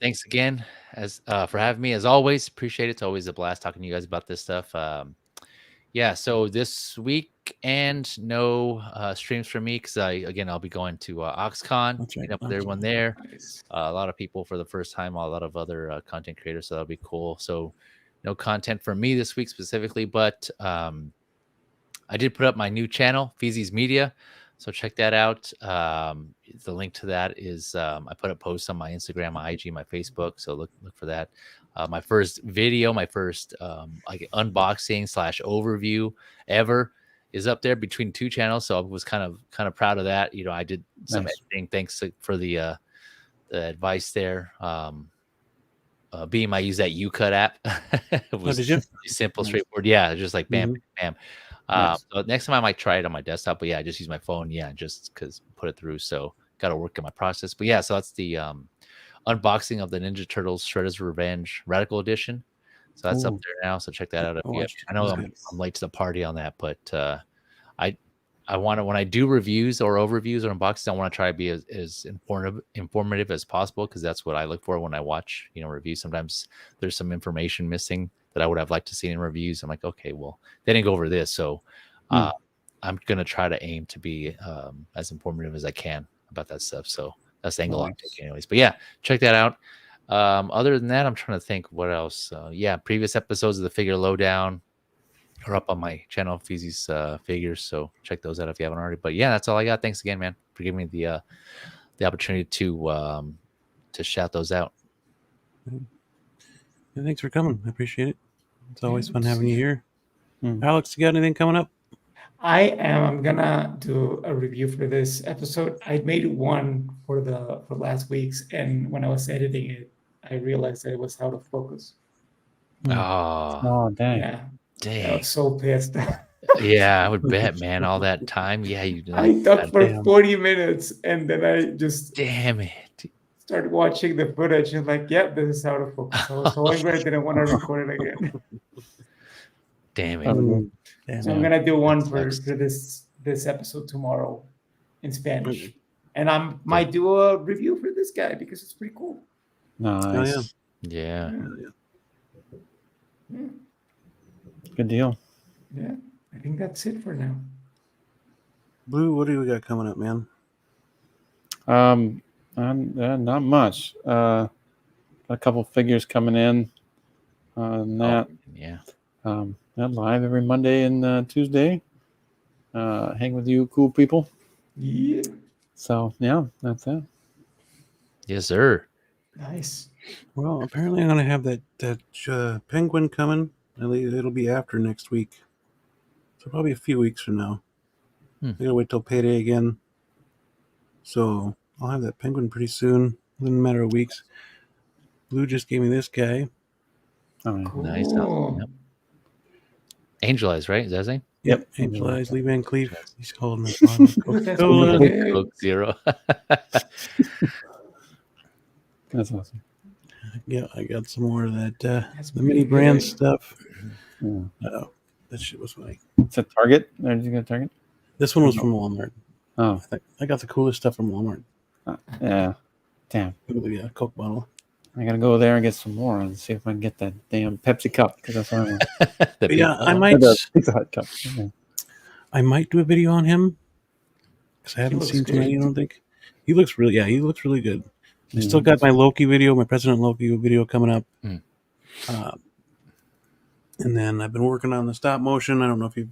D: thanks again for having me. As always, appreciate it. It's always a blast talking to you guys about this stuff. So this weekend, no streams for me because I'll be going to OxCon, meet up with everyone there.
B: Nice.
D: A lot of people for the first time, a lot of other content creators, so that'll be cool. So no content for me this week specifically, but I did put up my new channel, Feezy's Media. So check that out. The link to that is I put up posts on my Instagram, my IG, my Facebook. So look for that. My first video, my first like unboxing / overview ever is up there between 2 channels. So I was kind of proud of that. You know, I did some editing. Thanks for the advice there. Beam, I use that UCut app. It was simple, straightforward. Yeah, just like bam, bam. So next time I might try it on my desktop, but I just use my phone. Just because put it through. So got to work on my process. But so that's the unboxing of the Ninja Turtles Shredder's Revenge Radical Edition. So that's up there now. So check that out. I know I'm late to the party on that, but I want to, when I do reviews or overviews or unboxings, I want to try to be as informative as possible because that's what I look for when I watch reviews. Sometimes there's some information missing that I would have liked to see in reviews. I'm like, okay, well, they didn't go over this, so I'm gonna try to aim to be as informative as I can about that stuff. So that's the angle I'm taking, anyways. But yeah, check that out. Other than that, I'm trying to think what else. Yeah, previous episodes of the Figure Lowdown are up on my channel, Feezy's Figures. So check those out if you haven't already. But yeah, that's all I got. Thanks again, man, for giving me the opportunity to shout those out.
A: Yeah, thanks for coming. I appreciate it. It's always fun having you here. Alex, you got anything coming up?
B: I'm gonna do a review for this episode. I made one for last week's, and when I was editing it, I realized that it was out of focus.
D: Oh,
C: dang.
B: Yeah, I
D: dang.
B: was so pissed.
D: Yeah, I would bet, man. All that time. Yeah, you
B: I talked for 40 minutes, and then I just
D: damn it.
B: started watching the footage and like, yep, this is out of focus. I was so angry I didn't want to record it again.
D: Damn it.
B: So I'm gonna do one for this episode tomorrow in Spanish, and I might do a review for this guy because it's pretty cool.
C: Nice.
A: Oh,
D: yeah.
C: Good deal.
B: Yeah, I think that's it for now.
A: Blue, what do we got coming up, man?
C: Not much. A couple figures coming in on that.
D: Yeah.
C: That live every Monday and Tuesday. Hang with you, cool people.
B: Yeah.
C: So yeah, that's it.
D: Yes, sir.
B: Nice.
A: Well, apparently I'm going to have that penguin coming. It'll be after next week. So probably a few weeks from now. I got to wait till payday again. So I'll have that penguin pretty soon, within a matter of weeks. Blue just gave me this guy.
C: Oh, yeah.
B: Cool.
D: Nice. Yep. Angel Eyes, right? Is that his name?
A: Yep. Angel Eyes, Lee Van Cleef. He's holding a bottle of Coca-Cola.
D: Coke Zero.
C: That's awesome.
A: Yeah, I got some more of that the mini brand stuff. Oh, that shit was funny.
C: It's a Target. Or did you get a Target?
A: This one was from Walmart.
C: Oh,
A: I got the coolest stuff from Walmart.
C: yeah. Damn.
A: Yeah, Coke bottle.
C: I gotta go there and get some more and see if I can get that damn Pepsi cup because that's what I want.
A: Yeah, I might.
C: The Pizza Hut cup. Yeah.
A: I might do a video on him because I haven't seen too many. I don't think he looks really. Yeah, he looks really good. I still got my Loki video, my President Loki video coming up. And then I've been working on the stop motion. I don't know if you've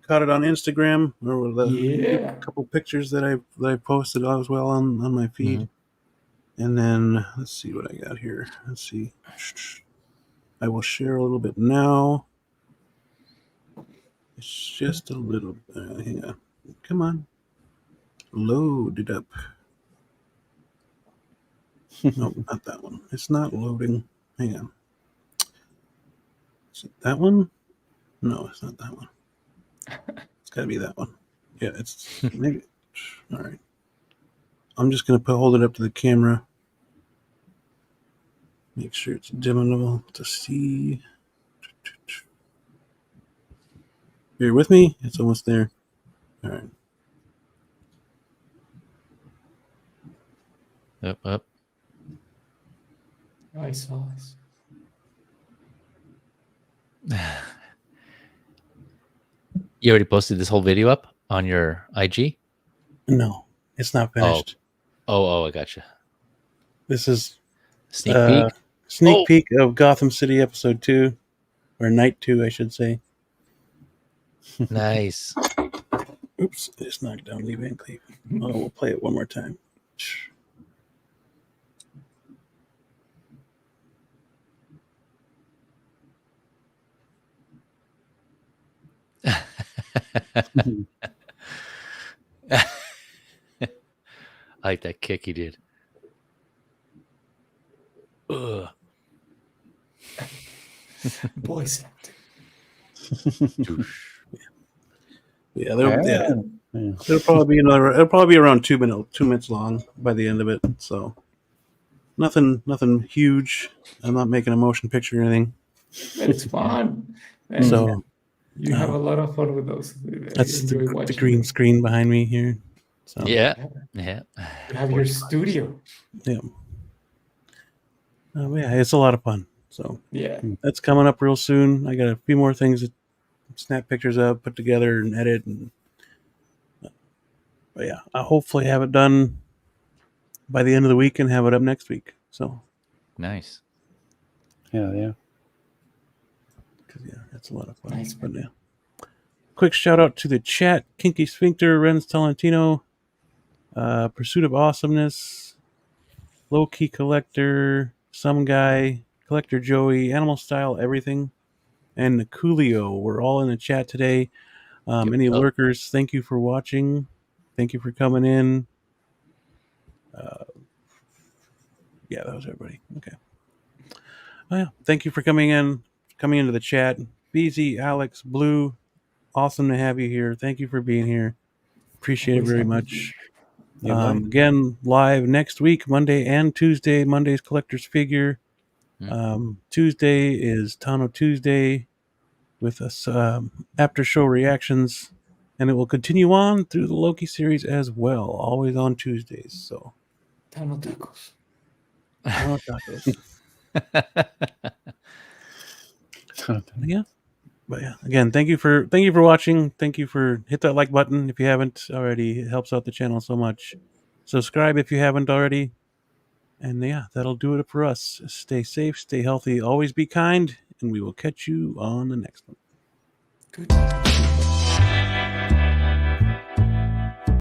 A: caught it on Instagram or a couple pictures that I posted as well on my feed. And then let's see what I got here. Let's see. I will share a little bit now. It's just a little. Hang on. Come on. Load it up. No, not that one. It's not loading. Hang on. Is it that one? No, it's not that one. It's got to be that one. Yeah, it's maybe. All right. I'm just going to hold it up to the camera. Make sure it's dimmable to see. Bear with me. It's almost there. All right.
D: Up.
B: Nice.
D: You already posted this whole video up on your IG?
A: No, it's not finished.
D: Oh, I gotcha.
A: This is
D: sneak
A: peek of Gotham City episode 2, or night 2, I should say.
D: Nice.
A: Oops, I just knocked down Lee Van Cleef. Oh, we'll play it one more time.
D: I like that kick he did. Ugh.
B: Voice acting.
A: Yeah, it'll probably be it'll probably be around 2 minutes long by the end of it. So nothing huge. I'm not making a motion picture or anything.
B: But it's fun. And
A: so
B: you have a lot of fun with those.
A: That's the green screen behind me here. So
D: yeah.
B: You have your studio.
A: Yeah. Yeah, it's a lot of fun. So
B: yeah,
A: that's coming up real soon. I got a few more things to snap pictures of, put together, and edit, and But yeah, I'll hopefully have it done by the end of the week and have it up next week. So
D: Nice.
C: Yeah.
A: because yeah, that's a lot of fun.
B: Nice,
A: But yeah. Quick shout out to the chat: Kinky Sphincter, Renz Talentino, Pursuit of Awesomeness, Low Key Collector, Some Guy, Collector Joey, Animal Style Everything, and Coolio. We're all in the chat today. Any
D: Yep.
A: lurkers, thank you for watching. Thank you for coming in. Yeah, that was everybody. Okay. Oh, yeah. Thank you for coming into the chat. BZ, Alex, Blue, awesome to have you here. Thank you for being here. Appreciate it
B: Always
A: very
B: happy to
A: much.
B: be
C: Yeah, bud.
A: Again, live next week, Monday and Tuesday. Monday's Collector's Figure. Tuesday is Tano Tuesday with us after show reactions. And it will continue on through the Loki series as well, always on Tuesdays. So,
B: Tano tacos.
A: Tano tacos. Yeah. But yeah, again, thank you for watching. Thank you for hit that like button if you haven't already. It helps out the channel so much. Subscribe if you haven't already. And yeah, that'll do it for us. Stay safe, stay healthy, always be kind, and we will catch you on the next one.
B: Good.